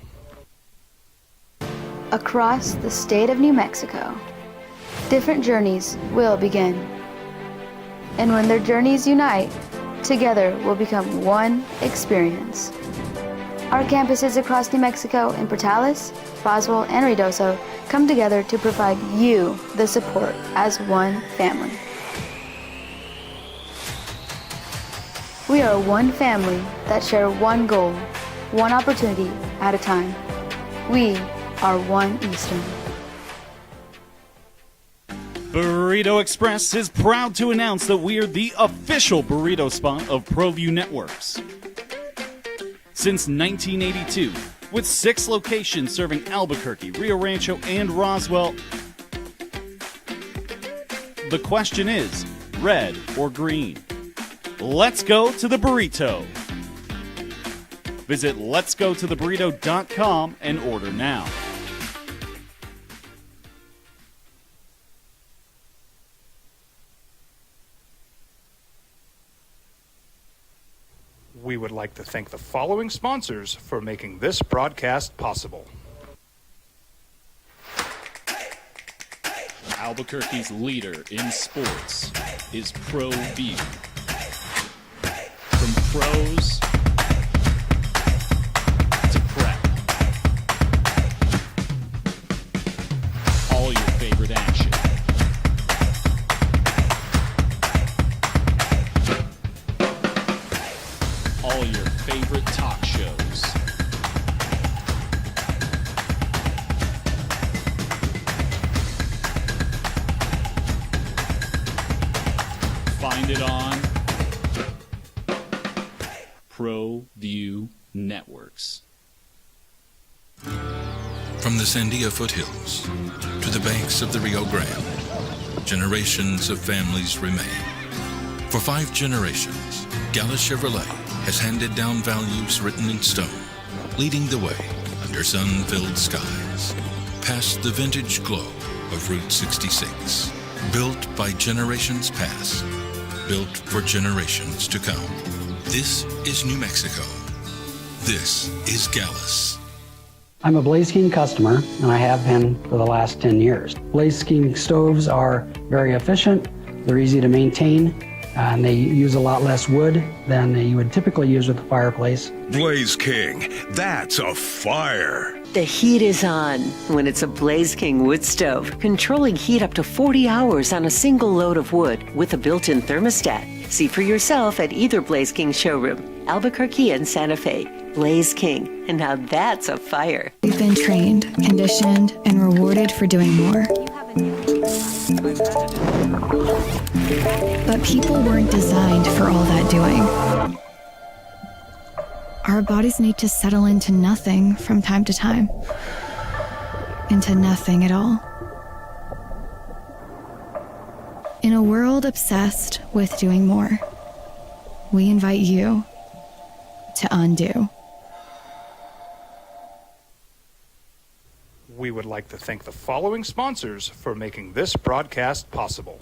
Across the state of New Mexico, different journeys will begin. And when their journeys unite, together will become one experience. Our campuses across New Mexico in Portales, Roswell, and Ruidoso come together to provide you the support as one family. We are one family that share one goal, one opportunity at a time. We are one Eastern. Burrito Express is proud to announce that we are the official burrito spot of ProView Networks. Since 1982, with 6 locations serving Albuquerque, Rio Rancho, and Roswell, the question is, red or green? Let's go to the burrito. Visit letsgototheburrito.com and order now. We would like to thank the following sponsors for making this broadcast possible. Albuquerque's leader in sports is ProView. From pros to prep, all your favorite action. All your favorite talk shows. Find it on ProView Networks. From the Sandia foothills to the banks of the Rio Grande, generations of families remain. For 5 generations, Gallus Chevrolet has handed down values written in stone, leading the way under sun-filled skies, past the vintage glow of Route 66. Built by generations past, built for generations to come. This is New Mexico. This is Gallus. I'm a Blaze King customer, and I have been for the last 10 years. Blaze King stoves are very efficient, They're easy to maintain, and they use a lot less wood than you would typically use with a fireplace. Blaze King, that's a fire. The heat is on when it's a Blaze King wood stove, controlling heat up to 40 hours on a single load of wood with a built-in thermostat. See for yourself at either Blaze King showroom, Albuquerque and Santa Fe. Blaze King, and now that's a fire. We've been trained, conditioned, and rewarded for doing more. But people weren't designed for all that doing. Our bodies need to settle into nothing from time to time. Into nothing at all. In a world obsessed with doing more, we invite you to undo. We would like to thank the following sponsors for making this broadcast possible.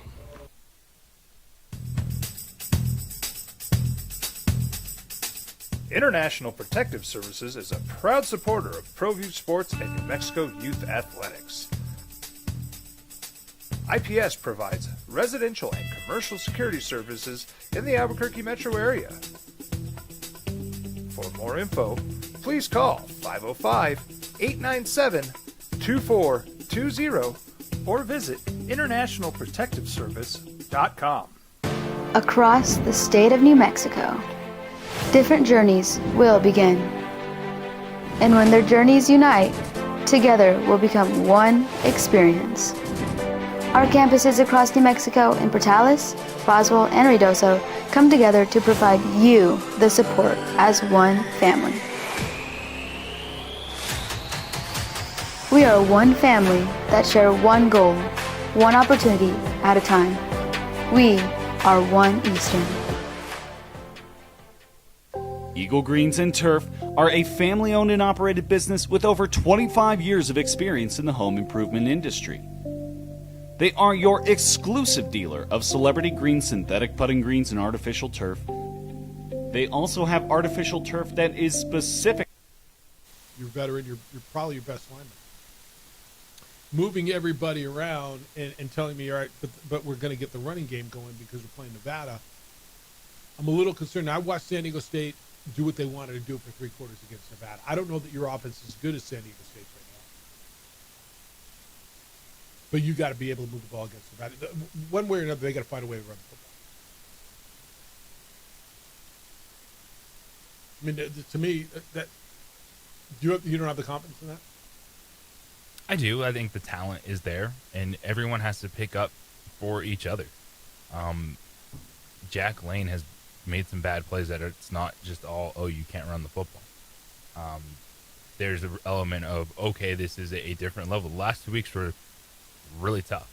International Protective Services is a proud supporter of ProView Sports and New Mexico Youth Athletics. IPS provides residential and commercial security services in the Albuquerque metro area. For more info, please call 505-897-2420 or visit internationalprotectiveservice.com. Across the state of New Mexico, different journeys will begin. And when their journeys unite, together will become one experience. Our campuses across New Mexico in Portales, Roswell, and Ruidoso come together to provide you the support as one family. We are one family that share one goal, one opportunity at a time. We are One Eastern. Eagle Greens and Turf are a family-owned and operated business with over 25 years of experience in the home improvement industry. They are your exclusive dealer of celebrity green, synthetic putting greens, and artificial turf. They also have artificial turf that is specific. You're veteran, you're probably your best lineman. Moving everybody around and telling me, all right, but we're going to get the running game going because we're playing Nevada. I'm a little concerned. I watched San Diego State do what they wanted to do for 3 quarters against Nevada. I don't know that your offense is as good as San Diego State's right now. But you got to be able to move the ball against Nevada. One way or another, they got to find a way to run the football. I mean, to me, that you don't have the confidence in that? I do. I think the talent is there, and everyone has to pick up for each other. Jack Lane has made some bad plays that it's not just all, oh, you can't run the football. There's an element of, okay, this is a different level. The last 2 weeks were really tough,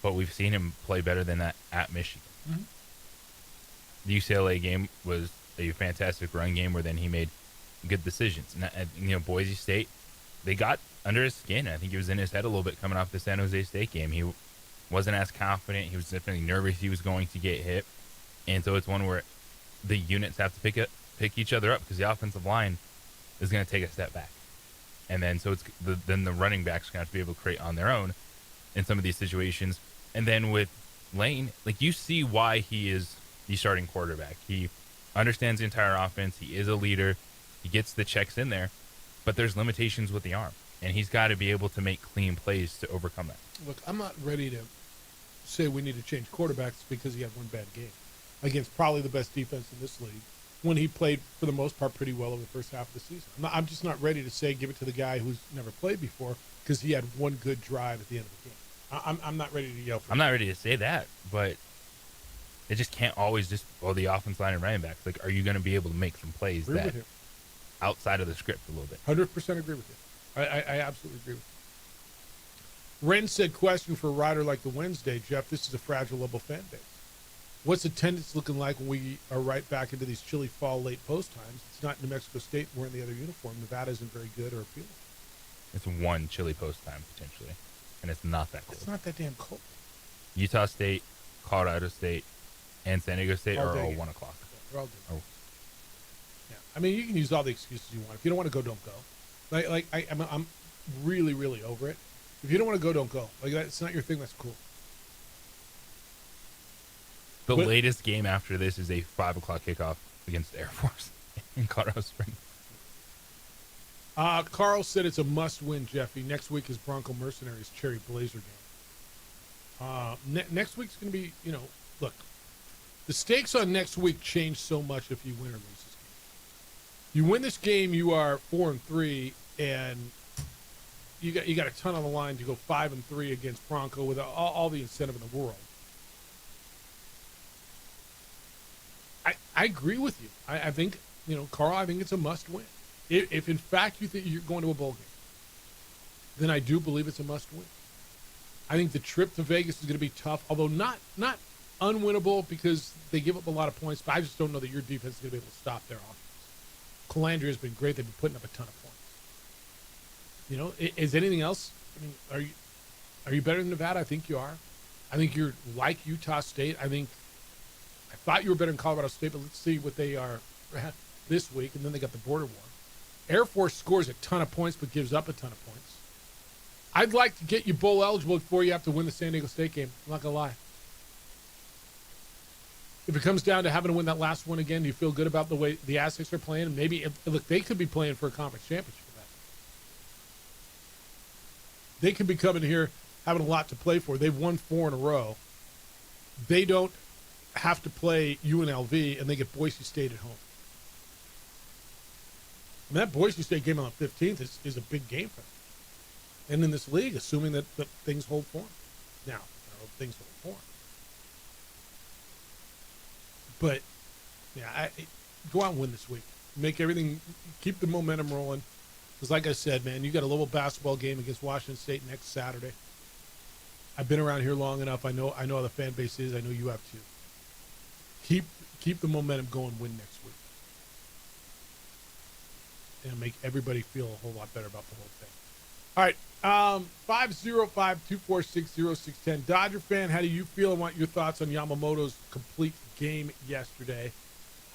but we've seen him play better than that at Michigan. Mm-hmm. The UCLA game was a fantastic run game where then he made good decisions. And, Boise State, they got under his skin. I think he was in his head a little bit coming off the San Jose State game. He wasn't as confident. He was definitely nervous he was going to get hit. And so it's one where the units have to pick each other up because the offensive line is going to take a step back. And then so then the running backs are going to have to be able to create on their own in some of these situations. And then with Lane, like, you see why he is the starting quarterback. He understands the entire offense. He is a leader. He gets the checks in there. But there's limitations with the arm. And he's got to be able to make clean plays to overcome that. Look, I'm not ready to say we need to change quarterbacks because he had one bad game against probably the best defense in this league when he played, for the most part, pretty well over the first half of the season. I'm just not ready to say give it to the guy who's never played before because he had one good drive at the end of the game. I'm not ready to yell for I'm not ready to say that, but it just can't always just, the offense line and running backs. Like, are you going to be able to make some plays agree with you. outside of the script a little bit? 100% agree with you. I absolutely agree with you. Ren said, question for a rider like the Wednesday, Jeff, this is a fragile level fan base. What's attendance looking like when we are right back into these chilly fall late post times? It's not New Mexico State wearing the other uniform. Nevada isn't very good or appealing. It's one chilly post time, potentially, and it's not that cold. It's not that damn cold. Utah State, Colorado State, and San Diego State are all 1 o'clock. They're all good. Oh. Yeah. I mean, you can use all the excuses you want. If you don't want to go, don't go. I'm really, really over it. If you don't want to go, don't go. Like, that's not your thing. That's cool. The latest game after this is a 5 o'clock kickoff against Air Force in Colorado Springs. Carl said it's a must-win, Jeffy. Next week is Bronco Mercenaries Cherry Blazer game. Next week's going to be, look, the stakes on next week change so much if you win or lose this game. You win this game, you are 4-3, and you got a ton on the line to go 5-3 against Bronco with all the incentive in the world. I agree with you. I think, Carl, I think it's a must-win. If in fact you think you're going to a bowl game, then I do believe it's a must-win. I think the trip to Vegas is going to be tough, although not unwinnable because they give up a lot of points, but I just don't know that your defense is going to be able to stop their offense. Calandria has been great. They've been putting up a ton of points. Is anything else? I mean, are you better than Nevada? I think you are. I think you're like Utah State. I thought you were better than Colorado State, but let's see what they are this week, and then they got the border war. Air Force scores a ton of points but gives up a ton of points. I'd like to get you bowl eligible before you have to win the San Diego State game. I'm not going to lie. If it comes down to having to win that last one again, do you feel good about the way the Aztecs are playing? Maybe, look, they could be playing for a conference championship for that. They could be coming here having a lot to play for. They've won 4 in a row. They don't have to play UNLV, and they get Boise State at home. And that Boise State game on the 15th is a big game for them. And in this league, assuming that things hold form. Now, I don't know if things hold form. But, yeah, go out and win this week. Make everything, keep the momentum rolling. Because like I said, man, you got a little basketball game against Washington State next Saturday. I've been around here long enough. I know how the fan base is. I know you have too. Keep the momentum going, win next week. And make everybody feel a whole lot better about the whole thing. All right, 505-246-0610. Dodger fan, how do you feel? I want your thoughts on Yamamoto's complete game yesterday.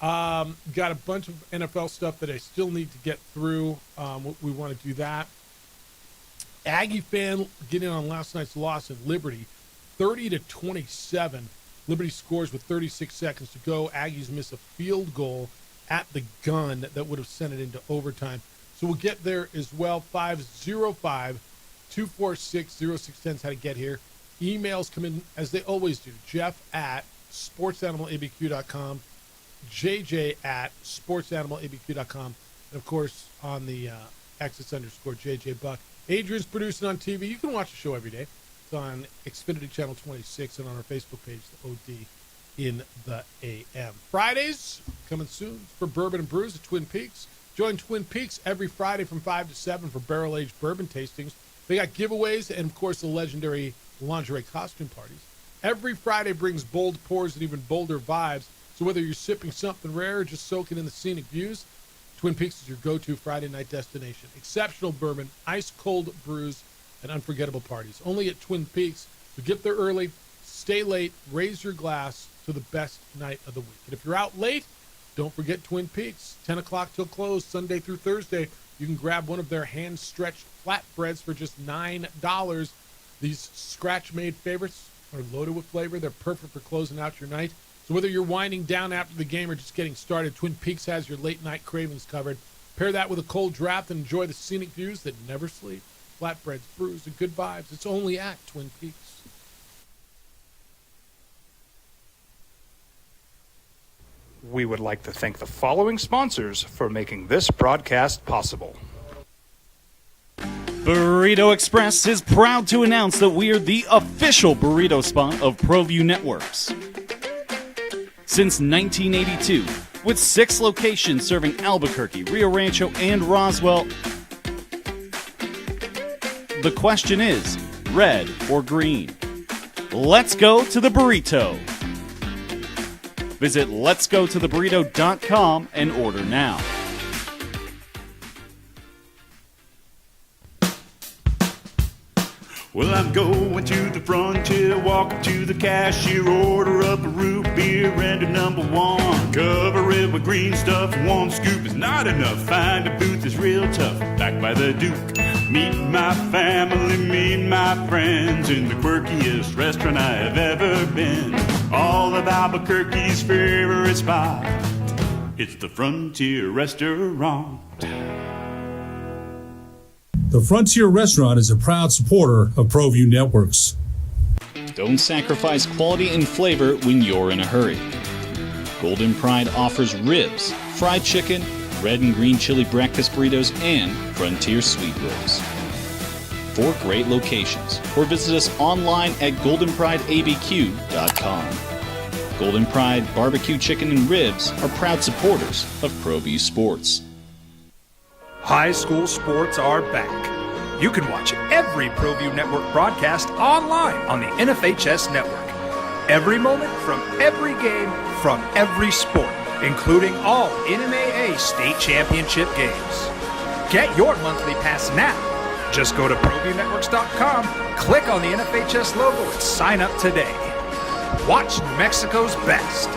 Got a bunch of NFL stuff that I still need to get through. We want to do that. Aggie fan, getting on last night's loss at Liberty, 30-27. Liberty scores with 36 seconds to go. Aggies miss a field goal at the gun that would have sent it into overtime. So we'll get there as well. 505-246-0610 is how to get here. Emails come in as they always do. Jeff@sportsanimalabq.com, JJ@sportsanimalabq.com, and of course on the _JJ Buck. Adrian's producing on TV. You can watch the show every day. It's on Xfinity Channel 26 and on our Facebook page, the OD in the AM. Fridays coming soon for Bourbon and Brews at Twin Peaks. Join Twin Peaks every Friday from 5 to 7 for barrel-aged bourbon tastings. They got giveaways and, of course, the legendary lingerie costume parties. Every Friday brings bold pours and even bolder vibes. So whether you're sipping something rare or just soaking in the scenic views, Twin Peaks is your go-to Friday night destination. Exceptional bourbon, ice-cold brews, and unforgettable parties. Only at Twin Peaks. So get there early, stay late, raise your glass to the best night of the week. And if you're out late, don't forget Twin Peaks. 10 o'clock till close, Sunday through Thursday. You can grab one of their hand-stretched flatbreads for just $9. These scratch-made favorites are loaded with flavor. They're perfect for closing out your night. So whether you're winding down after the game or just getting started, Twin Peaks has your late-night cravings covered. Pair that with a cold draft and enjoy the scenic views that never sleep. Flatbreads, brews, and good vibes. It's only at Twin Peaks. We would like to thank the following sponsors for making this broadcast possible. Burrito Express is proud to announce that we are the official burrito spot of ProView Networks. Since 1982, with 6 locations serving Albuquerque, Rio Rancho, and Roswell, the question is, red or green? Let's go to the burrito. Visit letsgototheburrito.com and order now. Well, I'm going to the frontier, walk up to the cashier, order up a root beer and a number 1. Cover it with green stuff, 1 scoop is not enough. Find a booth is real tough, back by the Duke. Meet my family, meet my friends in the quirkiest restaurant I have ever been. All of Albuquerque's favorite spot. It's the Frontier Restaurant. The Frontier Restaurant is a proud supporter of ProView Networks. Don't sacrifice quality and flavor when you're in a hurry. Golden Pride offers ribs, fried chicken, red and green chili breakfast burritos, and Frontier sweet rolls. 4 great locations, or visit us online at goldenprideabq.com. Golden Pride Barbecue Chicken and Ribs are proud supporters of ProView Sports. High school sports are back. You can watch every ProView Network broadcast online on the NFHS Network. Every moment from every game from every sport, including all NMAA state championship games. Get your monthly pass now. Just go to ProViewNetworks.com, click on the NFHS logo, and sign up today. Watch New Mexico's best.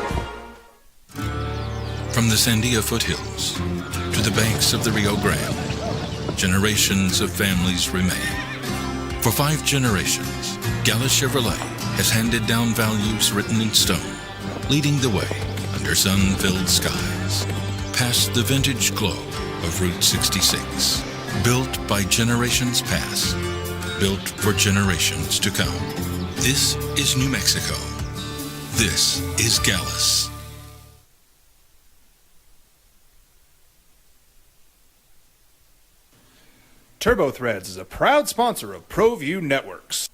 From the Sandia foothills to the banks of the Rio Grande, generations of families remain. For 5 generations, Gala Chevrolet has handed down values written in stone, leading the way under sun-filled skies, past the vintage glow of Route 66. Built by generations past, built for generations to come. This is New Mexico. This is Gallus. Turbo Threads is a proud sponsor of ProView Networks.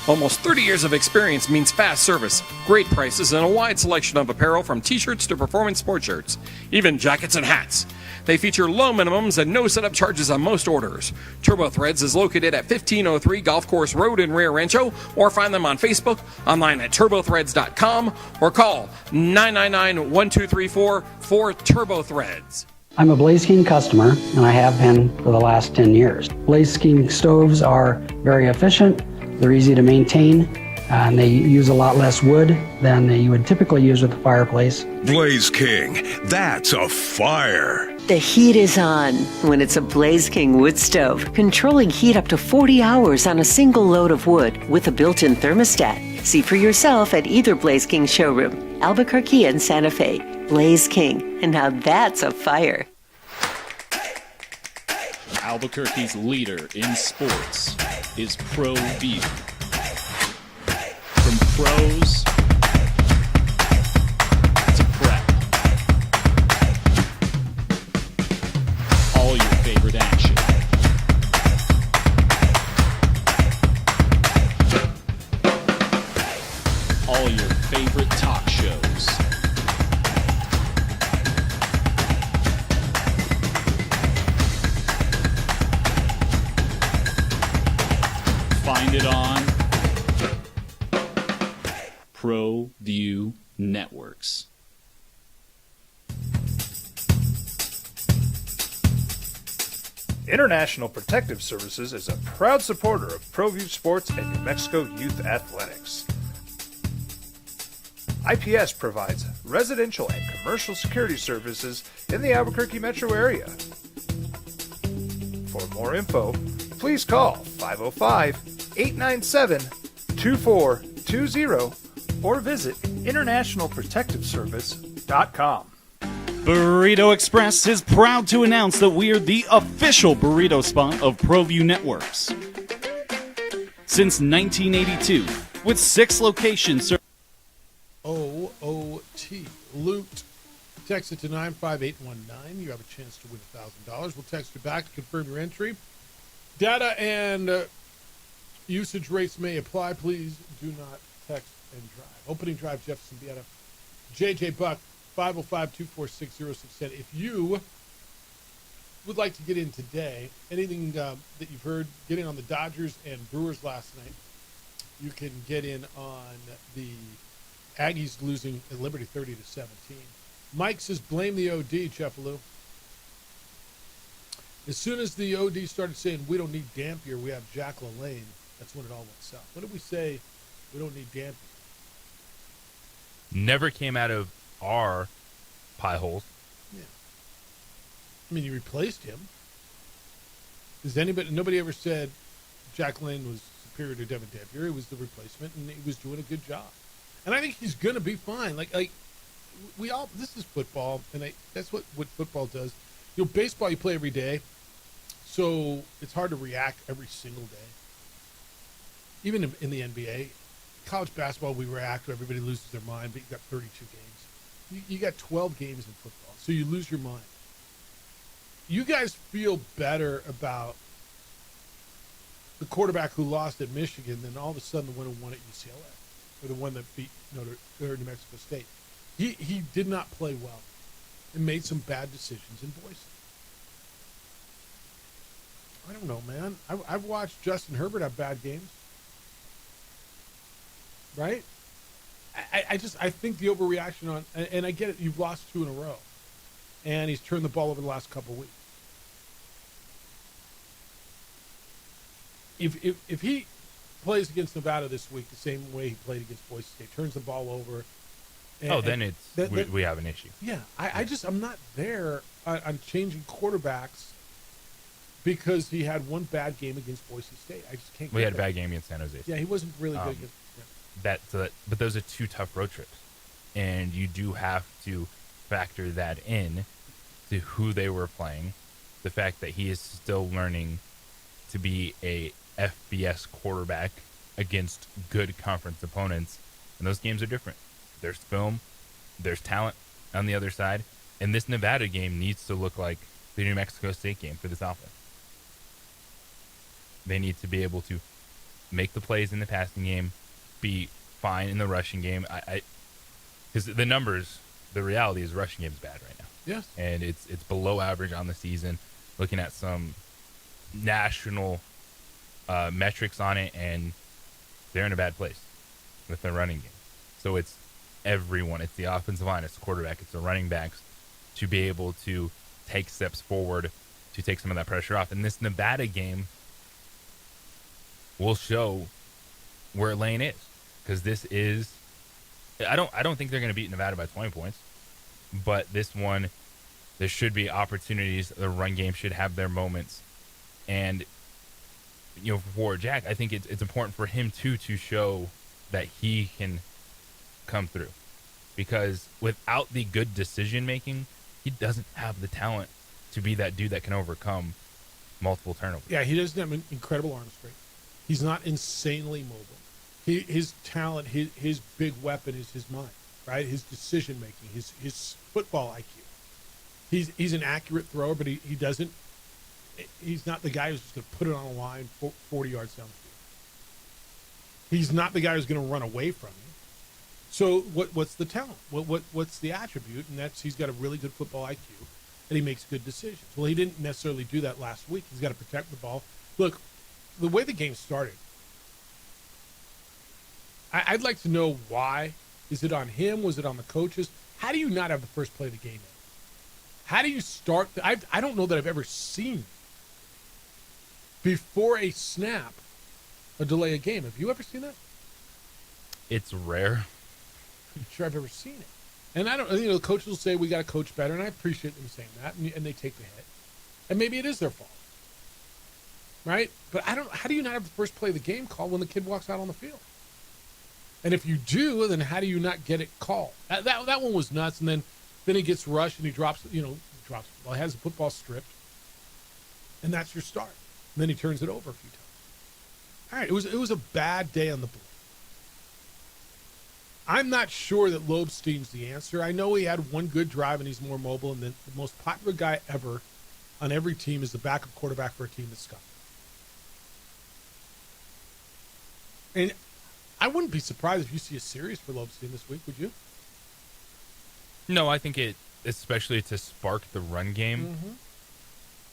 Almost 30 years of experience means fast service, great prices, and a wide selection of apparel from t-shirts to performance sport shirts, even jackets and hats. They feature low minimums and no setup charges on most orders. Turbo Threads is located at 1503 Golf Course Road in Rio Rancho, or find them on Facebook, online at turbothreads.com, or call 999-1234 for Turbo Threads. I'm a Blaze King customer, and I have been for the last 10 years. Blaze King stoves are very efficient, they're easy to maintain, and they use a lot less wood than you would typically use with a fireplace. Blaze King, that's a fire. The heat is on when it's a Blaze King wood stove, controlling heat up to 40 hours on a single load of wood with a built-in thermostat. See for yourself at either Blaze King showroom, Albuquerque and Santa Fe. Blaze King, and now that's a fire. Albuquerque's leader in sports is ProView. From pros to prep, all your favorite action. All your favorite talk shows. Find it on ProView Networks. International Protective Services is a proud supporter of ProView Sports and New Mexico Youth Athletics. IPS provides residential and commercial security services in the Albuquerque metro area. For more info, please call 505-897-2420 or visit internationalprotectiveservice.com. Burrito Express is proud to announce that we are the official burrito spot of ProView Networks. Since 1982, with 6 locations. OOT. Loot. Text it to 95819. You have a chance to win $1,000. We'll text you back to confirm your entry. Data and usage rates may apply. Please do not text and drive. Opening drive, Jefferson Vieta. JJ Buck, 505-246-0610. If you would like to get in today, anything that you've heard, get in on the Dodgers and Brewers last night. You can get in on the Aggies losing at Liberty 30-17. Mike says, blame the OD, Chefaloo. As soon as the OD started saying, we don't need Dampier, we have Jack LaLanne, that's when it all went south. When did we say we don't need Dampier? Never came out of our pie holes. Yeah. I mean, you replaced him. Nobody ever said Jack LaLanne was superior to Devin Dampier. He was the replacement, and he was doing a good job. And I think he's going to be fine. Like this is football, and that's what football does. Baseball you play every day, so it's hard to react every single day. Even in the NBA, college basketball, we react when everybody loses their mind, but you got 32 games. You got 12 games in football, so you lose your mind. You guys feel better about the quarterback who lost at Michigan than all of a sudden the one who won at UCLA, or the one that beat New Mexico State. He did not play well and made some bad decisions in Boise. I don't know, man. I've watched Justin Herbert have bad games. Right? I think the overreaction and I get it, you've lost 2 in a row. And he's turned the ball over the last couple of weeks. If he plays against Nevada this week the same way he played against Boise State, turns the ball over. Then we have an issue. Yeah, I'm not there on changing quarterbacks because he had one bad game against Boise State. I just can't. We had a bad game against San Jose State. Yeah, he wasn't really good against. Yeah. But those are 2 tough road trips, and you do have to factor that in to who they were playing, the fact that he is still learning to be a FBS quarterback against good conference opponents, and those games are different. There's film, there's talent on the other side, and this Nevada game needs to look like the New Mexico State game for this offense. They need to be able to make the plays in the passing game, be fine in the rushing game. Because the numbers, the reality is rushing game is bad right now. Yes. And it's below average on the season. Looking at some national metrics on it, and they're in a bad place with their running game. So it's everyone. It's the offensive line, it's the quarterback, it's the running backs to be able to take steps forward to take some of that pressure off. And this Nevada game will show where Lane is, because this is I don't think they're going to beat Nevada by 20 points, but this one there should be opportunities. The run game should have their moments, and for Jack, I think it's important for him to show that he can come through, because without the good decision making, he doesn't have the talent to be that dude that can overcome multiple turnovers. Yeah, he doesn't have an incredible arm strength. He's not insanely mobile. His talent, his big weapon is his mind, right? His decision making, his football IQ. He's an accurate thrower, but he doesn't. He's not the guy who's just going to put it on a line 40 yards down the field. He's not the guy who's going to run away from you. So what's the talent? What's the attribute? And that's he's got a really good football IQ, and he makes good decisions. Well, he didn't necessarily do that last week. He's got to protect the ball. Look, the way the game started, I'd like to know why. Is it on him? Was it on the coaches? How do you not have the first play of the game in? How do you start? I don't know that I've ever seen before a snap a delay a game. Have you ever seen that? It's rare. I'm sure I've ever seen it. And I don't, the coaches will say we got to coach better, and I appreciate them saying that, and they take the hit. And maybe it is their fault, right? But how do you not have the first play of the game called when the kid walks out on the field? And if you do, then how do you not get it called? That one was nuts. And then he gets rushed and he drops. Well, he has the football stripped, and that's your start. And then he turns it over a few times. All right, it was a bad day on the board. I'm not sure that Lobstein's the answer. I know he had one good drive and he's more mobile, and the most popular guy ever on every team is the backup quarterback for a team that's scuffed. And I wouldn't be surprised if you see a series for Lobstein this week, would you? No, I think especially to spark the run game, Mm-hmm.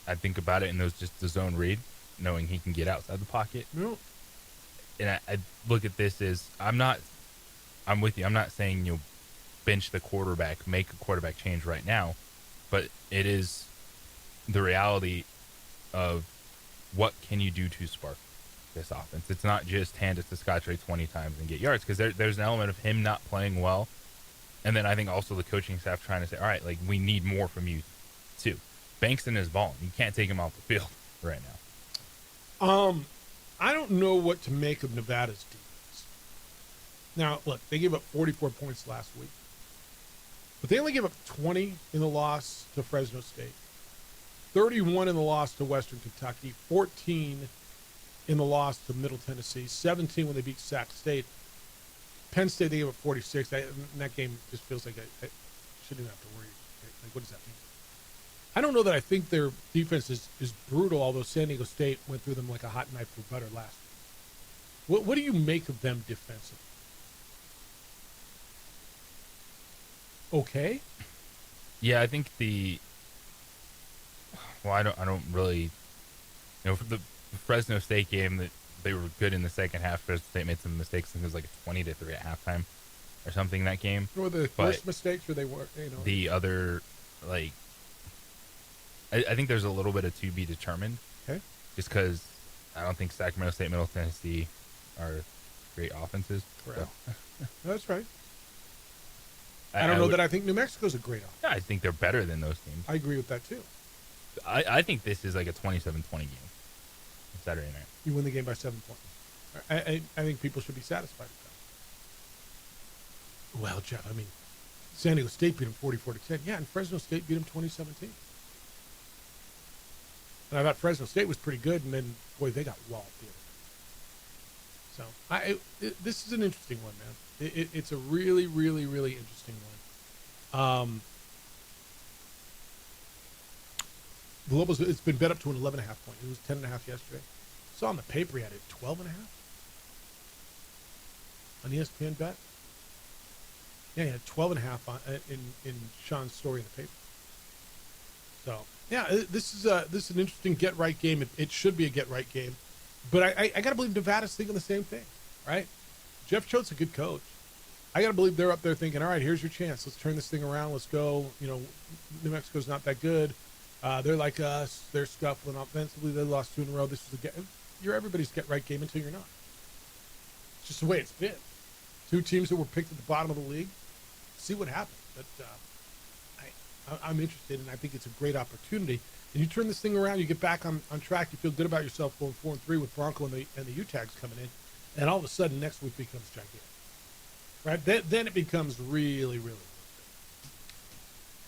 I think about it in those just the zone read, knowing he can get outside the pocket. No. And I look at this as I'm with you. I'm not saying bench the quarterback, make a quarterback change right now, but it is the reality of what can you do to spark this offense. It's not just hand it to Scottrade 20 times and get yards, because there's an element of him not playing well, and then I think also the coaching staff trying to say, all right, like we need more from you too. Bankston is balling. You can't take him off the field right now. I don't know what to make of Nevada's defense. Now, look, they gave up 44 points last week, but they only gave up 20 in the loss to Fresno State, 31 in the loss to Western Kentucky, 14 in the loss to Middle Tennessee, 17 when they beat Sac State. Penn State, they gave up 46. In that game just feels like I shouldn't even have to worry. Like, what does that mean? I don't know that I think their defense is brutal, although San Diego State went through them like a hot knife through butter last week. What do you make of them defensively? Okay? Yeah, I think I don't really, for the Fresno State game, that they were good in the second half. Fresno State made some mistakes. I think it was like a 20-3 at halftime or something in that game. Were the first mistakes, or they were, the other, I think there's a little bit of to be determined. Okay. Just because I don't think Sacramento State, Middle Tennessee are great offenses. Correct. So. No, that's right. I don't know that I think New Mexico's a great offense. Yeah, I think they're better than those teams. I agree with that, too. I think this is like a 27-20 game Saturday night. You win the game by 7 points. I think people should be satisfied with that. Well, Jeff, San Diego State beat them 44-10. Yeah, and Fresno State beat them 2017. And I thought Fresno State was pretty good, and then, boy, they got walloped the other day. So, this is an interesting one, man. It's a really, really, really interesting one. The Lobos, it's been bet up to an 11.5 point. It was 10.5 yesterday. Saw on the paper he had it 12.5 on ESPN bet. Yeah, he had 12.5 on in Sean's story in the paper. So yeah, this is an interesting get right game. It should be a get right game, but I gotta believe Nevada's thinking the same thing, right? Jeff Choate's a good coach. I gotta believe they're up there thinking, all right, here's your chance. Let's turn this thing around. Let's go. New Mexico's not that good. They're like us. They're scuffling offensively. They lost 2 in a row. This is you're everybody's get right game until you're not. It's just the way it's been. 2 teams that were picked at the bottom of the league. See what happens. But I'm interested, and I think it's a great opportunity. And you turn this thing around, you get back on track. You feel good about yourself going 4-3 with Bronco and the U-Tags coming in, and all of a sudden next week becomes gigantic. Right? Then it becomes really, really.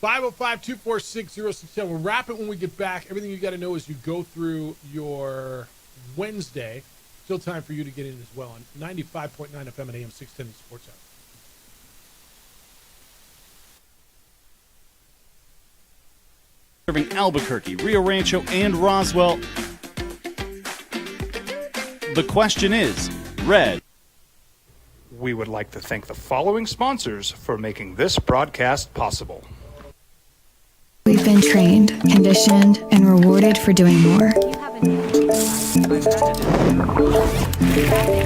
505-246-0610. We'll wrap it when we get back. Everything you got to know as you go through your Wednesday. Still time for you to get in as well on 95.9 FM and AM 610 Sports Hour. Serving Albuquerque, Rio Rancho, and Roswell. The question is, red. We would like to thank the following sponsors for making this broadcast possible. We've been trained, conditioned, and rewarded for doing more.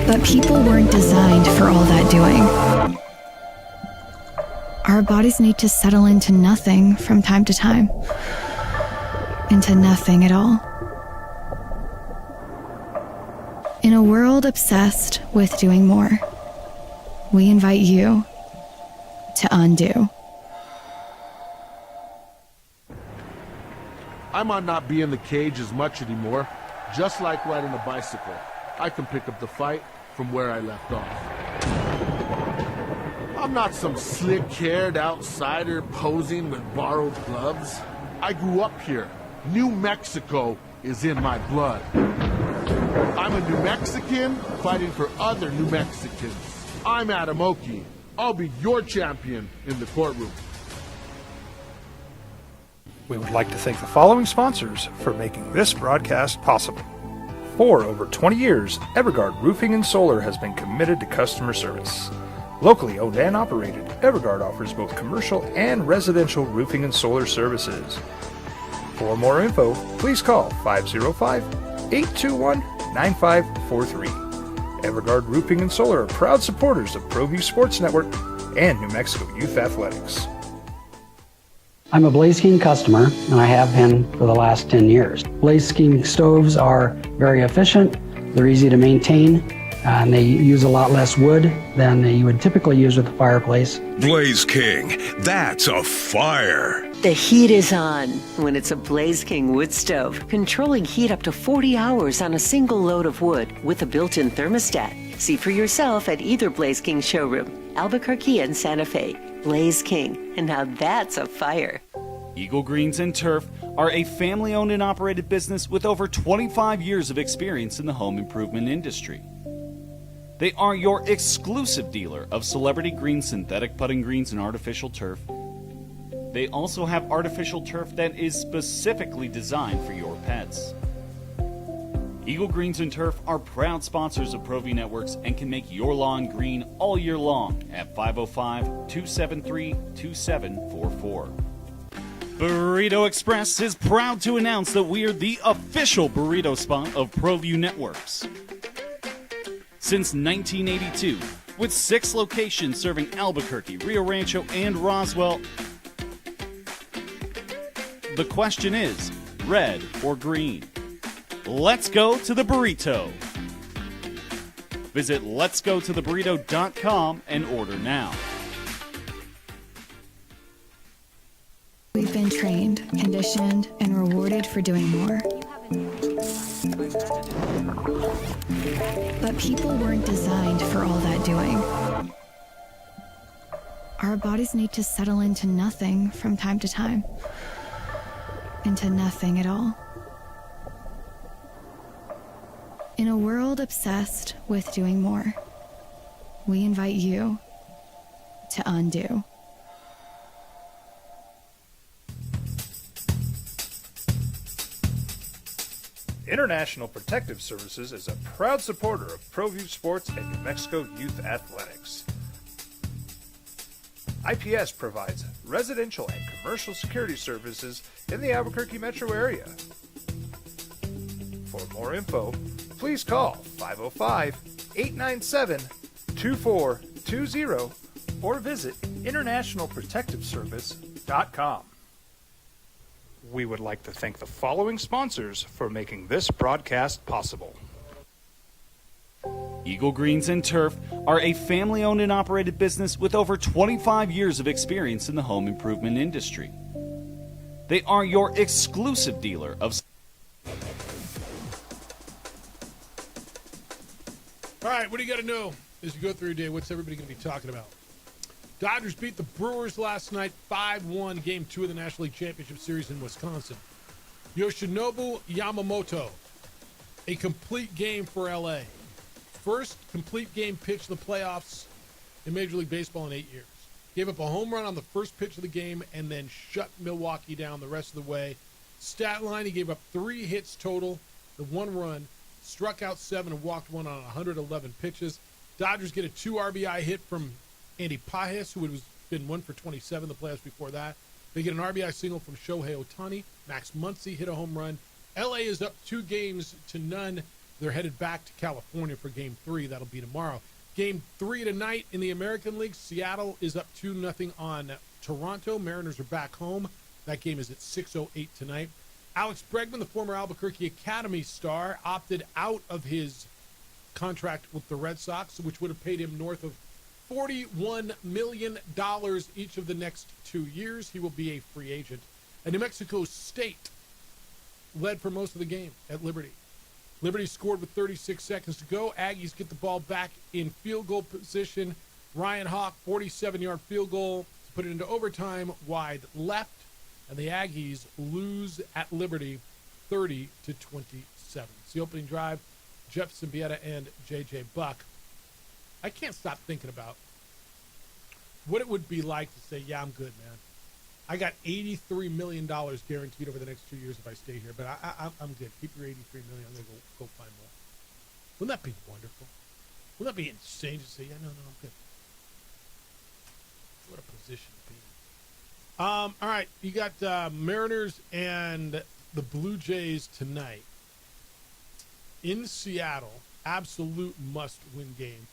But people weren't designed for all that doing. Our bodies need to settle into nothing from time to time. Into nothing at all. In a world obsessed with doing more, we invite you to undo. I might not be in the cage as much anymore. Just like riding a bicycle, I can pick up the fight from where I left off. I'm not some slick-haired outsider posing with borrowed gloves. I grew up here. New Mexico is in my blood. I'm a New Mexican fighting for other New Mexicans. I'm Adam Oki. I'll be your champion in the courtroom. We would like to thank the following sponsors for making this broadcast possible. For over 20 years, Evergard Roofing and Solar has been committed to customer service. Locally owned and operated, Evergard offers both commercial and residential roofing and solar services. For more info, please call 505-821-9543. Evergard Roofing and Solar are proud supporters of ProView Sports Network and New Mexico Youth Athletics. I'm a Blaze King customer, and I have been for the last 10 years. Blaze King stoves are very efficient, they're easy to maintain, and they use a lot less wood than you would typically use with a fireplace. Blaze King, that's a fire. The heat is on when it's a Blaze King wood stove, controlling heat up to 40 hours on a single load of wood with a built-in thermostat. See for yourself at either Blaze King showroom, Albuquerque and Santa Fe. Blaze King, and now that's a fire. Eagle Greens and Turf are a family-owned and operated business with over 25 years of experience in the home improvement industry. They are your exclusive dealer of celebrity green, synthetic putting greens, and artificial turf. They also have artificial turf that is specifically designed for your pets. Eagle Greens and Turf are proud sponsors of ProView Networks and can make your lawn green all year long at 505-273-2744. Burrito Express is proud to announce that we are the official burrito spot of ProView Networks. Since 1982, with 6 locations serving Albuquerque, Rio Rancho, and Roswell, the question is, red or green? Let's go to the burrito. Visit letsgototheburrito.com and order now. We've been trained, conditioned, and rewarded for doing more. But people weren't designed for all that doing. Our bodies need to settle into nothing from time to time. Into nothing at all. In a world obsessed with doing more, we invite you to undo. International Protective Services is a proud supporter of ProView Sports and New Mexico Youth Athletics. IPS provides residential and commercial security services in the Albuquerque metro area. For more info, please call 505-897-2420 or visit internationalprotectiveservice.com. We would like to thank the following sponsors for making this broadcast possible. Eagle Greens and Turf are a family-owned and operated business with over 25 years of experience in the home improvement industry. They are your exclusive dealer of... All right, what do you got to know as you go through your day? What's everybody going to be talking about? Dodgers beat the Brewers last night 5-1, Game 2 of the National League Championship Series in Wisconsin. Yoshinobu Yamamoto, a complete game for L.A. First complete game pitch in the playoffs in Major League Baseball in 8 years. Gave up a home run on the first pitch of the game and then shut Milwaukee down the rest of the way. Stat line, he gave up 3 hits total, the 1 run, struck out 7 and walked 1 on 111 pitches. Dodgers get a 2 RBI hit from Andy Pajes, who had been 1 for 27 the playoffs before that. They get an RBI single from Shohei Ohtani. Max Muncy hit a home run. LA is up 2-0. They're headed back to California for Game 3. That'll be tomorrow. Game 3 tonight in the American League. Seattle is up 2-0 on Toronto. Mariners are back home. That game is at 6:08 tonight. Alex Bregman, the former Albuquerque Academy star, opted out of his contract with the Red Sox, which would have paid him north of $41 million each of the next 2 years. He will be a free agent. And New Mexico State led for most of the game at Liberty. Liberty scored with 36 seconds to go. Aggies get the ball back in field goal position. Ryan Hawk, 47-yard field goal to put it into overtime, wide left. And the Aggies lose at Liberty 30-27. It's the opening drive. Jeff Symbieta and J.J. Buck. I can't stop thinking about what it would be like to say, yeah, I'm good, man. I got $83 million guaranteed over the next 2 years if I stay here, but I'm good. Keep your $83 million. I'm going to go find more. Wouldn't that be wonderful? Wouldn't that be insane to say, yeah, no, I'm good. What a position to be in. All right, you got Mariners and the Blue Jays tonight. In Seattle, absolute must-win game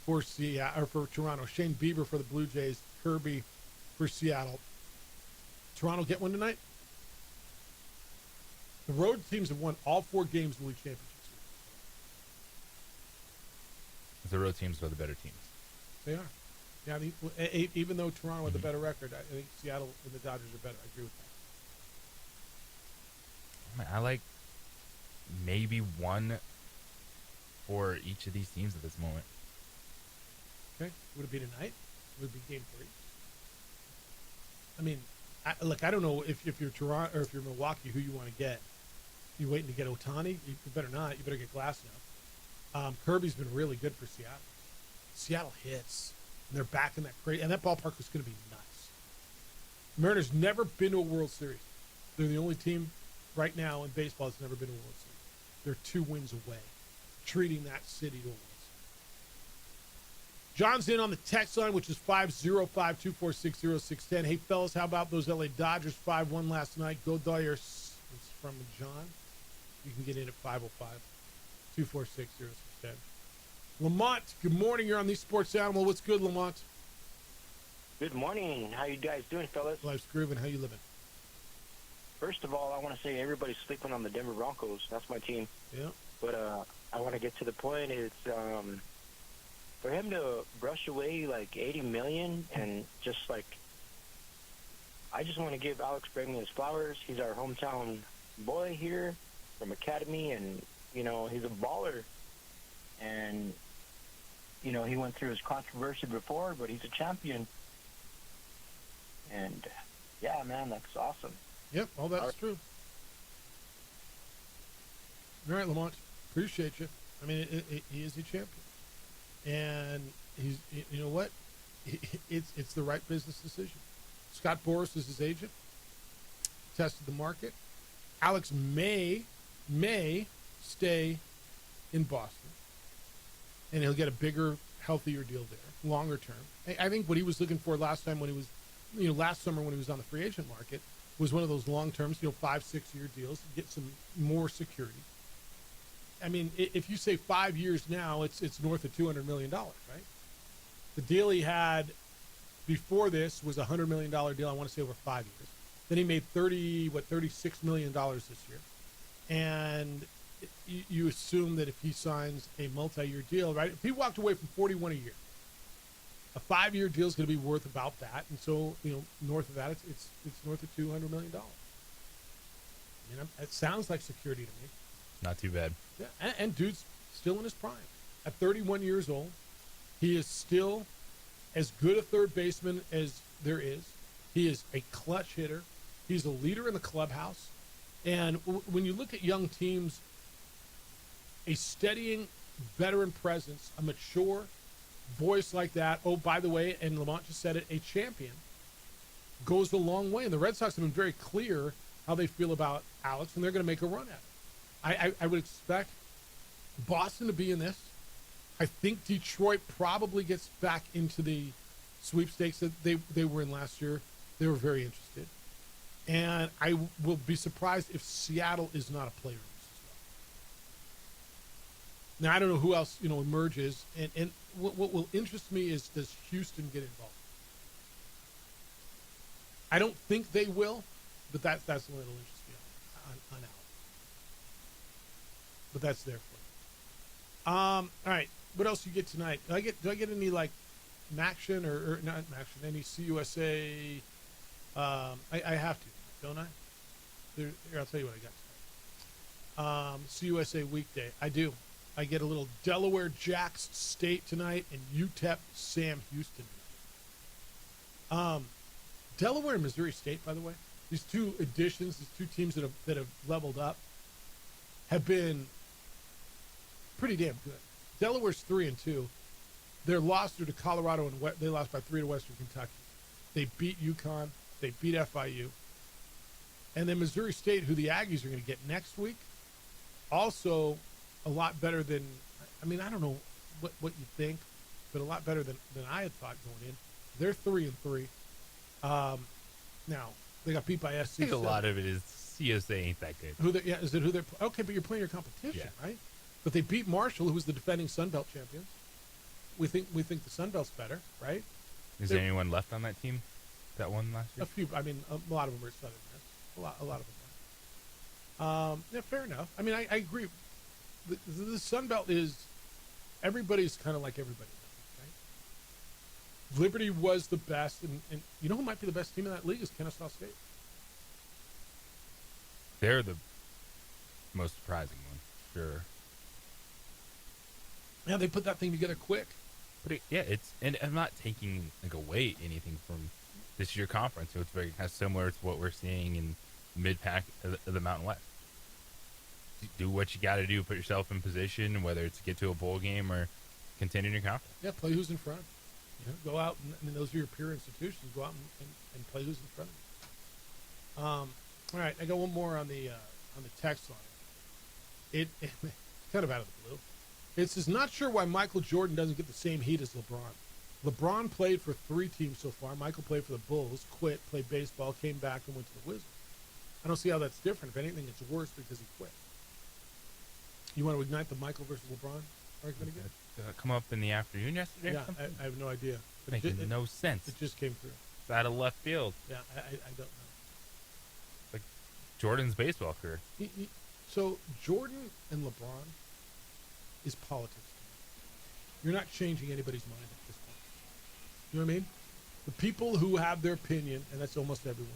for Toronto. Shane Bieber for the Blue Jays, Kirby for Seattle. Toronto get one tonight? The road teams have won all 4 games in the league championships. The road teams are the better teams. They are. Yeah, even though Toronto had the better record, I think Seattle and the Dodgers are better. I agree with that. I like maybe one for each of these teams at this moment. Okay. Would it be tonight? Would it be game 3? I mean, I don't know if you're Toronto or if you're Milwaukee, who you want to get. You waiting to get Ohtani? You better not. You better get Glasnow. Kirby's been really good for Seattle. Seattle hits, and they're back in that crazy. And that ballpark was going to be nuts. Mariners never been to a World Series. They're the only team right now in baseball that's never been to a World Series. They're 2 wins away, treating that city to a World Series. John's in on the text line, which is 505-246-0610. Hey, fellas, how about those LA Dodgers 5-1 last night? Go Dodgers. It's from John. You can get in at 505-246-0610. Lamont, good morning. You're on the Sports Animal. What's good, Lamont? Good morning. How you guys doing, fellas? Life's grooving. How you living? First of all, I want to say everybody's sleeping on the Denver Broncos. That's my team. Yeah. But I want to get to the point. It's for him to brush away like $80 million and just like, I just want to give Alex Bregman his flowers. He's our hometown boy here from Academy, and you know he's a baller. And you know he went through his controversy before, but he's a champion. And yeah, man, that's awesome. Yep, all that's true. All right, Lamont, appreciate you. I mean, he is a champion, and he's, you know what? It's the right business decision. Scott Boras is his agent. Tested the market. Alex may stay in Boston, and he'll get a bigger, healthier deal there, longer term. I think what he was looking for last time when he was, last summer when he was on the free agent market, was one of those long terms, 5-6 year deals to get some more security. I mean, if you say 5 years now, it's north of $200 million, right? The deal he had before this was a $100 million deal, I want to say over 5 years. Then he made $36 million this year. And you assume that if he signs a multi-year deal, right? If he walked away from 41 a year, a 5-year deal is going to be worth about that. And so, north of that, it's north of $200 million. I mean, it sounds like security to me. Not too bad. Yeah, and dude's still in his prime. At 31 years old, he is still as good a third baseman as there is. He is a clutch hitter. He's a leader in the clubhouse. And when you look at young teams, a steadying veteran presence, a mature voice like that, oh, by the way, and Lamont just said it, a champion, goes a long way. And the Red Sox have been very clear how they feel about Alex, and they're going to make a run at it. I would expect Boston to be in this. I think Detroit probably gets back into the sweepstakes that they were in last year. They were very interested. And I will be surprised if Seattle is not a player in this as well. Now, I don't know who else, emerges. And what will interest me is, does Houston get involved? I don't think they will, but that's the one that'll interest me on Alex. But that's there for you. All right. What else you get tonight? Do I get any like Maction or not Maction? Any CUSA? I have to, don't I? Here, I'll tell you what I got tonight. CUSA weekday. I do. I get a little Delaware Jacks State tonight and UTEP Sam Houston tonight. Delaware and Missouri State, by the way, these two additions, these two teams that have leveled up, have been pretty damn good. Delaware's 3-2. Their loss to Colorado, and they lost by 3 to Western Kentucky. They beat UConn. They beat FIU. And then Missouri State, who the Aggies are going to get next week, also a lot better than, I don't know what you think, but a lot better than I had thought going in. They're 3-3. Now, they got beat by SC. I think a lot of it is CUSA ain't that good. Is it who they're okay? But you're playing your competition, right? But they beat Marshall, who was the defending Sun Belt champions. We think the Sun Belt's better, right? Is there anyone left on that team that won last year? A few. A lot of them are Southern Miss. A lot of them are. Yeah, fair enough. I agree. The Sun Belt is, everybody's kind of like everybody else, right? Liberty was the best, and you know who might be the best team in that league is Kennesaw State. They're the the most surprising one, sure. Yeah, they put that thing together quick. But and I'm not taking away anything from this year conference. So it's very kind of similar to what we're seeing in mid-pack of the Mountain West. Do what you got to do, put yourself in position, whether it's to get to a bowl game or continue your conference. Yeah, play who's in front. Go out, and those are your peer institutions. Go out and play who's in front of you. All right, I got one more on the text line. It's kind of out of the blue. It says, not sure why Michael Jordan doesn't get the same heat as LeBron. LeBron played for 3 teams so far. Michael played for the Bulls, quit, played baseball, came back, and went to the Wizards. I don't see how that's different. If anything, it's worse because he quit. You want to ignite the Michael versus LeBron argument again? Come up in the afternoon yesterday? Yeah, I have no idea. Making no sense. It just came through. It's out of left field. Yeah, I don't know. Like Jordan's baseball career. So Jordan and LeBron is politics. You're not changing anybody's mind at this point. You know what I mean? The people who have their opinion, and that's almost everyone,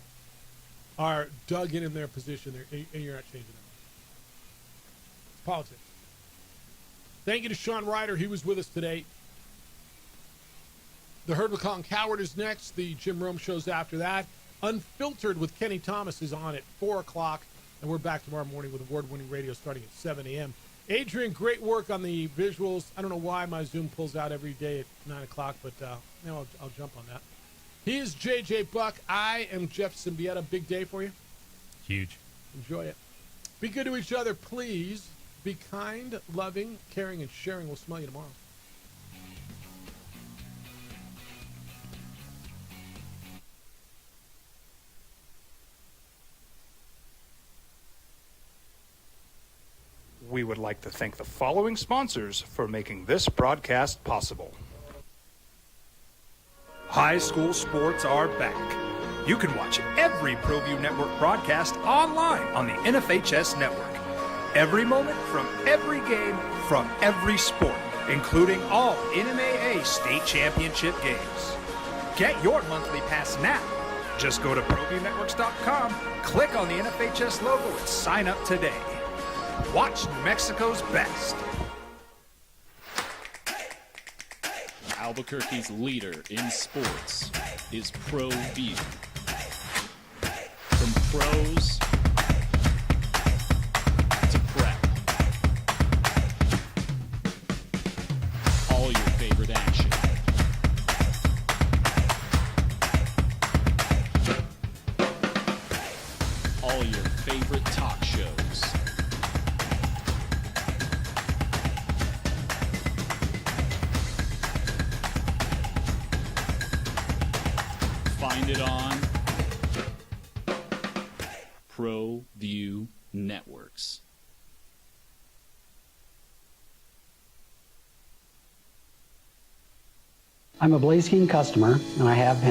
are dug in their position, and you're not changing them. It's politics. Thank you to Sean Ryder. He was with us today. The Herd with Colin Coward is next. The Jim Rome show's after that. Unfiltered with Kenny Thomas is on at 4 o'clock, and we're back tomorrow morning with award-winning radio starting at 7 a.m. Adrian, great work on the visuals. I don't know why my Zoom pulls out every day at 9 o'clock, but I'll jump on that. He is JJ Buck. I am Jeff Symbieta. Big day for you. Huge. Enjoy it. Be good to each other, please. Be kind, loving, caring, and sharing. We'll smell you tomorrow. We would like to thank the following sponsors for making this broadcast possible. High school sports are back. You can watch every ProView Network broadcast online on the NFHS network. Every moment from every game from every sport, including all NMAA state championship games. Get your monthly pass now. Just go to ProViewNetworks.com, click on the NFHS logo, and sign up today. Watch New Mexico's best. Albuquerque's leader in sports is ProView. From pros to prep, all your favorite action. All your favorite talk shows. Find it on ProView Networks. I'm a Blaze King customer, and I have been